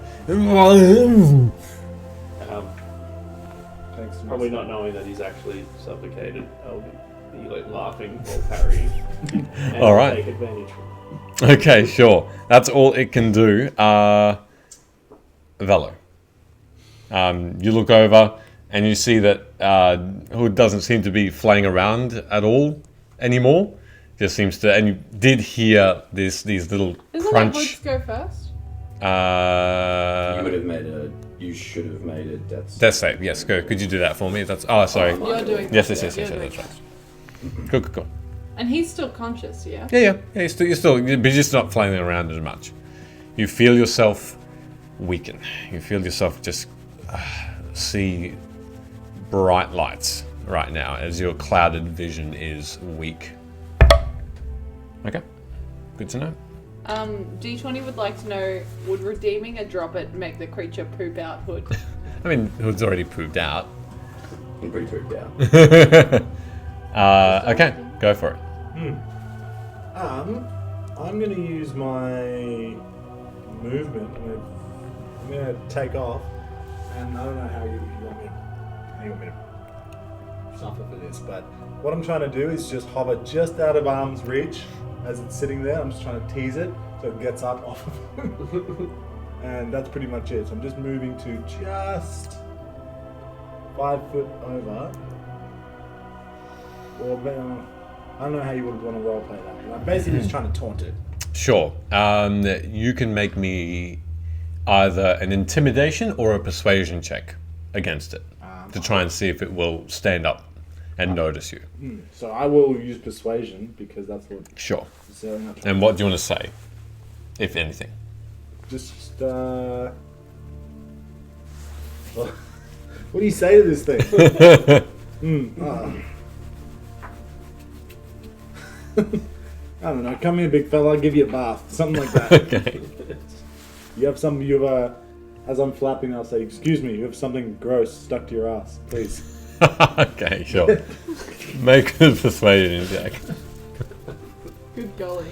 Thanks. Probably not knowing that he's actually suffocated. I'll be like laughing while parrying. And All right. Take advantage from it. Okay, sure. That's all it can do. Velo. You look over and you see that Hood doesn't seem to be flaying around at all anymore. Just seems to, and you did hear these little Isn't crunch. it Woods go first? You should have made a death save. Death save. Yes, go. Could you do that for me? That's. Oh, sorry. You're doing. Yes. You're That's doing right. Cool. And he's still conscious, yeah? Yeah. You're still, but you're just not flailing around as much. You feel yourself weaken. You feel yourself just see bright lights right now as your clouded vision is weak. Okay, good to know. D20 would like to know, would redeeming a drop it make the creature poop out Hood? I mean, Hood's already pooped out. I'm pretty freaked out. Okay, go for it. I'm gonna use my movement. I'm gonna take off, and I don't know how you want me to suffer for this, but what I'm trying to do is just hover just out of arm's reach as it's sitting there. I'm just trying to tease it so it gets up off of him. And that's pretty much it. So I'm just moving to just 5 foot over. Or I don't know how you would want to roleplay that. But I'm basically just trying to taunt it. Sure. You can make me either an intimidation or a persuasion check against it to try and see if it will stand up and notice you. So I will use persuasion because that's what. Sure. So I'm not trying And what do you want to say, if anything? Just what do you say to this thing? I don't know. Come here, big fella. I'll give you a bath. Something like that. Okay. You have some. As I'm flapping, I'll say, "Excuse me. You have something gross stuck to your ass, please." Okay, sure. Make a persuasion check. Good golly.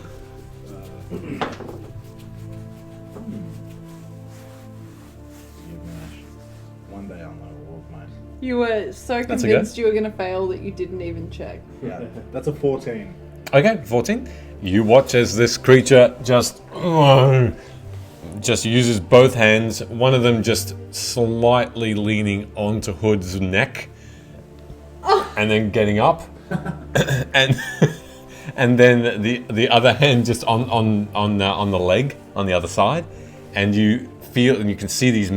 One day I'll know all of mine. You were so That's a convinced you were going to fail that you didn't even check. Yeah, that's a 14. Okay, 14. You watch as this creature just uses both hands, one of them just slightly leaning onto Hood's neck, and then getting up, and then the other hand just on the leg on the other side, and you feel and you can see these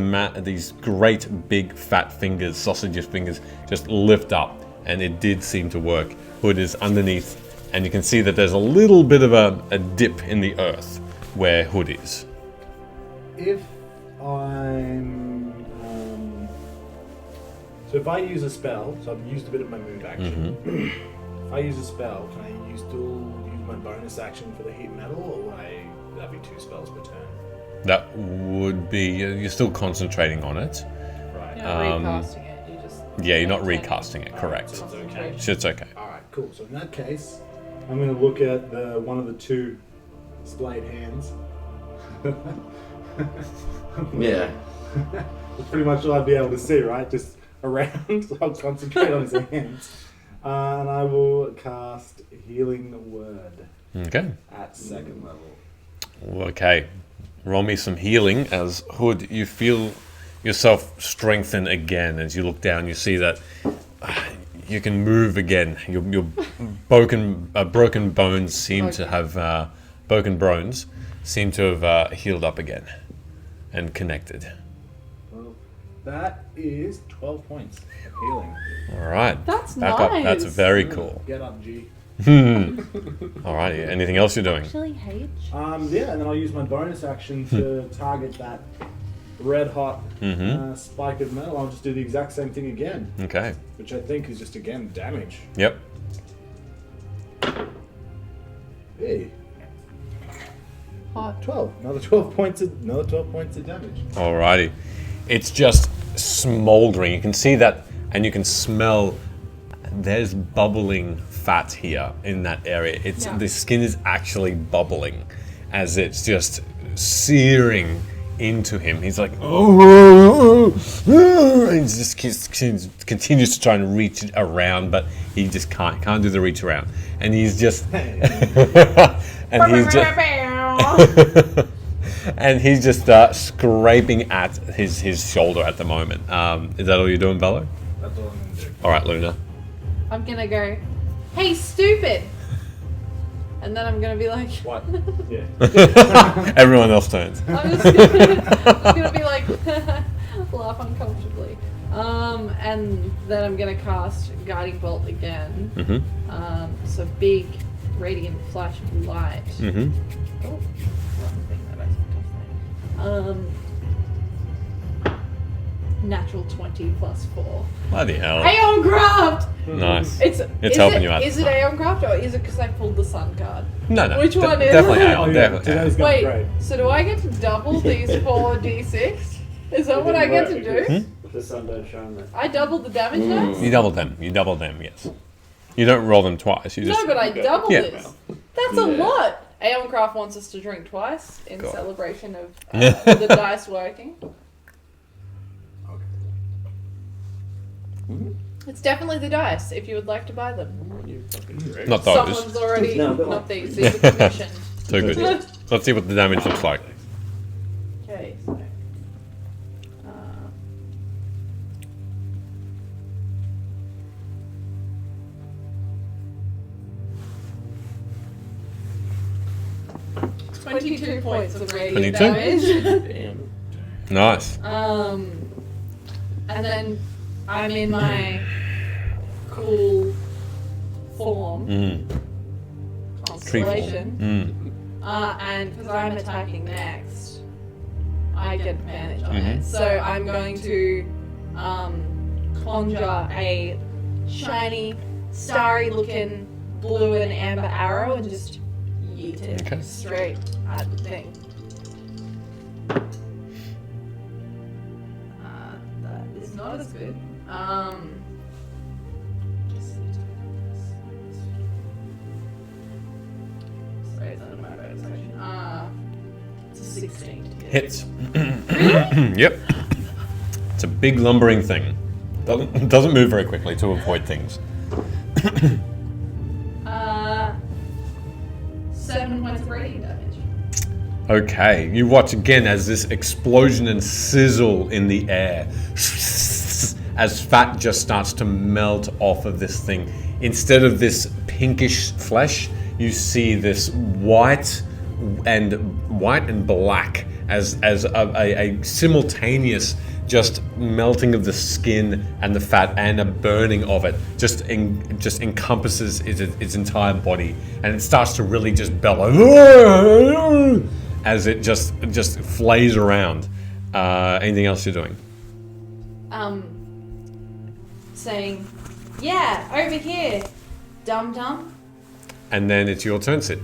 great big fat fingers, sausages fingers, just lift up, and it did seem to work. Hood is underneath, and you can see that there's a little bit of a dip in the earth where Hood is. If I'm so if I use a spell, so I've used a bit of my move action. If I use a spell, can I still use my bonus action for the heat metal, or would that be 2 spells per turn? That would be you're still concentrating on it. Right. You're not recasting it. You just. Yeah, you're not maintaining recasting it. Correct. So it's okay. It's okay. All right, cool. So in that case, I'm going to look at one of the 2 splayed hands. Yeah. That's pretty much all I'd be able to see, right? Just around. So I'll concentrate on his hands. And I will cast Healing Word Okay. at 2nd level. Okay. Roll me some healing as Hood. You feel yourself strengthen again as you look down. You see that you can move again. Your broken bones seem to have healed up again and connected. Well, that is 12 points of healing. All right. That's Back up. nice. That's very cool. Get up, G. Alrighty. Anything else you're doing? Actually, H. Yeah, and then I'll use my bonus action to target that red hot spike of metal. I'll just do the exact same thing again, Okay. which I think is just again damage. Yep. Hey, Hot. 12. Another 12 points of damage. Alrighty. It's just smoldering. You can see that, and you can smell. There's bubbling fat here in that area. It's Yeah. the skin is actually bubbling, as it's just searing into him. He's like, oh, and he just continues to try and reach it around, but he just can't do the reach around, and he's just, and he's just scraping at his shoulder at the moment. Is that all you're doing, Bello? That's all I'm gonna do. All right, Luna. I'm gonna go, hey, stupid! And then I'm gonna be like, What? Yeah. Everyone else turns. I'm gonna be like, laugh uncomfortably. And then I'm gonna cast Guiding Bolt again. Mm-hmm. So big, radiant flash of light. Mm-hmm. Oh, one thing that I tough thing. Natural 20 plus 4. Bloody hell. Aeoncraft! Nice. It's helping you out. Is it Aeoncraft or is it because I pulled the sun card? No. Which one is Definitely it? Aeon. Definitely Today's Aeon. going Wait, great. so do I get to double these 4d6? Is that what I get to do? The sun don't shine there. I doubled the damage dice? You double them. Yes. You don't roll them twice. You just. No, but I doubled Yeah. this. That's a Yeah. lot. Aeoncraft wants us to drink twice in God. celebration of the dice working. It's definitely the dice, if you would like to buy them. Not those. Someone's already, No, go not on. these are commissioned. So good. Let's see what the damage looks like. Okay, so. Uh, 22 points of radiant 22? damage. Damn. Nice. And then I'm in my cool form, constellation. And because I'm attacking next, I get advantage on it. So I'm going to conjure a shiny, starry-looking blue and amber arrow and just yeet it Okay. straight at the thing. That is not as good. Sorry, it's under my bonus action. It's a 16 to hit. Hits. Yep. It's a big lumbering thing. Doesn't move very quickly to avoid things. 7 points of radiant damage. Okay, you watch again as this explosion and sizzle in the air as fat just starts to melt off of this thing. Instead of this pinkish flesh, you see this white and black as a simultaneous just melting of the skin and the fat and a burning of it just encompasses its entire body, and it starts to really just bellow as it just flays around. Anything else you're doing? Saying, yeah, over here, dum dum. And then it's your turn, Sid.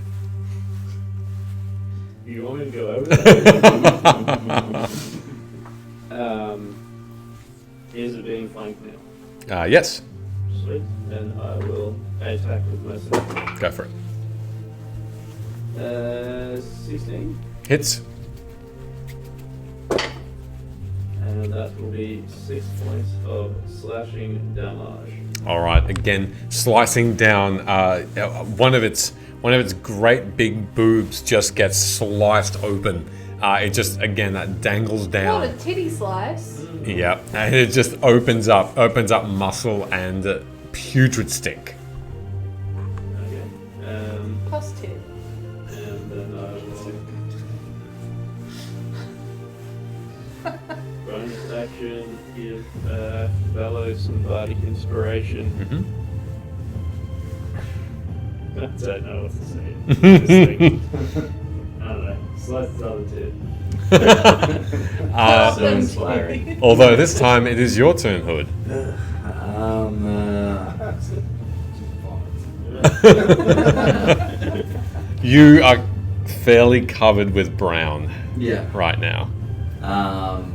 You want me to go over there? Is it being flanked now? Yes, Sweet. Then I will attack with my second. go for it. 16. Hits. And that will be 6 points of slashing damage. All right, again, slicing down one of its great big boobs just gets sliced open. It just again that dangles down. What a titty slice. Yeah, and it just opens up muscle and putrid stink. Okay. Plus 2. And then I will bonus action give Bellow some bardic inspiration. don't know what to say. This thing. I don't know. Slice the other two. So inspiring. Although this time it is your turn, Hood. You are fairly covered with brown Yeah. right now.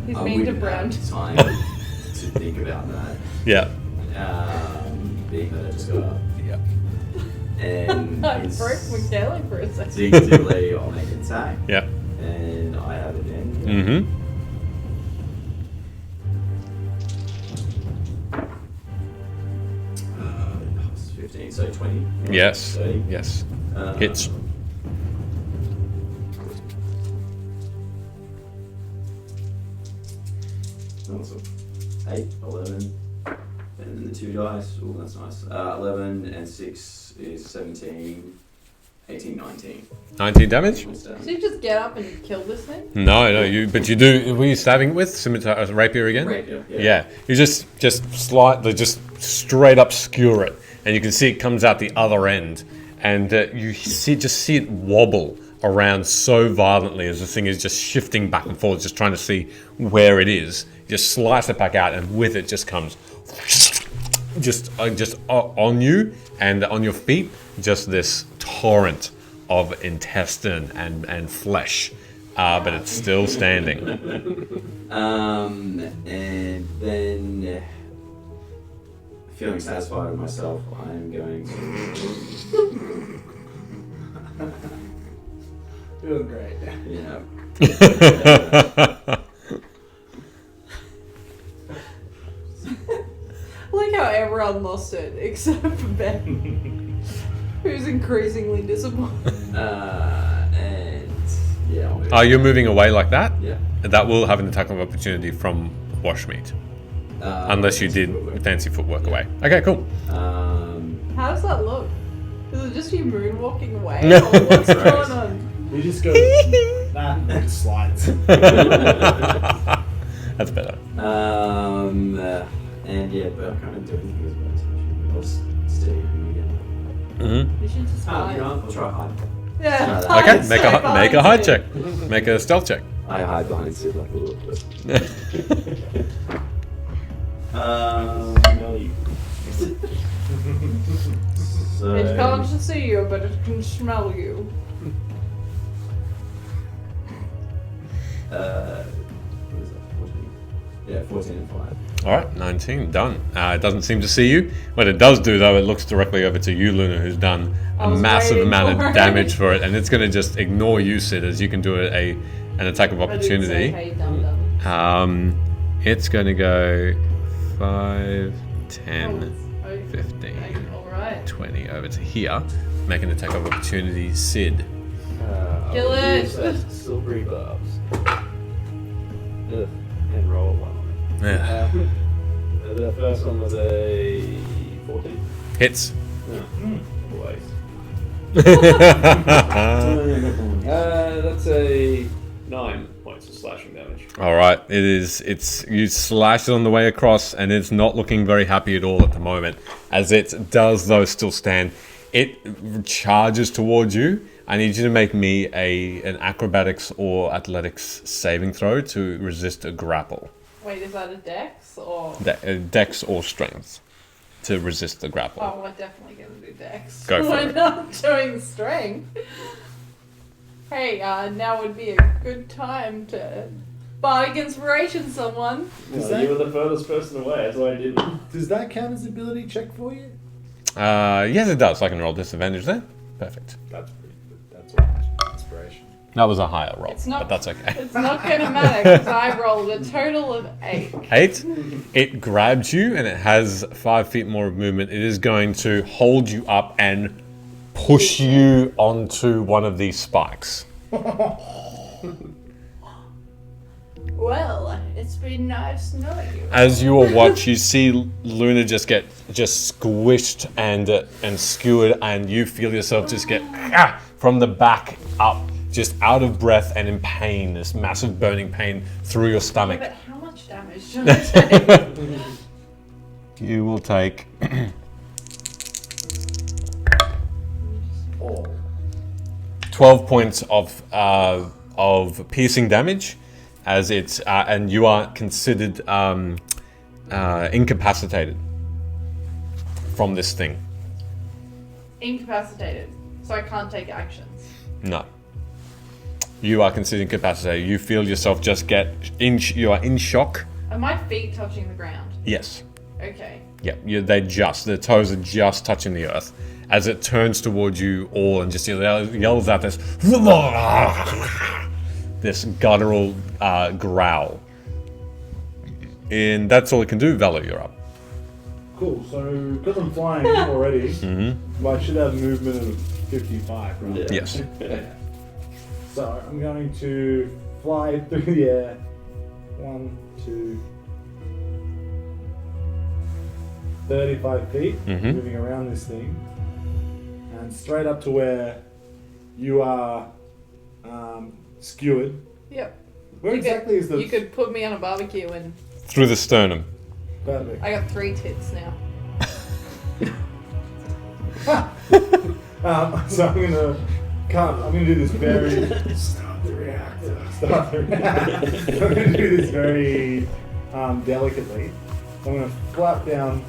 He's I being wouldn't debrowned. have time to think about that. Yeah. Being that I just got up. Yeah. And I broke McDaley for a second. instinctively I'll make an attack. Yeah. And I have it in. Mm-hmm. It's 15, so 20. Yes. 30. Yes. Uh, Hits. Awesome. 8, 11, and then the 2 dice. Oh, that's nice. 11 and 6 is 17, 18, 19. 19 damage? Did you just get up and kill this thing? No, but you do. Were you stabbing with scimitar, rapier again? Rapier, yeah. Yeah. You just slightly, just straight up skewer it, and you can see it comes out the other end, and you see it wobble around so violently as the thing is just shifting back and forth, just trying to see where it is. You just slice it back out, and with it just comes just on you and on your feet, just this torrent of intestine and flesh, but it's still standing. And then, feeling satisfied with myself, I'm going to. Doing great. Yeah. I like how everyone lost it except for Ben, who's increasingly disappointed. And yeah. I'll move. Are you moving away like that? Yeah. That will have an attack of opportunity from Washmeat, unless you did fancy footwork away. Okay, cool. How does that look? Is it just you moonwalking away? No. Or what's Right. going on? You just go. Nah, it just slides. That's better. And yeah, but I can't do anything as well. I'll stay again. Mm-hmm. You should just hide. I'll try hide. Yeah. Okay, hide, Okay, stay make a behind hide Sid. check. Make a stealth check. I hide behind Sid like a little bit. No, you. So, It can't see you, but it can smell you. what is that? 14? Yeah, 14 and 5. All right, 19, done. It doesn't seem to see you. What it does do, though, it looks directly over to you, Luna, who's done I a was massive waiting amount for of it. damage for it, and it's going to just ignore you, Sid, as you can do an attack of I didn't say, opportunity. hey, dum-dum. It's going to go 5, 10, Oh, 15, Alright. 20 over to here. Make an attack of opportunity, Sid. Kill I'll it. use that silvery barbs. Ugh, and roll one on it. Yeah. The first one was a 14. Hits. No, always. That's a 9 points of slashing damage. All right, it's you slash it on the way across, and it's not looking very happy at all at the moment. As it does, though, still stand. It charges towards you. I need you to make me an acrobatics or athletics saving throw to resist a grapple. Wait, is that a dex or? Dex or strength to resist the grapple. Oh, we're definitely gonna do dex. Go for We're it. not doing strength. Hey, now would be a good time to bardic inspiration someone. You were the furthest person away, that's why I didn't. Does that count as ability check for you? Yes, it does. I can roll disadvantage there. Perfect. That's pretty good. That's all inspiration. That was a higher roll, It's not- but that's okay. It's not gonna matter because I rolled a total of 8. 8. It grabs you and it has 5 feet more of movement. It is going to hold you up and push you onto one of these spikes. Well, it's been nice knowing you. As you all watch, you see Luna just get squished and skewered, and you feel yourself just get from the back up, just out of breath and in pain. This massive burning pain through your stomach. But how much damage should I take? You will take 12 points of piercing damage, as it's and you are considered incapacitated from this thing. Incapacitated, so I can't take actions. No. You are considered incapacitated. You feel yourself just get you are in shock. Are my feet touching the ground? Yes. Okay. Yep. The toes are just touching the earth as it turns towards you all and just yells out this guttural growl. And that's all it can do. Valor, you're up. Cool. So because I'm flying already, I should have movement of 55, right? Yeah. Yes. So I'm going to fly through the air. 1, 2, 35 feet, moving around this thing, and straight up to where you are skewered. Yep. Where exactly is the... You could put me on a barbecue and Through the sternum. Perfect. I got 3 tits now. So I'm gonna do this very... Start the reactor. I'm gonna do this very delicately. I'm gonna flap down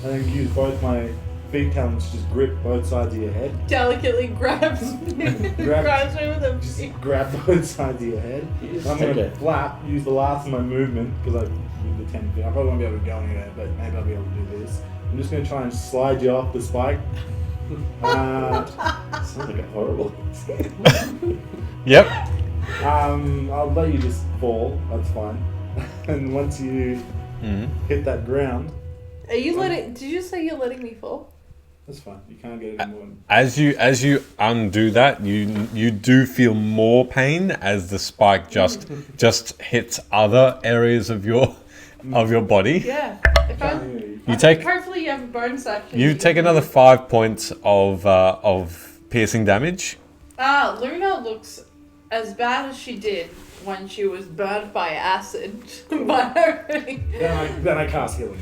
and then use both my feet talons to just grip both sides of your head. Delicately grabs me. Grabs me with a Just grab both sides of your head. I'm gonna flap, use the last of my movement, because I moved the 10 feet. I probably won't be able to go anywhere, but maybe I'll be able to do this. I'm just gonna try and slide you off the spike. Sounds like a horrible. Yep. I'll let you just fall, that's fine. And once you hit that ground, Are you letting? Did you say you're letting me fall? that's fine. You can't get any more. As you undo that, you do feel more pain as the spike just hits other areas of your body. Yeah. If I'm, You take hopefully you have a bonus action. you take another 5 points of piercing damage. Luna looks as bad as she did when she was burnt by acid by everything. Then I cast healing.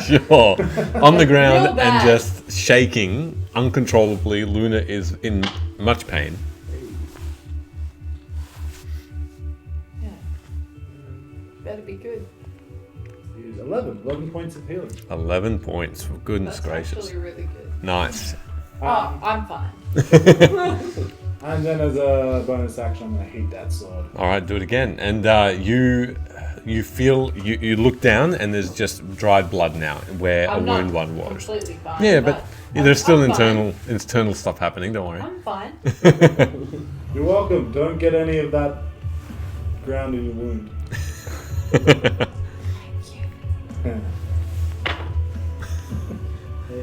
Sure. On the ground Real bad. and just shaking uncontrollably. Luna is in much pain. Yeah. Better be good. Use 11 points of healing. 11 points. For goodness That's gracious. actually really good. Nice. Oh, I'm fine. And then as a bonus action, I'm going to heat that sword. All right, do it again. And you feel you look down and there's just dried blood now where I'm a not wound one was. completely fine. Yeah, but there's still I'm fine. internal stuff happening. Don't worry. I'm fine. You're welcome. Don't get any of that ground in your wound.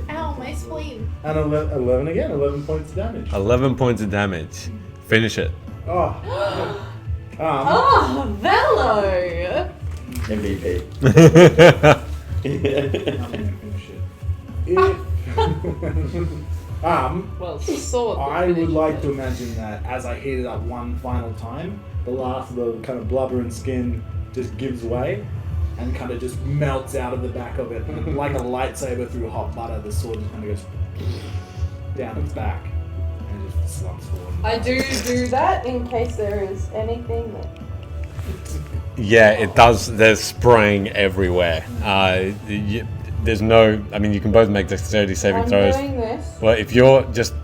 Ow, my spleen. And 11 again, 11 points of damage. 11 points of damage. Finish it. Oh. Oh, Velo! MVP. I'm gonna finish it. Well, it's a sword. that I would finishes like it. to imagine that as I heat it up one final time, the last of the kind of blubber and skin just gives way and kind of just melts out of the back of it. And like a lightsaber through hot butter, the sword just kind of goes down its back and just slumps forward. I do that in case there is anything that... Yeah, it does. There's spraying everywhere. There's no. I mean, you can both make dexterity saving I'm throws. doing this. Well, if you're just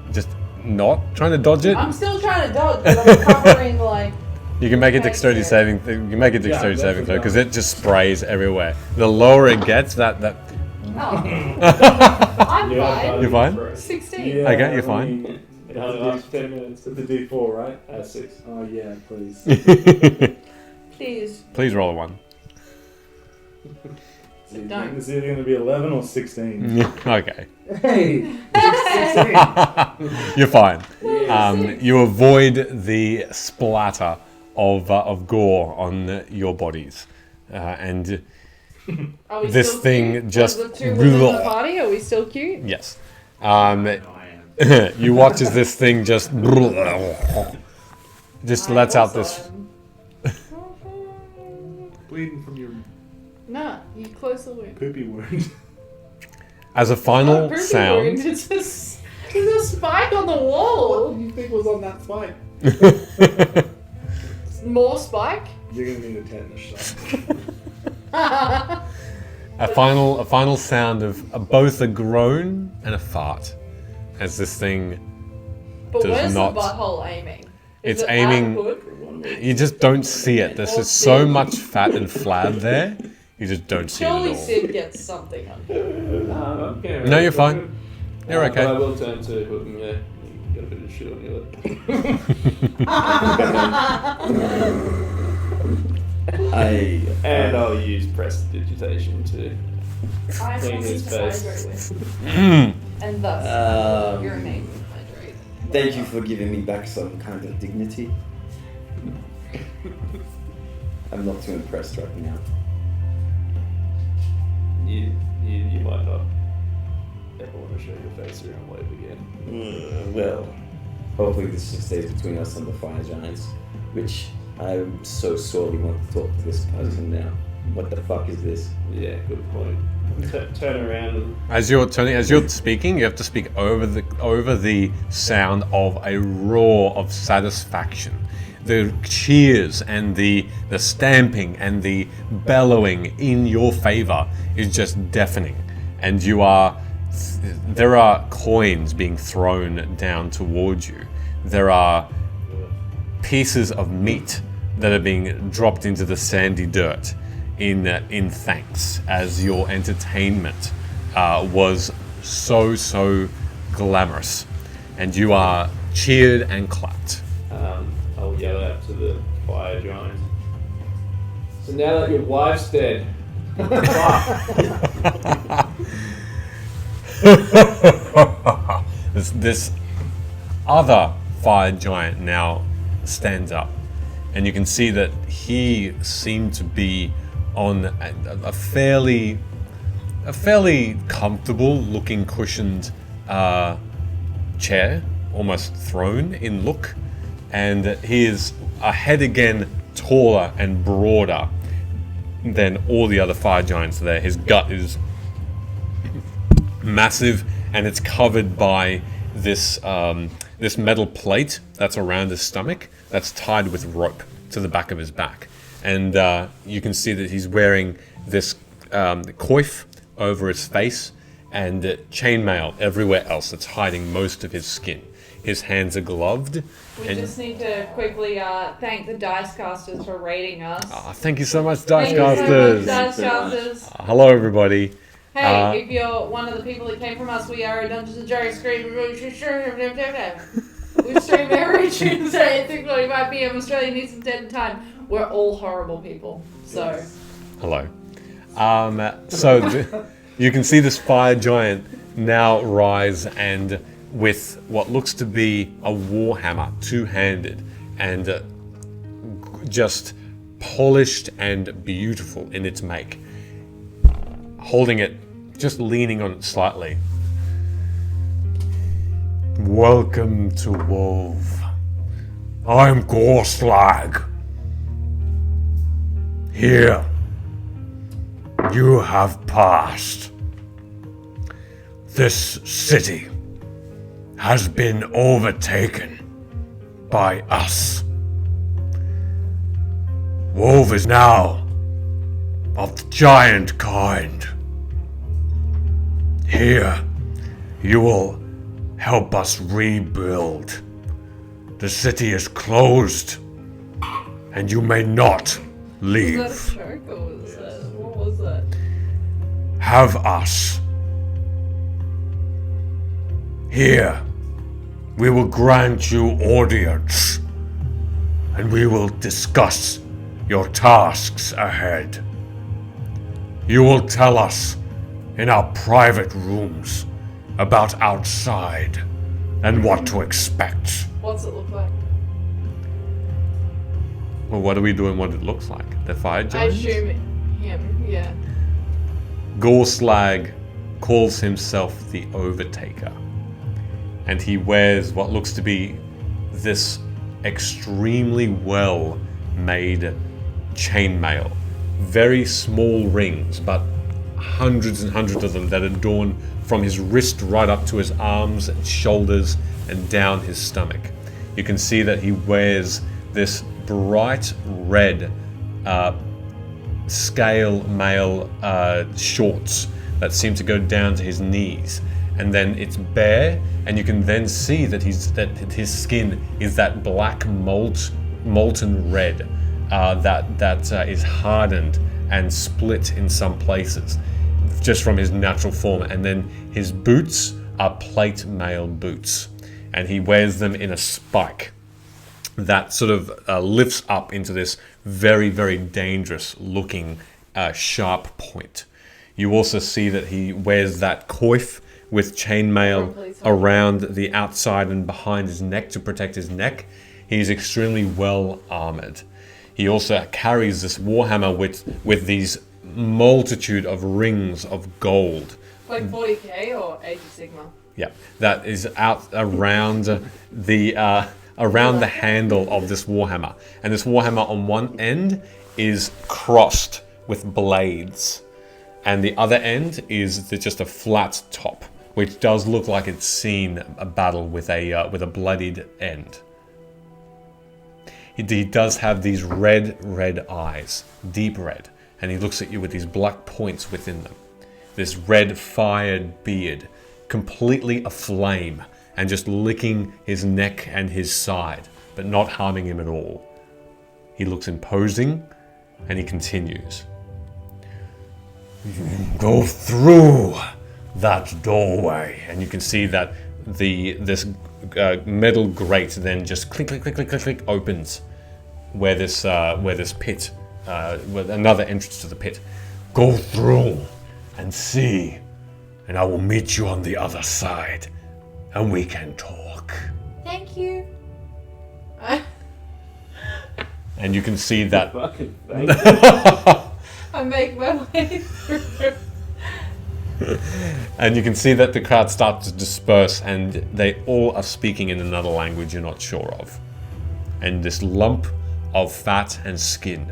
not trying to dodge it, I'm still trying to dodge, but I'm covering like... you can make a Okay, dexterity yeah. saving. You can make a dexterity that's saving throw what because it just sprays everywhere. The lower it gets, that. Oh. I'm fine. You're fine? 16. Yeah, Okay, you're fine. It only lasts 10 minutes. It's a D4, right? 6. Oh yeah, please. Please. Please roll a 1. Don't. It's either going to be 11 or 16. Okay, Hey! 16! you're fine. You avoid the splatter of gore on your bodies, and Are we this still thing cute? just- Of the two women in the party, are we still cute? yes, I am. you watch as this thing just lets out this. Bleeding from your Nah, you close the wound. poopy wound. As a Not a final poopy sound, wound, it's just There's a spike on the What wall. do you think was on that spike? More spike. You're gonna need a tetanus shot. A final sound of both a groan and a fart as this thing But does where's not. the butthole aiming? Is It's it aiming- at hood? You just don't see it. There's just so much fat and flab there. You just don't see it Surely at all. Sid gets something on him. Okay, No, you're fine. You're But I okay. will turn to Hook and you got a bit of shit on your lip. And I'll use prestidigitation to I clean want his to face. hydrate with. Mm. And thus, Um, urinate and hydrate. Thank you for giving me back some kind of dignity. I'm not too impressed right now. You might not ever want to show your face around Wave again. Well, hopefully this just stays between us and the fire giants, which I so sorely want to talk to this person now. What the fuck is this? Yeah, good point. Turn around and As you're speaking, you have to speak over the sound of a roar of satisfaction. The cheers and the stamping and the bellowing in your favor is just deafening, and there are coins being thrown down towards you. There are pieces of meat that are being dropped into the sandy dirt in thanks, as your entertainment was so glamorous, and you are cheered and clapped. I'll yell out to the fire giant. So now that your wife's dead, This other fire giant now stands up, and you can see that he seemed to be on a fairly comfortable looking cushioned chair, almost throne in look, and he is a head again taller and broader than all the other fire giants there. His gut is massive, and it's covered by this this metal plate that's around his stomach that's tied with rope to the back of his back, and you can see that he's wearing this coif over his face and chainmail everywhere else that's hiding most of his skin. His hands are gloved. We and just need to quickly thank the dice casters for raiding us. thank you so much, Dice Thank you so much, Casters. dice casters. Hello, everybody. Hey, if you're one of the people that came from us, we are a Dungeons and Dragons screen. We stream every Tuesday at 6:45 p.m. Australian Eastern Standard Time. We're all horrible people, so. Hello. You can see this fire giant now rise, and with what looks to be a warhammer, two-handed, and just polished and beautiful in its make, holding it, just leaning on it slightly. Welcome to Wove. I'm Gorslag. Here, you have passed. This city has been overtaken by us. Wove is now of the giant kind. Here, you will help us rebuild. The city is closed, and you may not leave. Was that a joke or was that? What was that? Have us. Here, we will grant you audience, and we will discuss your tasks ahead. You will tell us in our private rooms about outside and what to expect. What's it look like? Well, what are we doing? What it looks like? The fire I giant? assume him, yeah. Gorslag calls himself the Overtaker, and he wears what looks to be this extremely well made chainmail. Very small rings, but hundreds and hundreds of them that adorn from his wrist right up to his arms and shoulders and down his stomach. You can see that he wears this bright red scale mail shorts that seem to go down to his knees, and then it's bare, and you can then see that his skin is that black molten red that is hardened and split in some places just from his natural form. And then his boots are plate mail boots, and he wears them in a spike that sort of lifts up into this very, very dangerous looking sharp point. You also see that he wears that coif with chainmail around the outside and behind his neck to protect his neck. He's extremely well armored. He also carries this warhammer with these multitude of rings of gold. Like 40k or 80 Sigma? Yeah, that is out around the handle of this warhammer. And this warhammer on one end is crossed with blades, and the other end is just a flat top, which does look like it's seen a battle with a bloodied end. He does have these red eyes, deep red, and he looks at you with these black points within them. This red-fired beard, completely aflame, and just licking his neck and his side, but not harming him at all. He looks imposing, and he continues. Go through that doorway, and you can see that this metal grate then just click, click, click, click, click, click opens where this pit, with another entrance to the pit. Go through and see, and I will meet you on the other side, and we can talk. Thank you. And you can see that. Fucking thank you. I make my way through. And you can see that the crowd starts to disperse, and they all are speaking in another language you're not sure of. And this lump of fat and skin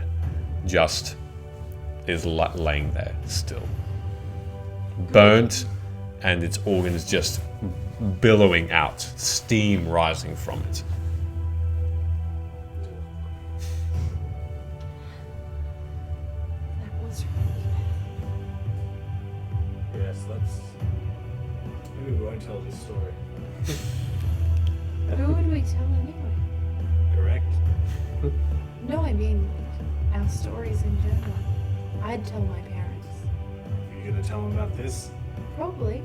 just is laying there still. Burnt, and its organs just billowing out, steam rising from it. That was really Yes, let's. Maybe we won't tell this story. bad. Who would we tell anyway? Correct? No, I mean, our stories in general. I'd tell my parents. Are you gonna tell them about this? Probably.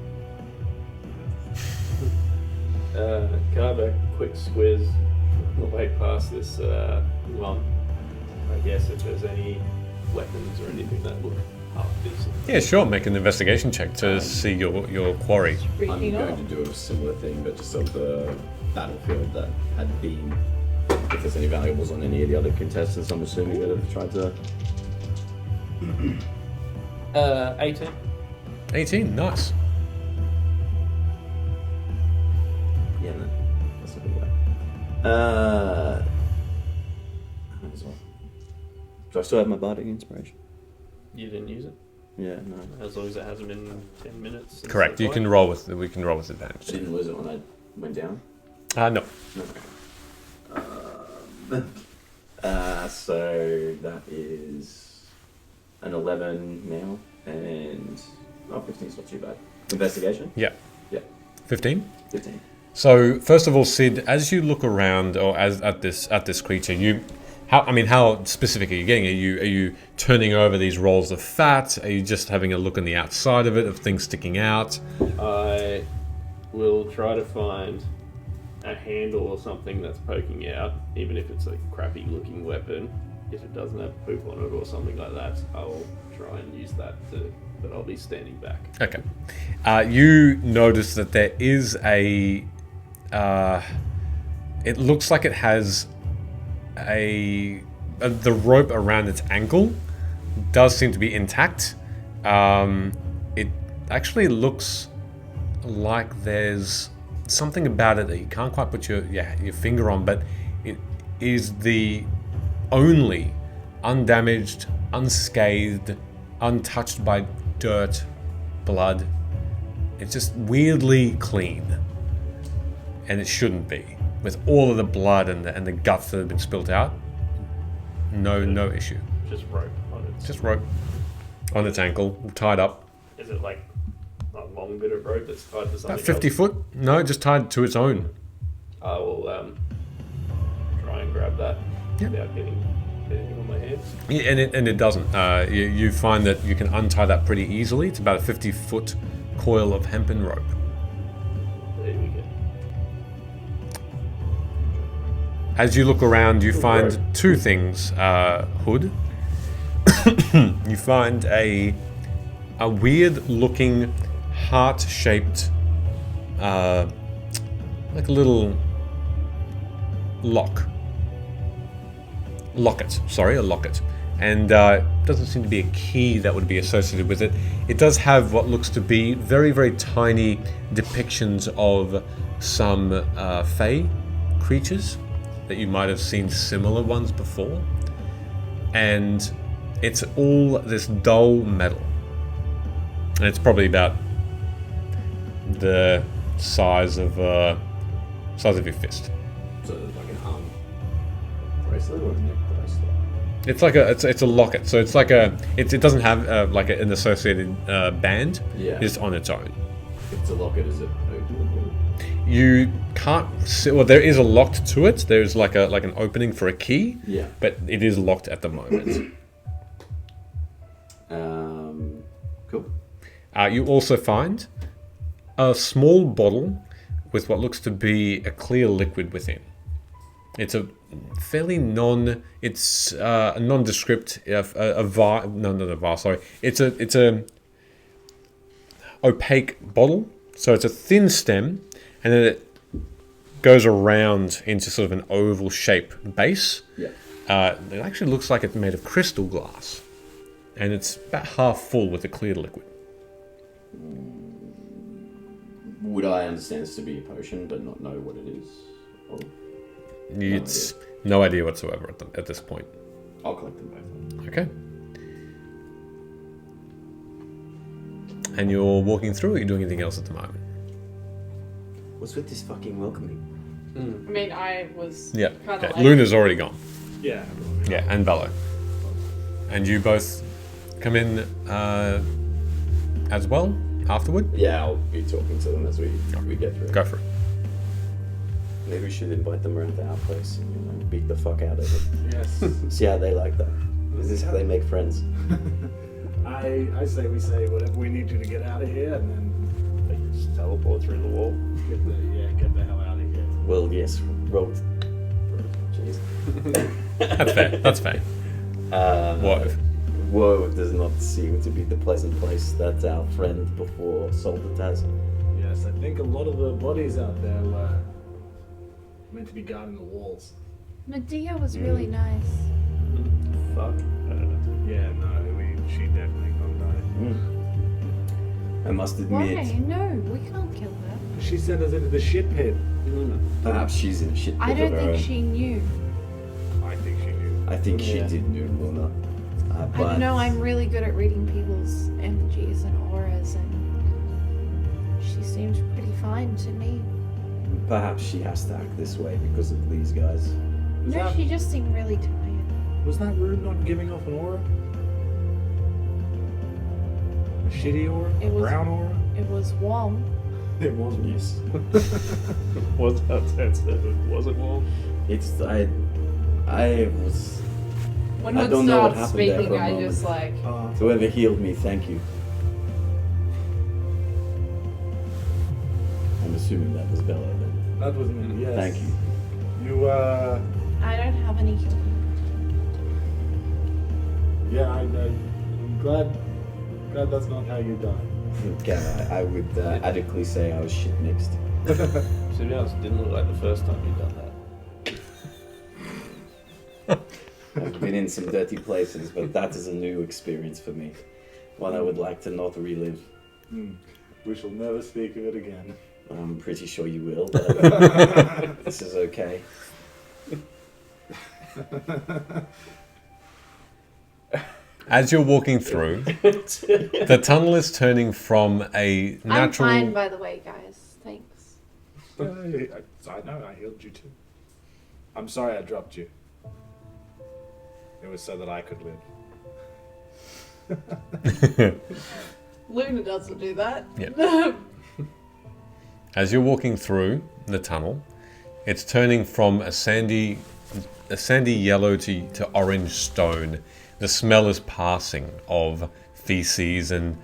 Can I have a quick squiz on the way past this lump? I guess if there's any weapons or anything that look half decent. Yeah, sure. Make an investigation check to see your quarry. I'm Freaking going out. to do a similar thing, but just of the battlefield that had been. If there's any valuables on any of the other contestants, I'm assuming that have tried to. 18. 18, nice. Yeah, no, that's a good way. As well. Do I still have my bardic inspiration? You didn't use it? Yeah, no. As long as it hasn't been 10 minutes. since Correct. the You fight? can roll with. We can roll with I advantage. didn't lose it when I went down. No. No. So that is an 11 now, and 15's not too bad. Investigation? Yeah. Yeah, 15. 15. So first of all, Sid, as you look around, or at this creature, how specific are you getting? Are you turning over these rolls of fat? Are you just having a look on the outside of it, of things sticking out? I will try to find a handle or something that's poking out, even if it's a crappy looking weapon. If it doesn't have poop on it or something like that, I'll try and use that but I'll be standing back. Okay. You notice that there is a. It looks like it has the rope around its ankle does seem to be intact. It actually looks like there's something about it that you can't quite put your finger on, but it is the only undamaged, unscathed, untouched by dirt, blood. It's just weirdly clean. And it shouldn't be. With all of the blood and the guts that have been spilt out, no issue. Just rope on it. Just rope on its ankle, tied up. Is it like a long bit of rope that's tied to something About 50 else? foot? No, just tied to its own. I will try and grab that Yep. without getting anything on my hands. Yeah, and it doesn't. You find that you can untie that pretty easily. It's about a 50-foot coil of hempen rope. There we go. As you look around, you find rope. two things, Hood. You find a weird-looking, heart-shaped, like a little locket. A locket. And doesn't seem to be a key that would be associated with it. It does have what looks to be very, very tiny depictions of some fae creatures that you might have seen similar ones before. And it's all this dull metal. And it's probably about the size of your fist. So it's like an arm bracelet or a neck bracelet? It's like it's a locket. So it's like it doesn't have like an associated band. Yeah. It's on its own. It's a locket, is it openable? You can't see, well, there is a lock to it. There's like an opening for a key. Yeah. But it is locked at the moment. Cool. You also find a small bottle with what looks to be a clear liquid within. It's a fairly it's a nondescript, sorry. It's a opaque bottle. So it's a thin stem, and then it goes around into sort of an oval shape base. Yeah. It actually looks like it's made of crystal glass, and it's about half full with a clear liquid. Would I understand this to be a potion but not know what it is? Or It's no idea whatsoever at this point. I'll collect them both. Okay. And you're walking through, or are you doing anything else at the moment? What's with this fucking welcoming? I mean, I was Yeah. kind Okay. of like... Luna's already gone. Yeah. Yeah, and Bello. And you both come in as well afterward? Yeah, I'll be talking to them as we get through. Go for it. Maybe we should invite them around to our place and beat the fuck out of them. Yes. See how they like that. Is this how they make friends? I say we say whatever we need to get out of here, and then They can just teleport through the wall. get the hell out of here. Well, yes, roll. Jeez. That's fair. That's fair. Wove. Wove does not seem to be the pleasant place that our friend before Salted has. Yes, I think a lot of the bodies out there were meant to be guarding the walls. Medea was really nice. Fuck. I don't know. Yeah, no, she definitely gonna die. I must Why? admit, No, we can't kill her. She sent us into the shit pit. perhaps she's in a shit pit I don't of her think own. she knew. I think she knew. I think she Yeah. did know Luna. I But don't know, I'm really good at reading people's energies and auras, and she seemed pretty fine to me. perhaps she has to act this way because of these guys. No, that- she just seemed really tired. Was that room not giving off an aura? A shitty aura? It A was- brown aura? It was warm. It was. Yes. Was it warm? It's I was. When I Hood don't know what starts happened there speaking, for a I moment. just like... Whoever healed me, thank you. I'm assuming that was Bella then. That was me, yes. Thank you. You, I don't have any. yeah, I'm glad that's not how you died. Okay, I would adequately say I was shit mixed. To be honest, it didn't look like the first time you'd done that. I've been in some dirty places, but that is a new experience for me. One I would like to not relive. We shall never speak of it again. I'm pretty sure you will, but this is okay. As you're walking through, the tunnel is turning from a natural. I'm fine, by the way, guys. Thanks. I know, I healed you too. I'm sorry I dropped you. It was so that I could live. Luna doesn't do that. Yeah. As you're walking through the tunnel, it's turning from a sandy yellow to orange stone. The smell is passing of feces and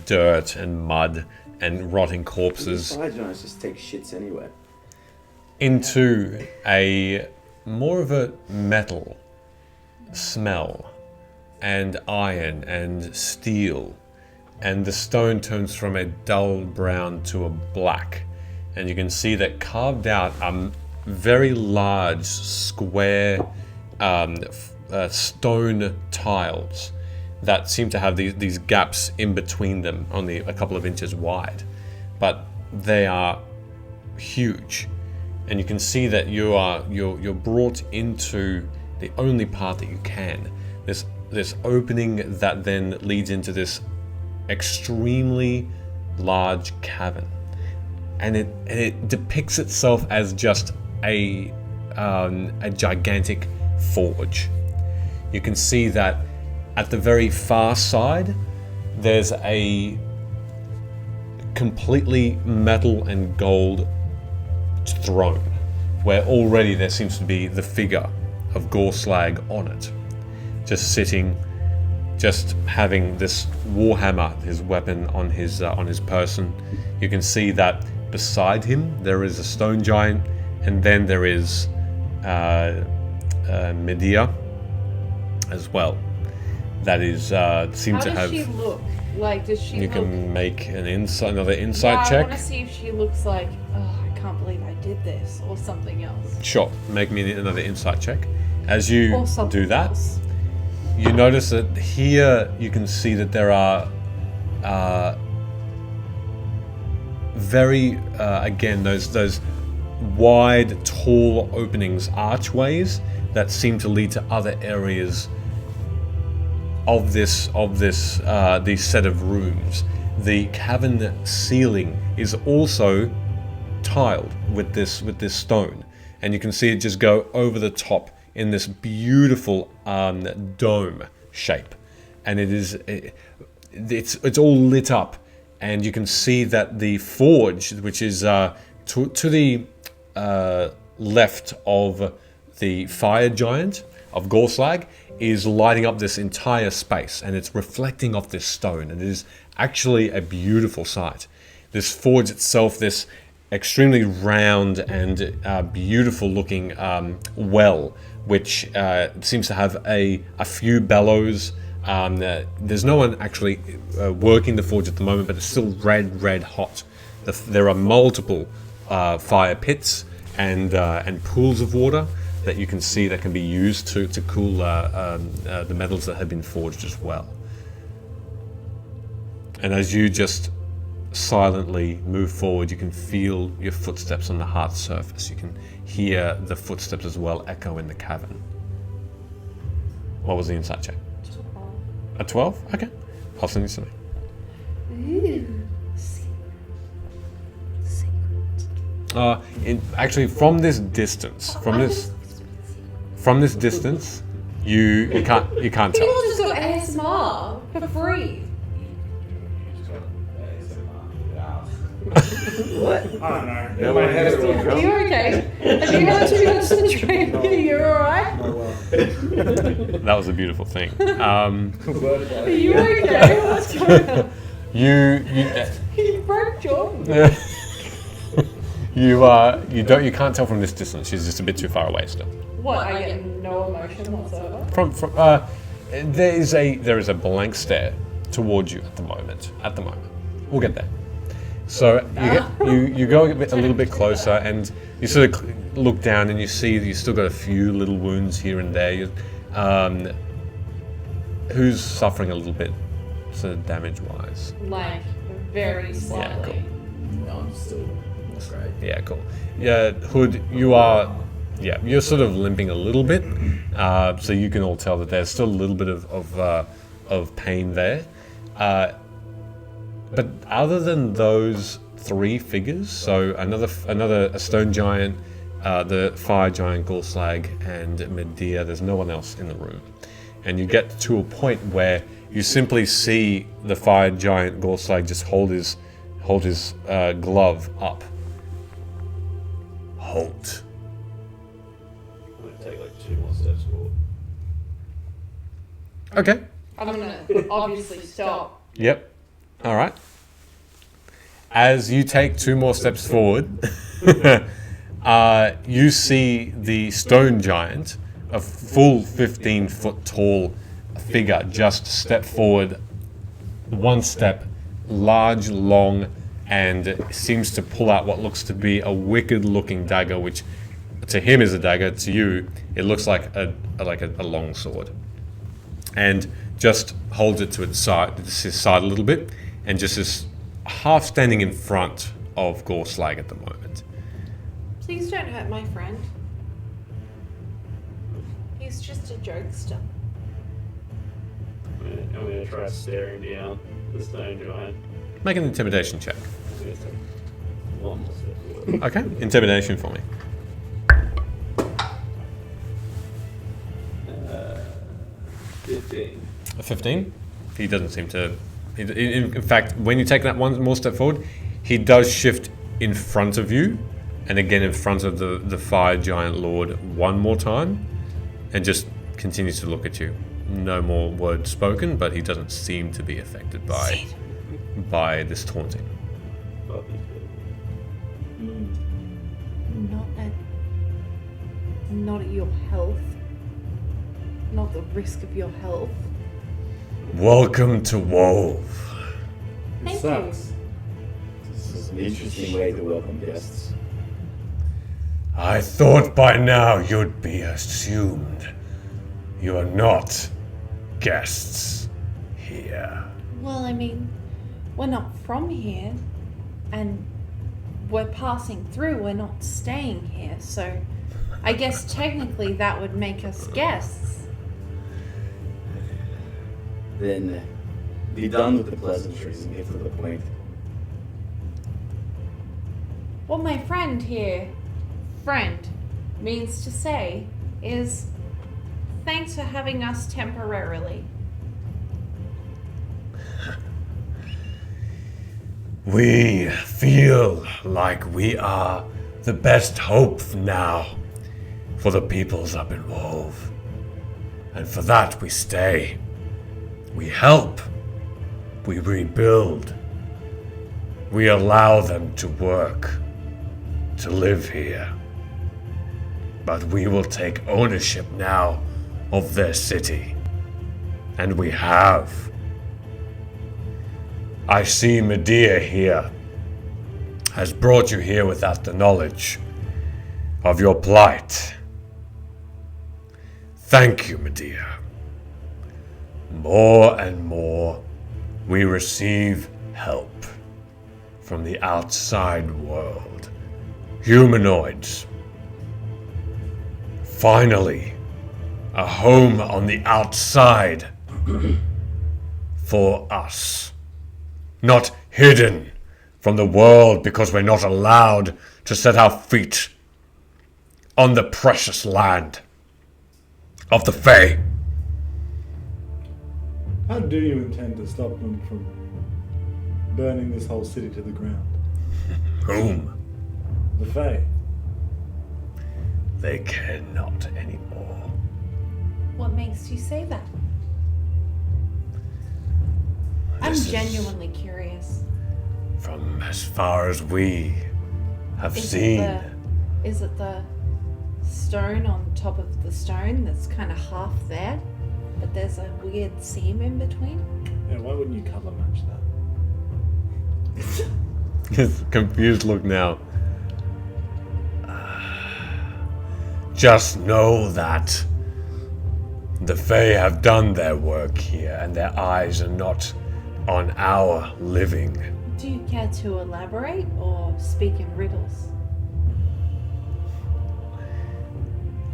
dirt and mud and rotting corpses Fire giants just take shits anyway. into a more of a metal smell and iron and steel, and the stone turns from a dull brown to a black, and you can see that carved out are very large square stone tiles that seem to have these gaps in between them, only a couple of inches wide, but they are huge. And you can see that you're brought into the only path that you can. This opening that then leads into this extremely large cavern, and it depicts itself as just a gigantic forge. You can see that at the very far side, there's a completely metal and gold throne, where already there seems to be the figure of Gorslag on it, just sitting, just having this warhammer, his weapon, on his person. You can see that beside him there is a stone giant, and then there is Medea as well. That is seem How to does have. she look? Like, does she You look... can make another Yeah, insight I check. want to see if she looks like, oh, I can't believe I did this, or something else. Sure, make me another insight check. As you Or something do that, else. you notice that here you can see that there are very again those wide, tall openings, archways that seem to lead to other areas of this set of rooms. The cavern ceiling is also tiled with this stone, and you can see it just go over the top in this beautiful dome shape, and it's all lit up, and you can see that the forge, which is to the left of the fire giant of Gorslag, is lighting up this entire space, and it's reflecting off this stone, and it is actually a beautiful sight. This forge itself, this extremely round and beautiful looking well, which seems to have a few bellows. There's no one actually working the forge at the moment, but it's still red hot. There are multiple fire pits and pools of water that you can see that can be used to cool the metals that have been forged as well. And as you just silently move forward, you can feel your footsteps on the hard surface. You can hear the footsteps as well echo in the cavern. What was the insight check? 12. A 12? Okay. I'll send you something. Actually, from this distance, you can't tell. People just got ASMR for free. I don't know. No, my head is still Are drunk. you okay? Have you had too much to drink? You're alright? That was a beautiful thing. Are you okay? What's going on? You broke Jordan. You can't tell from this distance. She's just a bit too far away still. What? I get no emotion whatsoever. There is a blank stare towards you at the moment. We'll get there. So you go a little bit closer, and you sort of look down, and you see that you still got a few little wounds here and there. Who's suffering a little bit, sort of damage-wise? Like, very slightly. Yeah, cool. No, I'm still great. Yeah, cool. Yeah, Hood, you're sort of limping a little bit, so you can all tell that there's still a little bit of of pain there. But other than those three figures, so a stone giant, the fire giant Gulslag, and Medea, there's no one else in the room. And you get to a point where you simply see the fire giant Gulslag just hold his glove up. Halt. I'm gonna take like 2 more steps forward. Okay. I'm gonna obviously stop. Yep. All right. As you take 2 more steps forward, you see the stone giant, a full 15-foot tall figure, just step forward 1 step, large, long, and seems to pull out what looks to be a wicked-looking dagger, which to him is a dagger. To you, it looks like a long sword, and just holds it to its side a little bit, and just is half standing in front of Gulslag at the moment. Please don't hurt my friend. He's just a jokester. I'm gonna try staring down the stone giant. Make an intimidation check. I'm gonna take 1 more step forward. Okay, intimidation for me. 15. A 15? He doesn't seem to... In fact, when you take that 1 more step forward, he does shift in front of you, and again in front of the fire giant lord 1 more time, and just continues to look at you. No more words spoken, but he doesn't seem to be affected by this taunting. Not at your health. Not the risk of your health. Welcome to Wove. Thank Sucks. This is an interesting way to welcome guests. I thought by now you'd be assumed. You are not guests here. Well, I mean, we're not from here, and we're passing through. We're not staying here, so I guess technically that would make us guests. Then be done with the pleasantries and get to the point. What my friend here, means to say is thanks for having us temporarily. We feel like we are the best hope now for the peoples up in Wove. And for that we stay. We help. We rebuild. We allow them to work, to live here. But we will take ownership now of their city. And we have. I see Medea here has brought you here without the knowledge of your plight. Thank you, Medea. More and more, we receive help from the outside world. Humanoids. Finally, a home on the outside for us. Not hidden from the world because we're not allowed to set our feet on the precious land of the Fae. How do you intend to stop them from burning this whole city to the ground? Whom? The Fae. They cannot anymore. What makes you say that? I'm This is genuinely curious. From as far as we have seen. Is it the stone on top of the stone that's kind of half there, but there's a weird seam in between? Yeah, why wouldn't you color match that? His confused look now. Just know that the Fae have done their work here, and their eyes are not on our living. Do you care to elaborate or speak in riddles?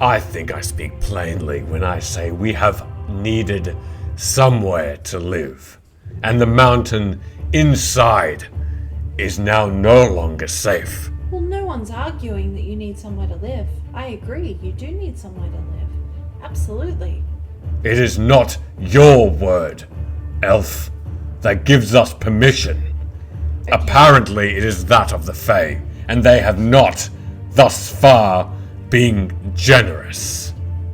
I think I speak plainly when I say we have needed somewhere to live. And the mountain inside is now no longer safe. Well, no one's arguing that you need somewhere to live. I agree, you do need somewhere to live. Absolutely. It is not your word, elf, that gives us permission. Apparently, it is that of the Fae, and they have not, thus far, been generous.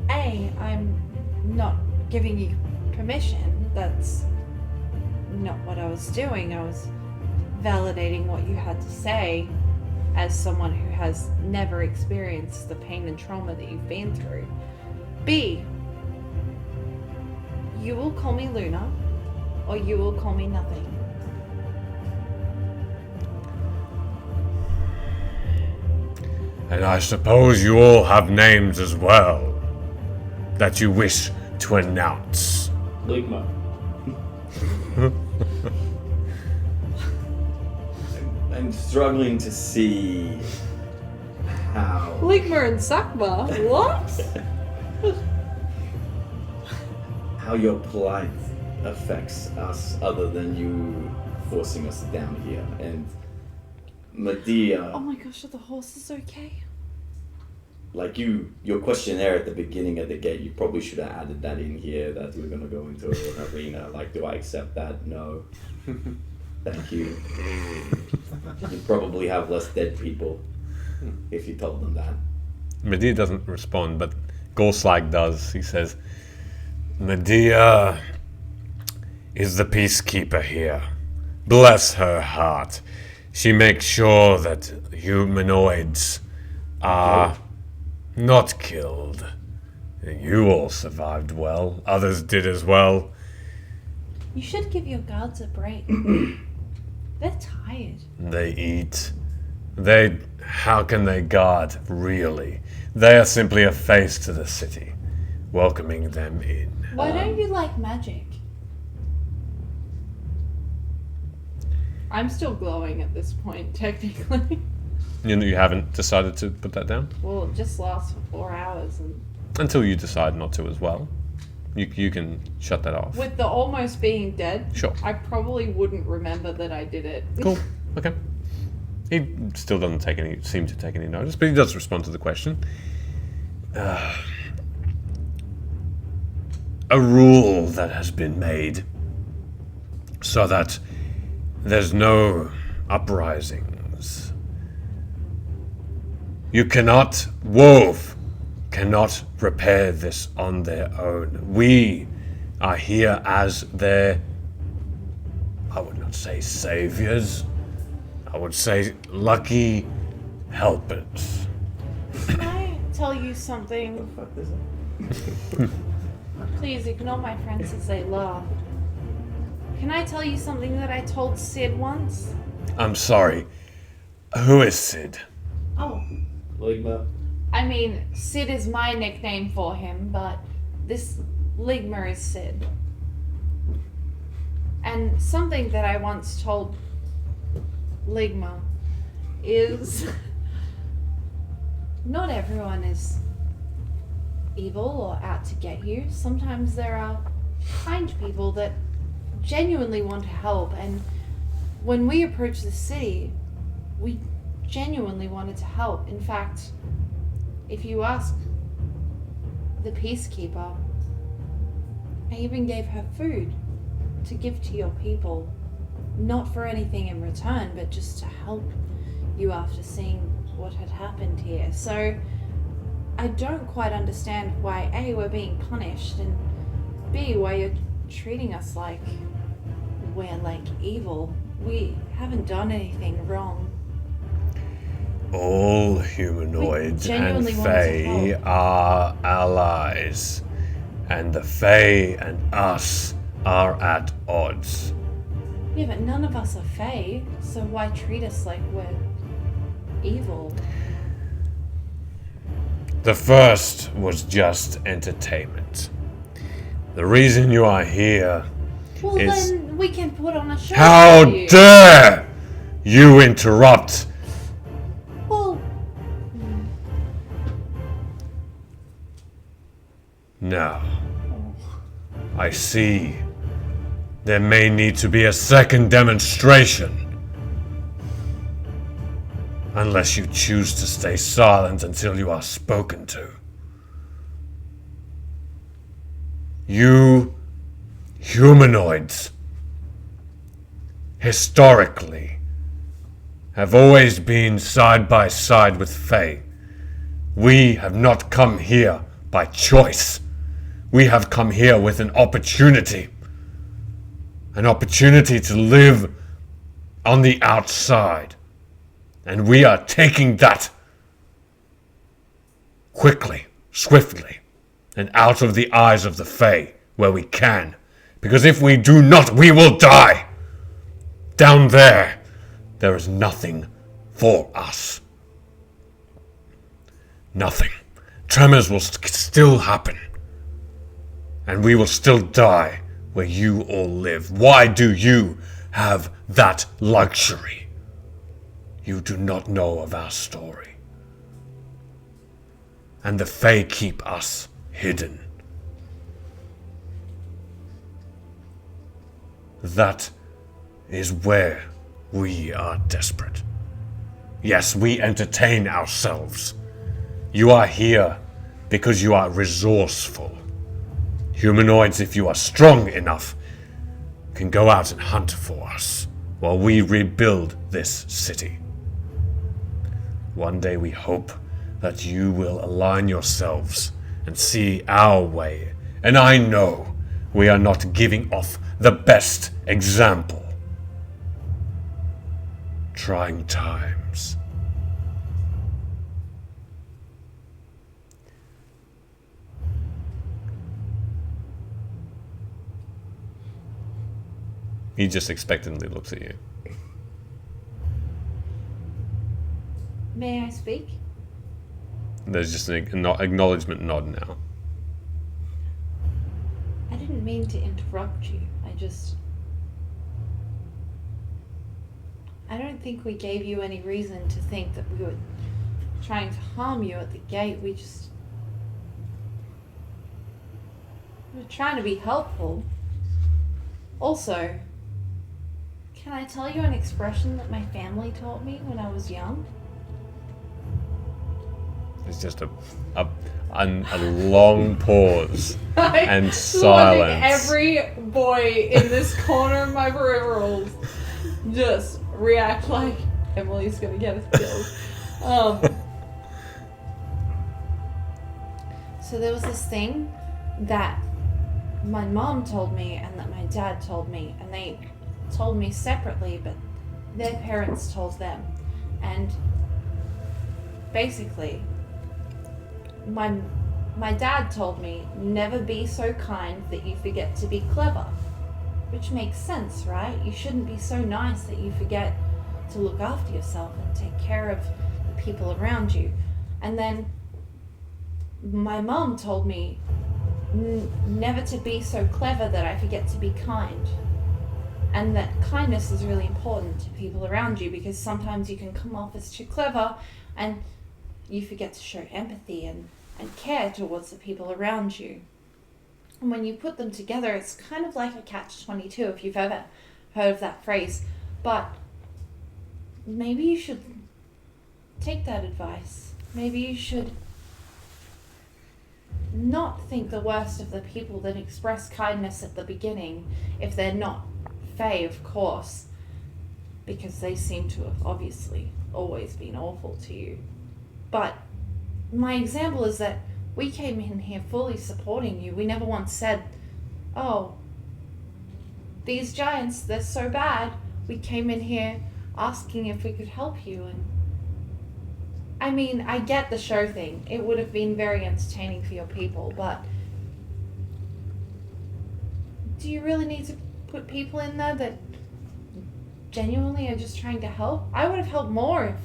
I'm not giving you permission. That's not what I was doing. I was validating what you had to say as someone who has never experienced the pain and trauma that you've been through. B, you will call me Luna, or you will call me nothing. And I suppose you all have names as well that you wish to announce. Ligma. I'm struggling to see how Ligma and Sakma. What? how your plight affects us other than you forcing us down here. And Medea, Oh my gosh, are the horses okay? like your questionnaire at the beginning of the gate, you probably should have added that in here, that we're gonna go into an arena. Like, do I accept that? No. Thank you. You'd probably have less dead people if you told them that. Medea doesn't respond, but Gorslag does. He says, Medea is the peacekeeper here. Bless her heart. She makes sure that humanoids are not killed. You all survived well. Others did as well. You should give your guards a break. They're tired. They eat. How can they guard, really? They are simply a face to the city, welcoming them in. Why don't you like magic? I'm still glowing at this point, technically. You haven't decided to put that down? Well, it just lasts for 4 hours, and Until you decide not to as well. You can shut that off. with the almost being dead, Sure. I probably wouldn't remember that I did it. Cool. Okay. He still doesn't seem to take any notice, but he does respond to the question. A rule that has been made so that there's no uprisings. You cannot, Wove cannot repair this on their own. We are here as their, I would not say saviors, I would say lucky helpers. Can I tell you something? Fuck is it? Please ignore my friends as they laugh. Can I tell you something that I told Sid once? I'm sorry. Who is Sid? Oh, Ligma. I mean, Sid is my nickname for him, but this Ligma is Sid. And something that I once told Ligma is not everyone is evil or out to get you. Sometimes there are kind people that genuinely want to help, and when we approached the city, we genuinely wanted to help. In fact, if you ask the peacekeeper, I even gave her food to give to your people, not for anything in return, but just to help you after seeing what had happened here. So I don't quite understand why A, we're being punished, and B, why you're treating us like we're like evil. We haven't done anything wrong. All humanoids We and genuinely wanted to Fae are allies, and the Fae and us are at odds. Yeah, but none of us are Fae, so why treat us like we're evil? The first was just entertainment. The reason you are here, Well, Is- then we can put on a show how for you. dare you interrupt? Well, Now, I see. There may need to be a second demonstration. Unless you choose to stay silent until you are spoken to. You humanoids, historically, have always been side by side with Fae. We have not come here by choice. We have come here with an opportunity. An opportunity to live on the outside. And we are taking that quickly, swiftly, and out of the eyes of the Fae where we can. Because if we do not, we will die. Down there is nothing for us. Nothing. Tremors will still happen. And we will still die where you all live. Why do you have that luxury? You do not know of our story. And the Fae keep us hidden. That is where we are desperate. Yes, we entertain ourselves. You are here because you are resourceful. Humanoids, if you are strong enough, can go out and hunt for us while we rebuild this city. One day we hope that you will align yourselves and see our way. And I know we are not giving off the best example. Trying times. He just expectantly looks at you. May I speak? There's just an acknowledgement nod now. I didn't mean to interrupt you. I don't think we gave you any reason to think that we were trying to harm you at the gate. We were trying to be helpful. Also, can I tell you an expression that my family taught me when I was young? It's just a long pause and Watching silence. every boy in this corner of my peripherals just react like Emily's gonna get us killed. So there was this thing that my mom told me and that my dad told me, and they told me separately, but their parents told them. And basically, my dad told me, never be so kind that you forget to be clever. Which makes sense, right? You shouldn't be so nice that you forget to look after yourself and take care of the people around you. And then my mom told me never to be so clever that I forget to be kind. And that kindness is really important to people around you, because sometimes you can come off as too clever and you forget to show empathy and care towards the people around you. And when you put them together, it's kind of like a catch-22, if you've ever heard of that phrase. But maybe you should take that advice. Maybe you should not think the worst of the people that express kindness at the beginning, if they're not Fae, of course, because they seem to have obviously always been awful to you. But my example is that we came in here fully supporting you. We never once said, oh, these giants, they're so bad. We came in here asking if we could help you. And I mean, I get the show thing. It would have been very entertaining for your people, but do you really need to put people in there that genuinely are just trying to help? I would have helped more if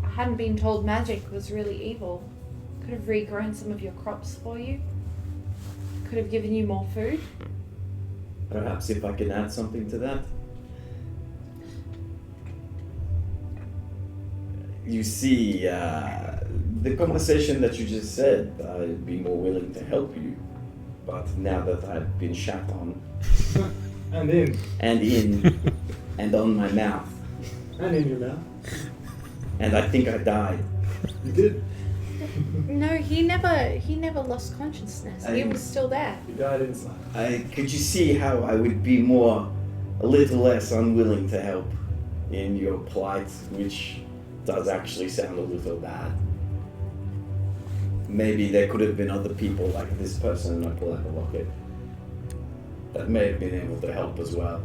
I hadn't been told magic was really evil. Could have regrown some of your crops for you. Could have given you more food. Perhaps if I can add something to that. You see, the conversation that you just said, I'd be more willing to help you. But now that I've been shat on, And in. and on my mouth, And in your mouth. and I think I died. You did. No, he never lost consciousness. He I- was still there. You died inside. Could you see how I would be a little less unwilling to help in your plight, which does actually sound a little bad. Maybe there could have been other people like this person, and I pull out the locket, that may have been able to help as well.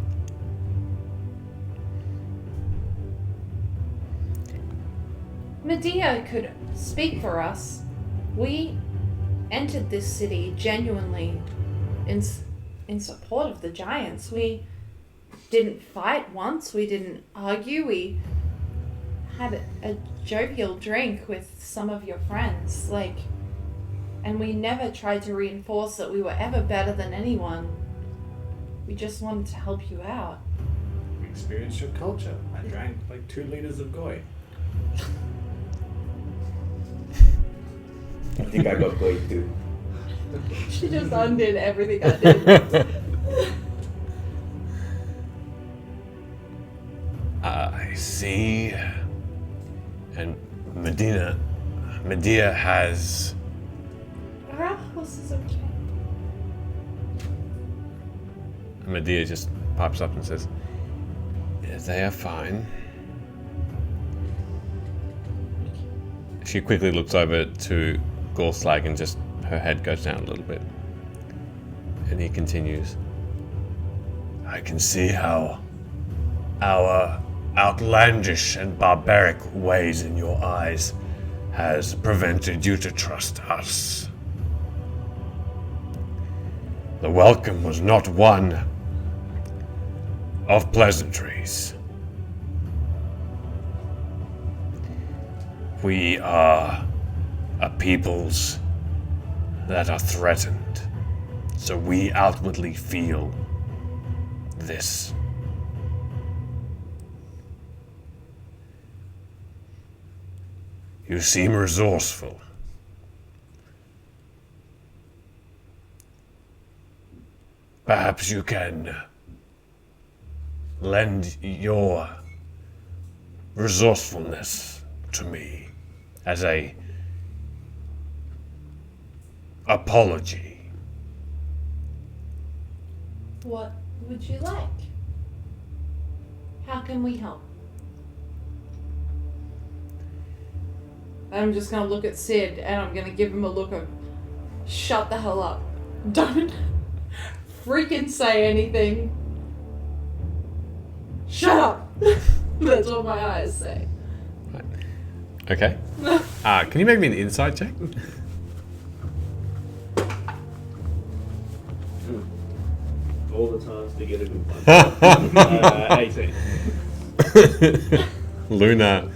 Medea could speak for us. We entered this city genuinely in support of the giants. We didn't fight once. We didn't argue. We had a jovial drink with some of your friends, and we never tried to reinforce that we were ever better than anyone. We just wanted to help you out. We experienced your culture. I drank like 2 liters of goy. I think I got going too. She just undid everything I did. I see. And Medea has. Are our horses okay? Medea just pops up and says, "Yeah, they are fine." She quickly looks over to Gorslag and just her head goes down a little bit. And he continues, "I can see how our outlandish and barbaric ways in your eyes has prevented you to trust us. The welcome was not one of pleasantries. We are a peoples that are threatened, so we outwardly feel this. You seem resourceful. Perhaps you can lend your resourcefulness to me as a apology." What would you like? How can we help? I'm just gonna look at Sid and I'm gonna give him a look of shut the hell up. Don't freaking say anything. Shut up! That's what my eyes say. Okay. Can you make me an insight check? All the times to get a good one. 18. Luna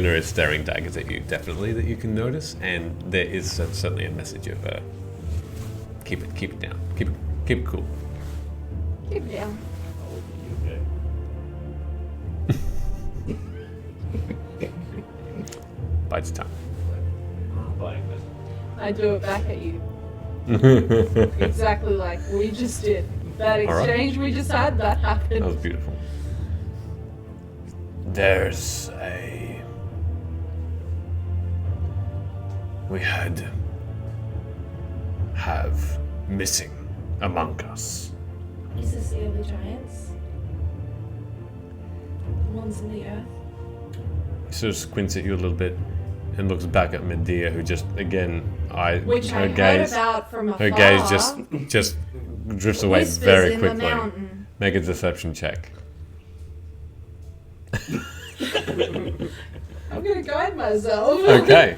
is staring daggers at you, definitely, that you can notice, and there is certainly a message of keep it down, keep it cool. Keep it down. Bites time. I do it back at you. Exactly like we just did. That All right. exchange we just had, that happened. That was beautiful. There's we have missing among us. Is this the other giants? The ones in the earth? He sort of squints at you a little bit and looks back at Medea, who just, again, Which her I gaze, heard about from afar. her gaze just drifts away Whispers very in the quickly. mountain. Make a deception check. I'm gonna guide myself. Okay.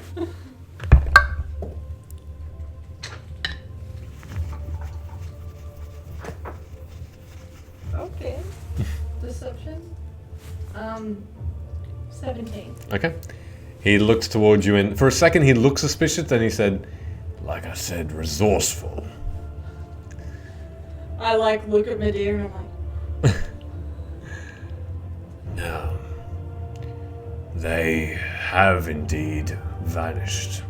Okay. Deception. 17. Okay. He looks towards you, and for a second he looked suspicious, then he said, Like I said, resourceful. I look at Medea and I'm like, No. They have indeed vanished.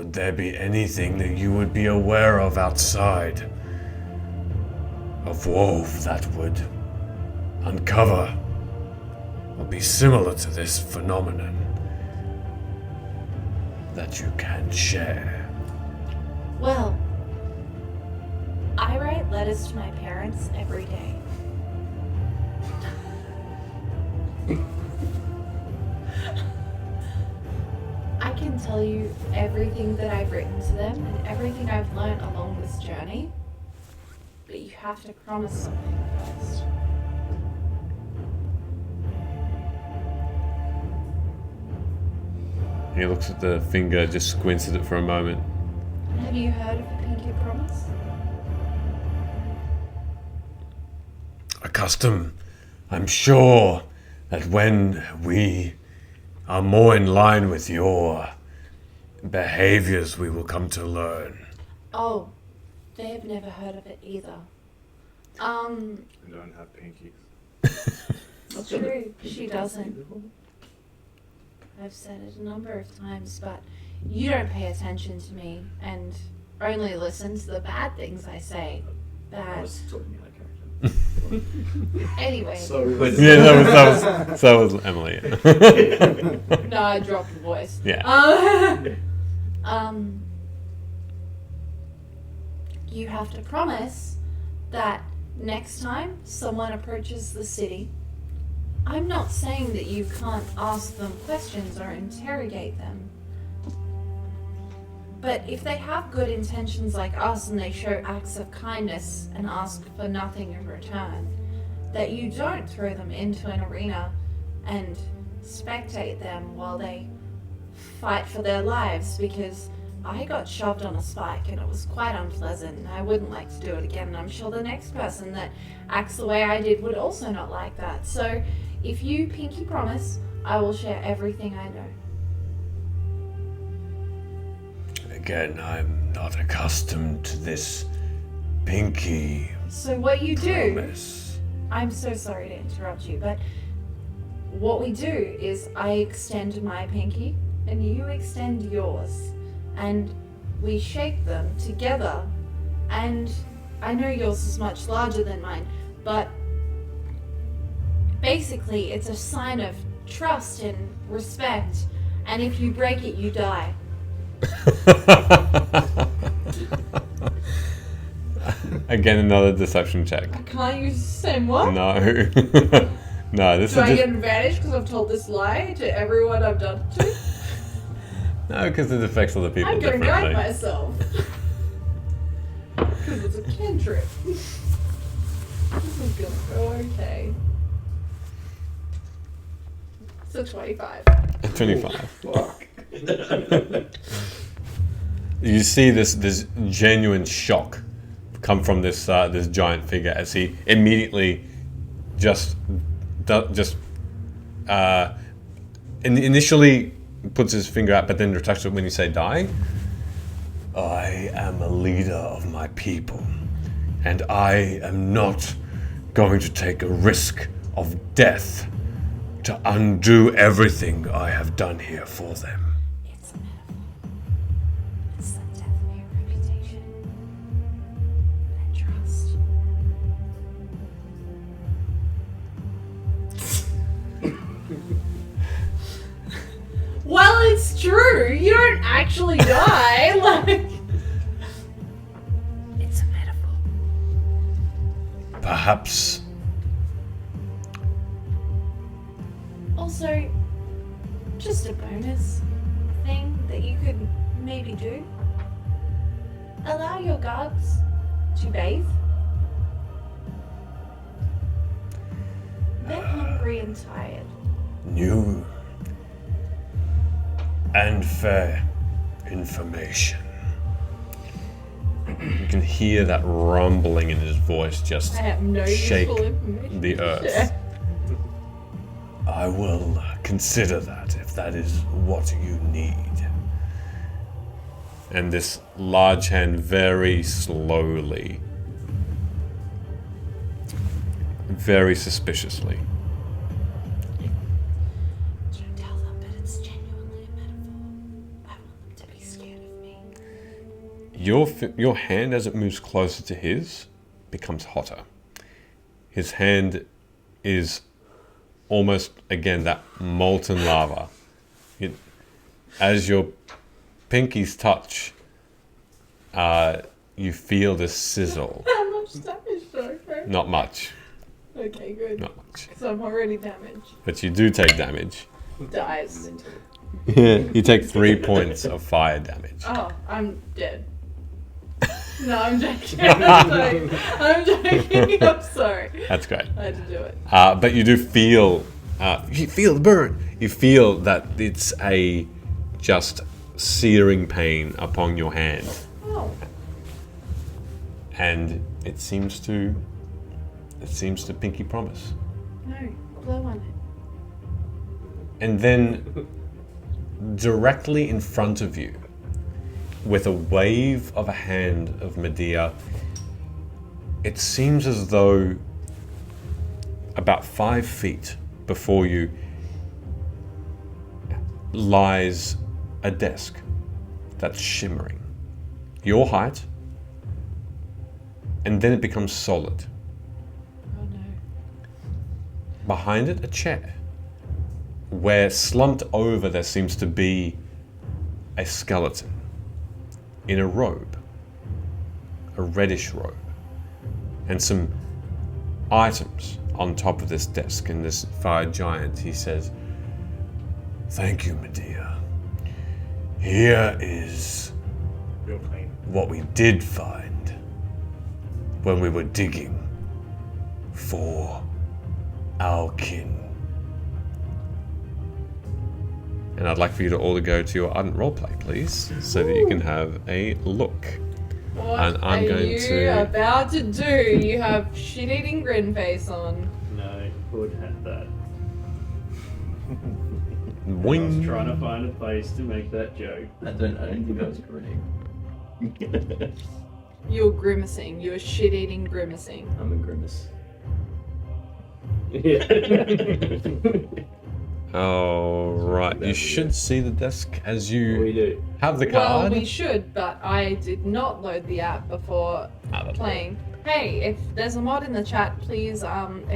Would there be anything that you would be aware of outside of Wove that would uncover or be similar to this phenomenon that you can share? Well, I write letters to my parents every day. I can tell you everything that I've written to them and everything I've learned along this journey, but you have to promise something first. He looks at the finger, just squints at it for a moment. Have you heard of the pinky promise? A custom, I'm sure that when we are more in line with your behaviors, we will come to learn. Oh, they have never heard of it either. I don't have pinkies. It's true, she doesn't. I've said it a number of times, but you don't pay attention to me and only listen to the bad things I say. I Bad. was talking out of character. Anyway, Yeah, that was Emily. Yeah. No, I dropped the voice. Yeah. You have to promise that next time someone approaches the city, I'm not saying that you can't ask them questions or interrogate them. But if they have good intentions like us and they show acts of kindness and ask for nothing in return, that you don't throw them into an arena and spectate them while they fight for their lives, because I got shoved on a spike and it was quite unpleasant and I wouldn't like to do it again, and I'm sure the next person that acts the way I did would also not like that. So if you pinky promise, I will share everything I know. Again, I'm not accustomed to this pinky So what you do, promise. I'm so sorry to interrupt you, but what we do is I extend my pinky and you extend yours, and we shake them together. And I know yours is much larger than mine, but basically it's a sign of trust and respect, and if you break it, you die. Again, another deception check. I can't use the same one. No. No, this Do is I just... get an advantage because I've told this lie to everyone I've done it to? No, because it affects other people I'm gonna differently. guide myself. Because it's a cantrip. This is gonna go okay. It's a 25. 25. Fuck. You see this genuine shock come from this giant figure as he immediately initially puts his finger out, but then retracts it when you say die. I am a leader of my people, and I am not going to take a risk of death to undo everything I have done here for them. It's a metaphor. It's the death of your reputation and trust. Well, it's true. You don't actually die. Like, It's a metaphor. Perhaps Also, just a bonus thing that you could maybe do. Allow your guards to bathe. They're hungry and tired. new and fair information. You can hear that rumbling in his voice just I have no shake useful information. the earth. Yeah. I will consider that if that is what you need. And this large hand very slowly, very suspiciously, Don't tell them that it's genuinely a metaphor. I want them to be scared of me. your hand, as it moves closer to his, becomes hotter. His hand is almost, again, that molten lava. As your pinkies touch, you feel this sizzle. How much damage though? Okay. Not much. Okay, good. Not much. So I'm already damaged. But you do take damage. Dies. You take 3 points of fire damage. Oh, I'm dead. No, I'm joking. I'm sorry. I'm joking. I'm sorry. That's great. I had to do it. But you do feel, you feel the burn. You feel that it's a just searing pain upon your hand. Oh. And it seems to pinky promise. No, blow on it. And then directly in front of you, with a wave of a hand of Medea, it seems as though about 5 feet before you lies a desk that's shimmering. Your height, and then it becomes solid. Oh no. Behind it, a chair, where slumped over there seems to be a skeleton in a robe, a reddish robe, and some items on top of this desk. And this fire giant, he says, "Thank you, Medea. Here is Real clean. what we did find when we were digging for our kin." And I'd like for you to all to go to your ardent roleplay, please, so that you can have a look. What And I'm are going you to- about to do? You have shit-eating grin face on. No, Hood had that. I was Wing. trying to find a place to make that joke. I don't think that was grinning. You're grimacing. You're shit-eating grimacing. I'm a grimace. Yeah. Oh, right. You should see the desk as we you do. have the Well, card. we should, but I did not load the app before playing. Hey, if there's a mod in the chat, please, ! Arden.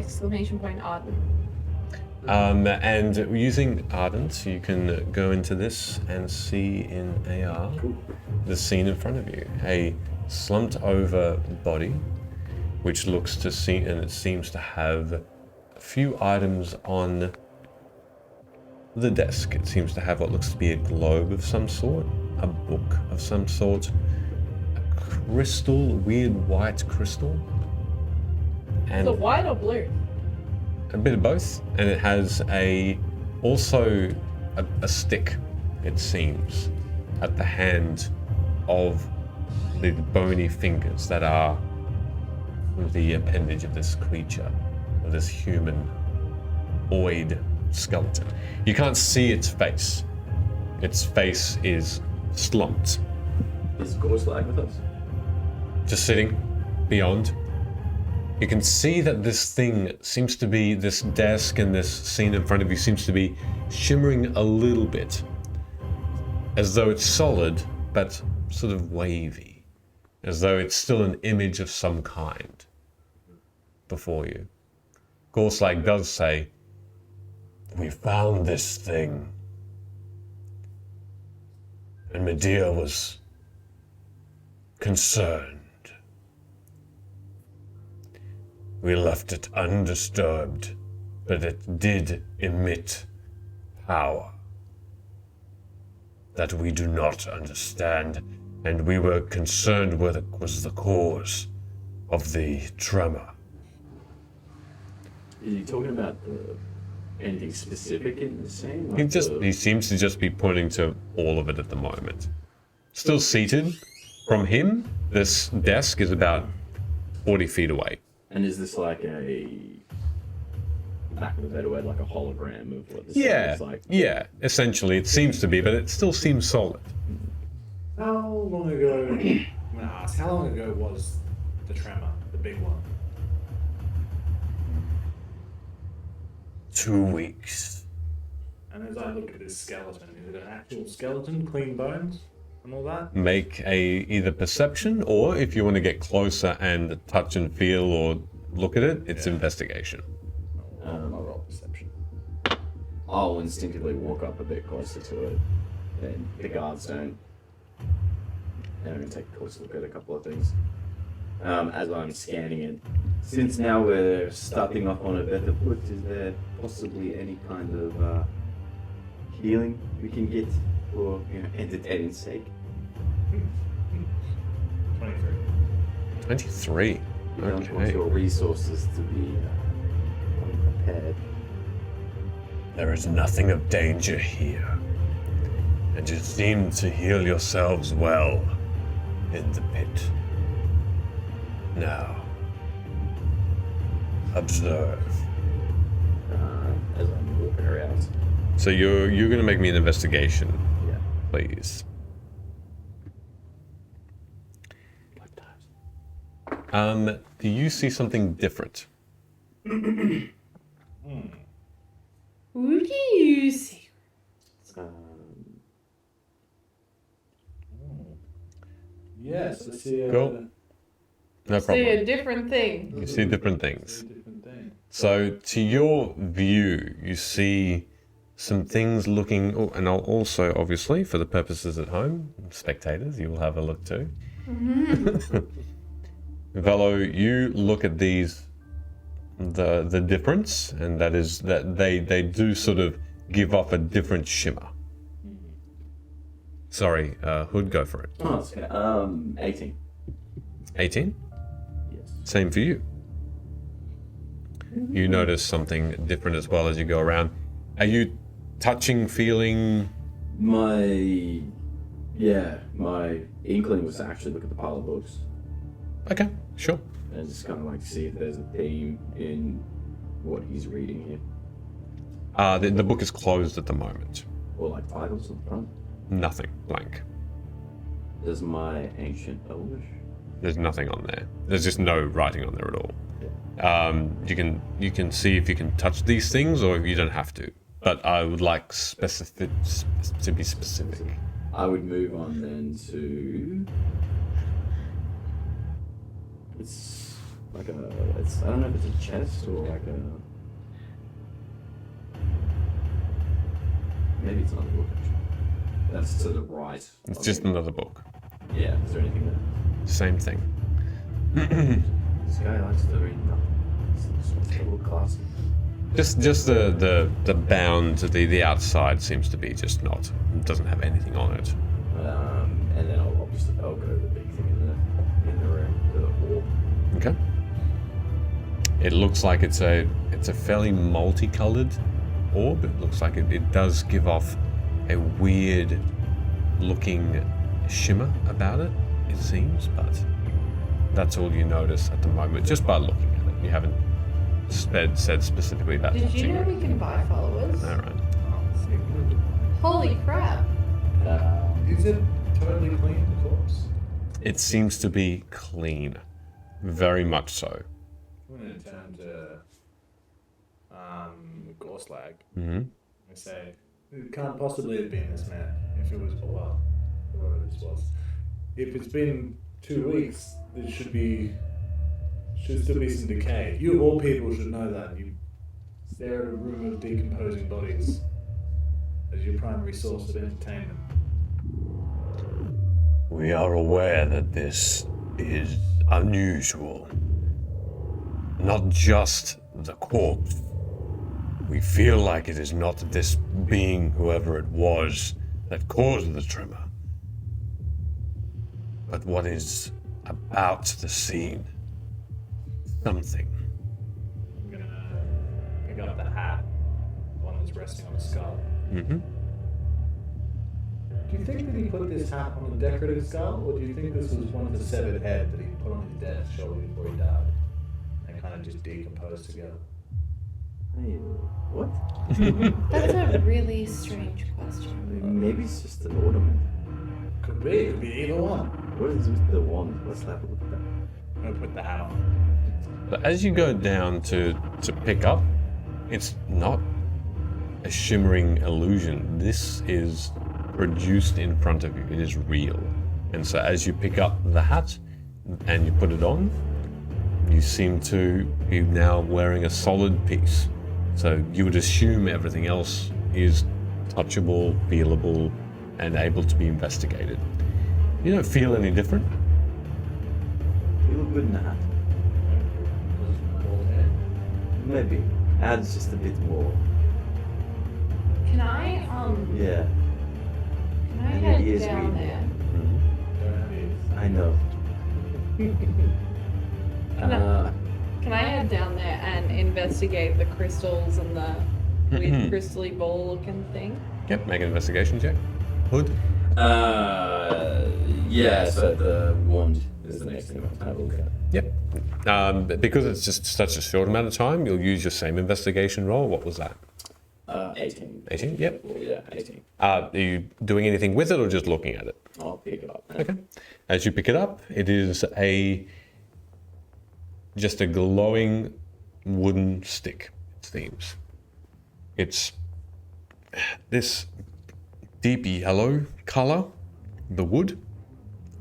And using Ardent, you can go into this and see in AR the scene in front of you. A slumped over body, which looks to see, and it seems to have a few items on the desk. It seems to have what looks to be a globe of some sort, a book of some sort, a crystal, weird white crystal, and Is it white or blue? a bit of both. And it has also a stick, it seems, at the hand of the bony fingers that are the appendage of this creature, of this humanoid skeleton. You can't see its face. Its face is slumped, Is Gorslag with us? just sitting beyond. You can see that this thing seems to be, this desk and this scene in front of you seems to be shimmering a little bit, as though it's solid, but sort of wavy, as though it's still an image of some kind before you. Gorslag does say, "We found this thing, and Medea was concerned. We left it undisturbed, but it did emit power that we do not understand, and we were concerned with it was the cause of the tremor." Is he talking about anything specific in the scene? He seems to just be pointing to all of it at the moment. Still seated. From him, this desk is about 40 feet away. And is this like a, back of a better word, like a hologram of what this Yeah, is like? yeah, essentially it seems to be, but it still seems solid. How long ago? I'm gonna ask. How long ago was the tremor, the big one? 2 weeks. And as I look at this skeleton, is it an actual skeleton, clean bones? and all that. Make a either perception, or if you want to get closer and touch and feel or look at it, it's investigation. I'll roll perception. I'll instinctively walk up a bit closer to it, and the guards don't. And I'm going to take a closer look at a couple of things. As I'm scanning it, since now we're starting off on a better foot, is there possibly any kind of healing we can get for entertaining's sake? 23. 23. You don't want Okay. your resources to be unprepared. There is nothing of danger here, and you seem to heal yourselves well in the pit. Now, observe. As I'm walking around. So you're going to make me an investigation, Yeah. please. 5 times. Do you see something different? Who do you see? Yes, I see a Go. No See problem. a different thing. You see different things. different thing. So to your view, you see some things looking, oh, and I'll also, obviously, for the purposes at home, spectators, you will have a look too. Velo, you look at these, the difference, and that is that they do sort of give off a different shimmer. Sorry, Hood, go for it. Oh, that's okay. 18. 18? Yes. Same for you. You notice something different as well as you go around. Are you touching, feeling? My inkling was to actually look at the pile of books Okay, sure. and just kind of like see if there's a theme in what he's reading here, The book is closed at the moment. or like titles on the front. Nothing, blank. Does my ancient Elvish? There's nothing on there. There's just no writing on there at all. You can see if you can touch these things, or if you don't have to. But I would like to be specific. I would move on then to. It's like a. I don't know if it's a chest or like a. Maybe it's not a book actually. That's to the right. It's of just me. another book. Yeah. Is there anything there? Same thing. This guy likes to read nothing. It's a little classy. Just the bound, the outside seems to be just not. It doesn't have anything on it. And then I'll go to the big thing in the room, the orb. Okay. It looks like it's a fairly multicolored orb. It looks like it does give off a weird looking shimmer about it, it seems, but that's all you notice at the moment, just by looking at it. You haven't said specifically about Did you touching know it. we can buy followers? All right. Holy crap. Is it totally clean, the corpse? It seems to be clean. Very much so. I'm going to turn to Gorslag. Mm-hmm. I say, it can't possibly have been this man if it was, well, whoever this was. If it's been 2 weeks, there should still be some decay. You of all people should know that. You stare at a room of decomposing bodies as your primary source of entertainment. We are aware that this is unusual. Not just the corpse. We feel like it is not this being, whoever it was, that caused the tremor, but what is about the scene. Something. I'm going to pick up the hat, the one that's resting on the skull. Mm-hmm. Do you think that he put this hat on the decorative skull, or do you think this was one of the severed head that he put on his dad's shoulder before he died? They kind of just decomposed together. Hey, what? That's a really strange question. Maybe it's just an ornament. Could be. It could be either one. What is with the wand? Let's have a look at that. I'm going to put the hat on. But as you go down to pick up, it's not a shimmering illusion. This is produced in front of you. It is real. And so as you pick up the hat and you put it on, you seem to be now wearing a solid piece. So you would assume everything else is touchable, feelable, and able to be investigated. You don't feel any different. You look good in that. Maybe. Adds just a bit more. Can I Yeah, can I And your head ears down read there? I know. Can I head down there and investigate the crystals and the weird crystally ball looking thing? Yep, make an investigation check. Hood. Yeah, so the wand is the next thing I'm going to have a look at. Yep. Because it's just such a short amount of time, you'll use your same investigation roll. What was that? 18. 18? Yep. Well, yeah, 18. Are you doing anything with it or just looking at it? I'll pick it up. Okay. As you pick it up, it is just a glowing wooden stick, it seems. It's this deep yellow color, the wood,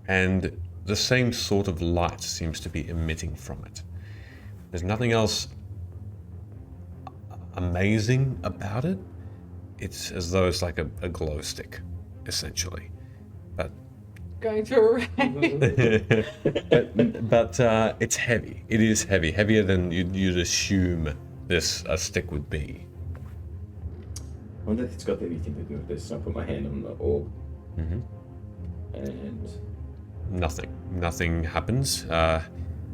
and the same sort of light seems to be emitting from it. There's nothing else amazing about it. It's as though it's like a glow stick, essentially. But Going through a raid. but it's heavy. It is heavy, heavier than you'd assume a stick would be. I wonder if it's got anything to do with this. So I put my hand on the orb. And Nothing happens.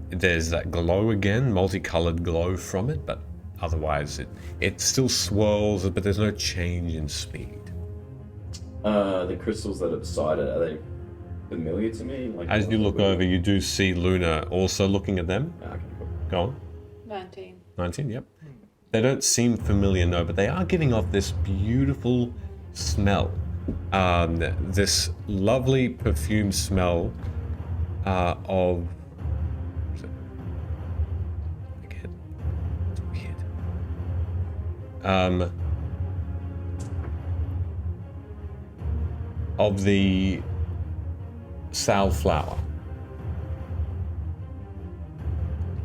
There's that glow again, multicolored glow from it, but otherwise it still swirls, but there's no change in speed. the crystals that are beside it, are they familiar to me? Like, As you look over, you do see Luna also looking at them. Okay, cool. Go on. 19. 19, yep. They don't seem familiar, no, but they are giving off this beautiful smell. This lovely perfume smell of... Again, it's weird. Of the safflower.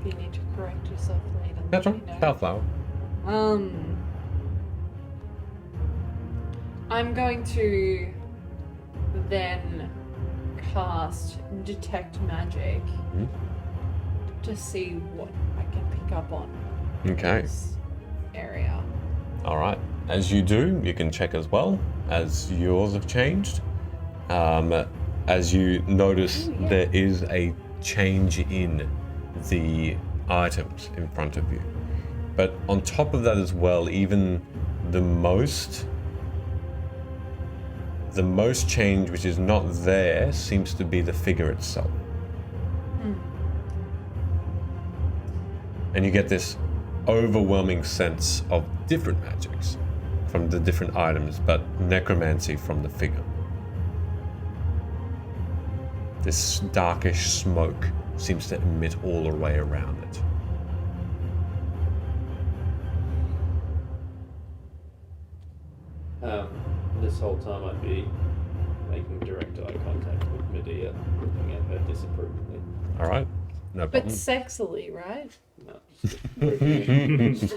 You need to correct yourself later. That's let right, me know. safflower. I'm going to then cast Detect Magic to see what I can pick up on Okay. this area. All right. As you do, you can check as well, as yours have changed. As you notice, Ooh, yeah. there is a change in the items in front of you. But on top of that as well, even the most change which is not there seems to be the figure itself. And you get this overwhelming sense of different magics from the different items, but necromancy from the figure. This darkish smoke seems to emit all the way around it. This whole time I'd be making direct eye contact with Medea, looking at her disapprovingly. All right, no But problem. sexily, right? No, just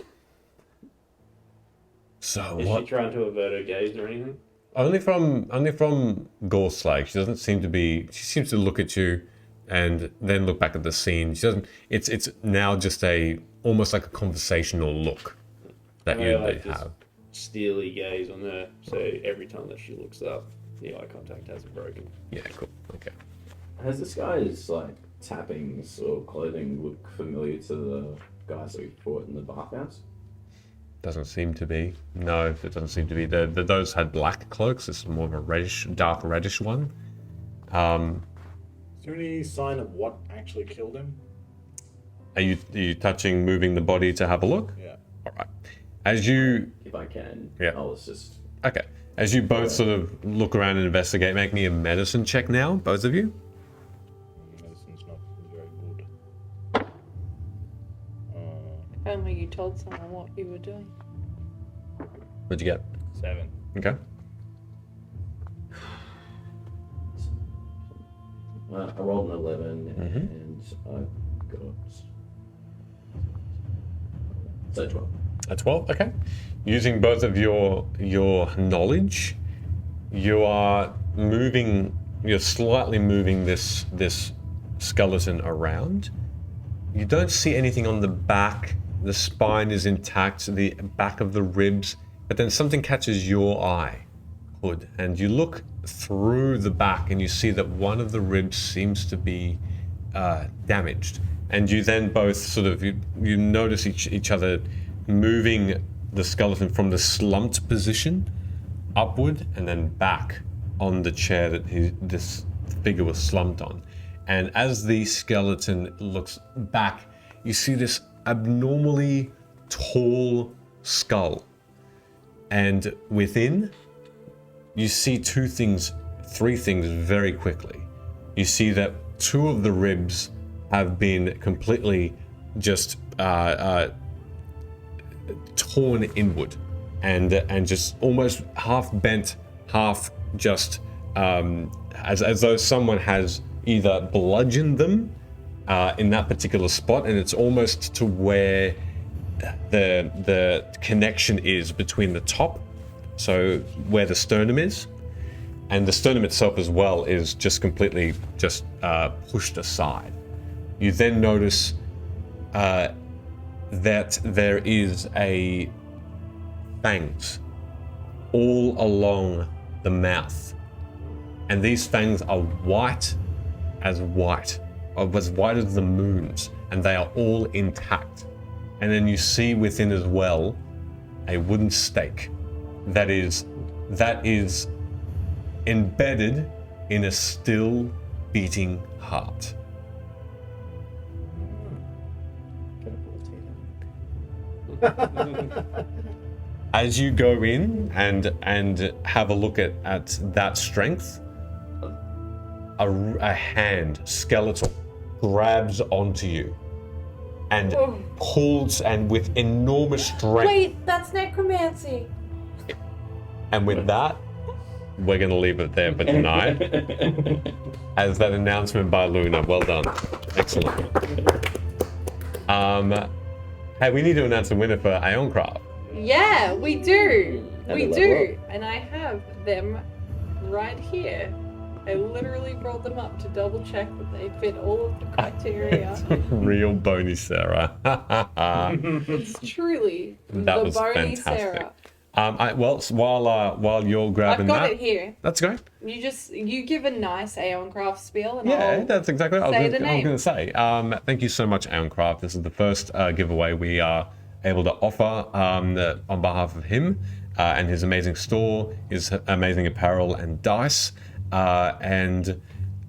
So Is she what? trying to avert her gaze or anything? Only from Gorslag. She doesn't seem to be. She seems to look at you, and then look back at the scene. She doesn't. It's now just almost like a conversational look that I you like have. Steely gaze on her, so every time that she looks up, the eye contact hasn't broken. Yeah, cool. Okay. Has this guy's like tappings or clothing look familiar to the guys that we fought in the bathhouse? Doesn't seem to be. No, it doesn't seem to be. Those had black cloaks. This is more of a reddish, dark reddish one. Is there any sign of what actually killed him? Are you touching, moving the body to have a look? Yeah. All right. As you If I can, Yeah. I'll assist. okay, as you both sort of look around and investigate, make me a medicine check now, both of you. Medicine's not very good. If only you told someone what you were doing. What'd you get? 7. Okay. I rolled an 11 and I got so 12. A 12, okay. Using both of your knowledge, you're slightly moving this skeleton around. You don't see anything on the back. The spine is intact, the back of the ribs, but then something catches your eye, Hood, and you look through the back and you see that one of the ribs seems to be damaged. And you then both sort of, you notice each other moving the skeleton from the slumped position upward and then back on the chair that this figure was slumped on. And as the skeleton looks back, you see this abnormally tall skull. And within, you see three things very quickly. You see that two of the ribs have been completely just torn inward and just almost half bent, half just as though someone has either bludgeoned them in that particular spot, and it's almost to where the connection is between the top, so where the sternum is, and the sternum itself as well is just completely just pushed aside. You then notice that there is a fangs all along the mouth, and these fangs are white as the moons, and they are all intact. And then you see within as well a wooden stake that is embedded in a still beating heart. As you go in and have a look at that strength, a hand, skeletal, grabs onto you and pulls, and with enormous strength. Wait, that's necromancy. And with that, we're going to leave it there for tonight. As that announcement by Luna. Well done. Excellent. Hey, we need to announce the winner for Aeoncraft. Yeah, we do. And We the do. level And I have them right here. I literally brought them up to double check that they fit all of the criteria. Real bony Sarah. It's truly That the was bony fantastic. Sarah. While you're grabbing I've got that, it here. that's great. You give a nice Aeoncraft spiel and Yeah, I'll that's exactly what say I the was name. going to say. Thank you so much, Aeoncraft. This is the first giveaway we are able to offer on behalf of him and his amazing store, his amazing apparel and dice. And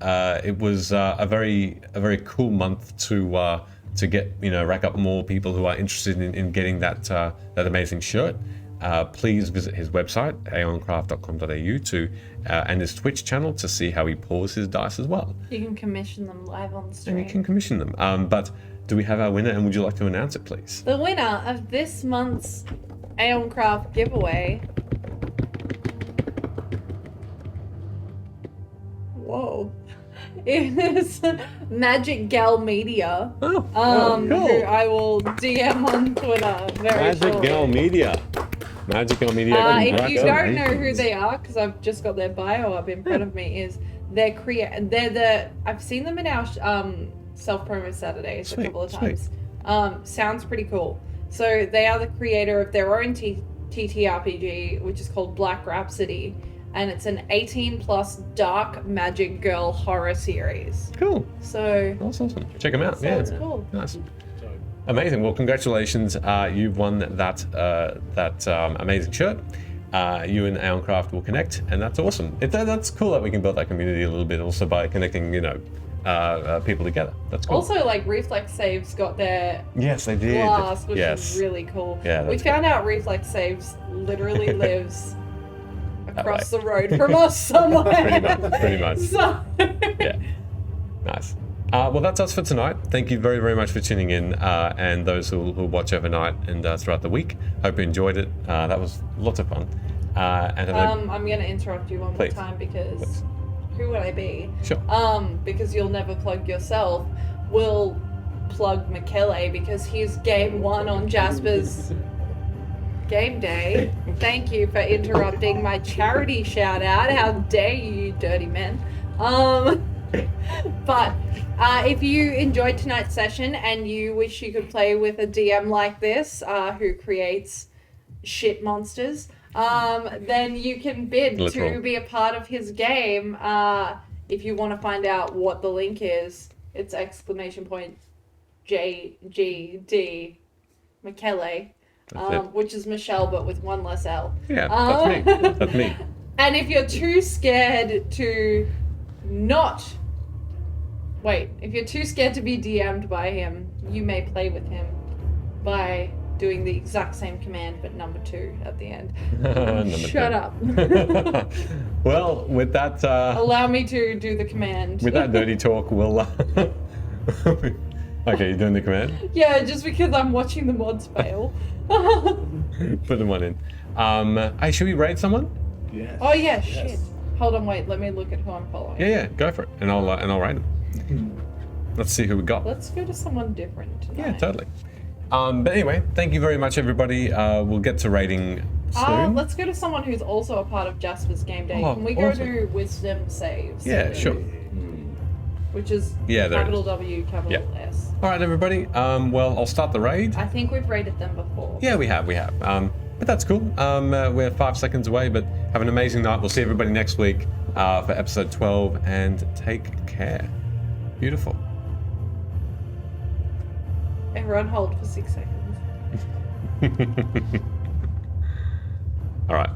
it was a very cool month to get, rack up more people who are interested in getting that amazing shirt. Please visit his website, aeoncraft.com.au, and his Twitch channel to see how he pours his dice as well. You can commission them live on And stream. you can commission them. But do we have our winner, and would you like to announce it, please? The winner of this month's Aeoncraft giveaway. Whoa. Is Magic Gal Media. Oh, Who I will DM on Twitter very Magic shortly. Girl Media. Magic Girl Media. If you don't know who congratulations. they are, because I've just got their bio up in front of me, is I've seen them in our self-promo Saturdays a Sweet, couple of sweet. times. Sounds pretty cool. So they are the creator of their own TTRPG, which is called Black Rhapsody, and it's an 18+ dark magic girl horror series. Cool. So That's awesome. Check them out. sounds Yeah. cool. Nice. Amazing. Well, congratulations. You've won that amazing shirt. You and Aeoncraft will connect, and that's awesome. That's cool that we can build that community a little bit also by connecting, people together. That's cool. Also, like Reflex Saves got their Yes, they did. glass, which yes. is really cool. Yeah, We that's found out Reflex Saves literally lives across way. the road from us somewhere. Pretty much. So, Yeah. Nice. Well, that's us for tonight. Thank you very, very much for tuning in, and those who watch overnight and throughout the week. Hope you enjoyed it. That was lots of fun. And have a- I'm going to interrupt you one more Please. time because who would I be? Sure. Because you'll never plug yourself. We'll plug Michele because he's game 1 on Jasper's game day. Thank you for interrupting my charity shout out. How dare you, dirty men. But if you enjoyed tonight's session and you wish you could play with a DM like this, who creates shit monsters, then you can bid Literal. to be a part of his game. If you want to find out what the link is, it's !JGD Michele, That's it. which is Michelle but with one less L. Yeah, that's me. That's me. And if you're too scared to not... Wait, if you're too scared to be DM'd by him, you may play with him by doing the exact same command but number 2 at the end. Shut up. Well, with that... Allow me to do the command. with that dirty talk, we'll... Okay, you're doing the command? Yeah, just because I'm watching the mods fail. Put the one in. Hey, should we raid someone? Yes. Oh yeah, shit. Hold on, wait. Let me look at who I'm following. Yeah, go for it, and I'll raid them. Let's see who we got. Let's go to someone different tonight. Yeah, totally. But anyway, thank you very much, everybody. We'll get to rating soon. Let's go to someone who's also a part of Jasper's game day. Oh, Can we go awesome. to wisdom saves? Yeah, sure. Which is Yeah, there it capital is. W, capital S. All right, everybody. Well, I'll start the raid. I think we've rated them before. Yeah, we have. But that's cool. We're 5 seconds away, but have an amazing night. We'll see everybody next week for episode 12, and take care. Beautiful. Everyone hold for 6 seconds. All right.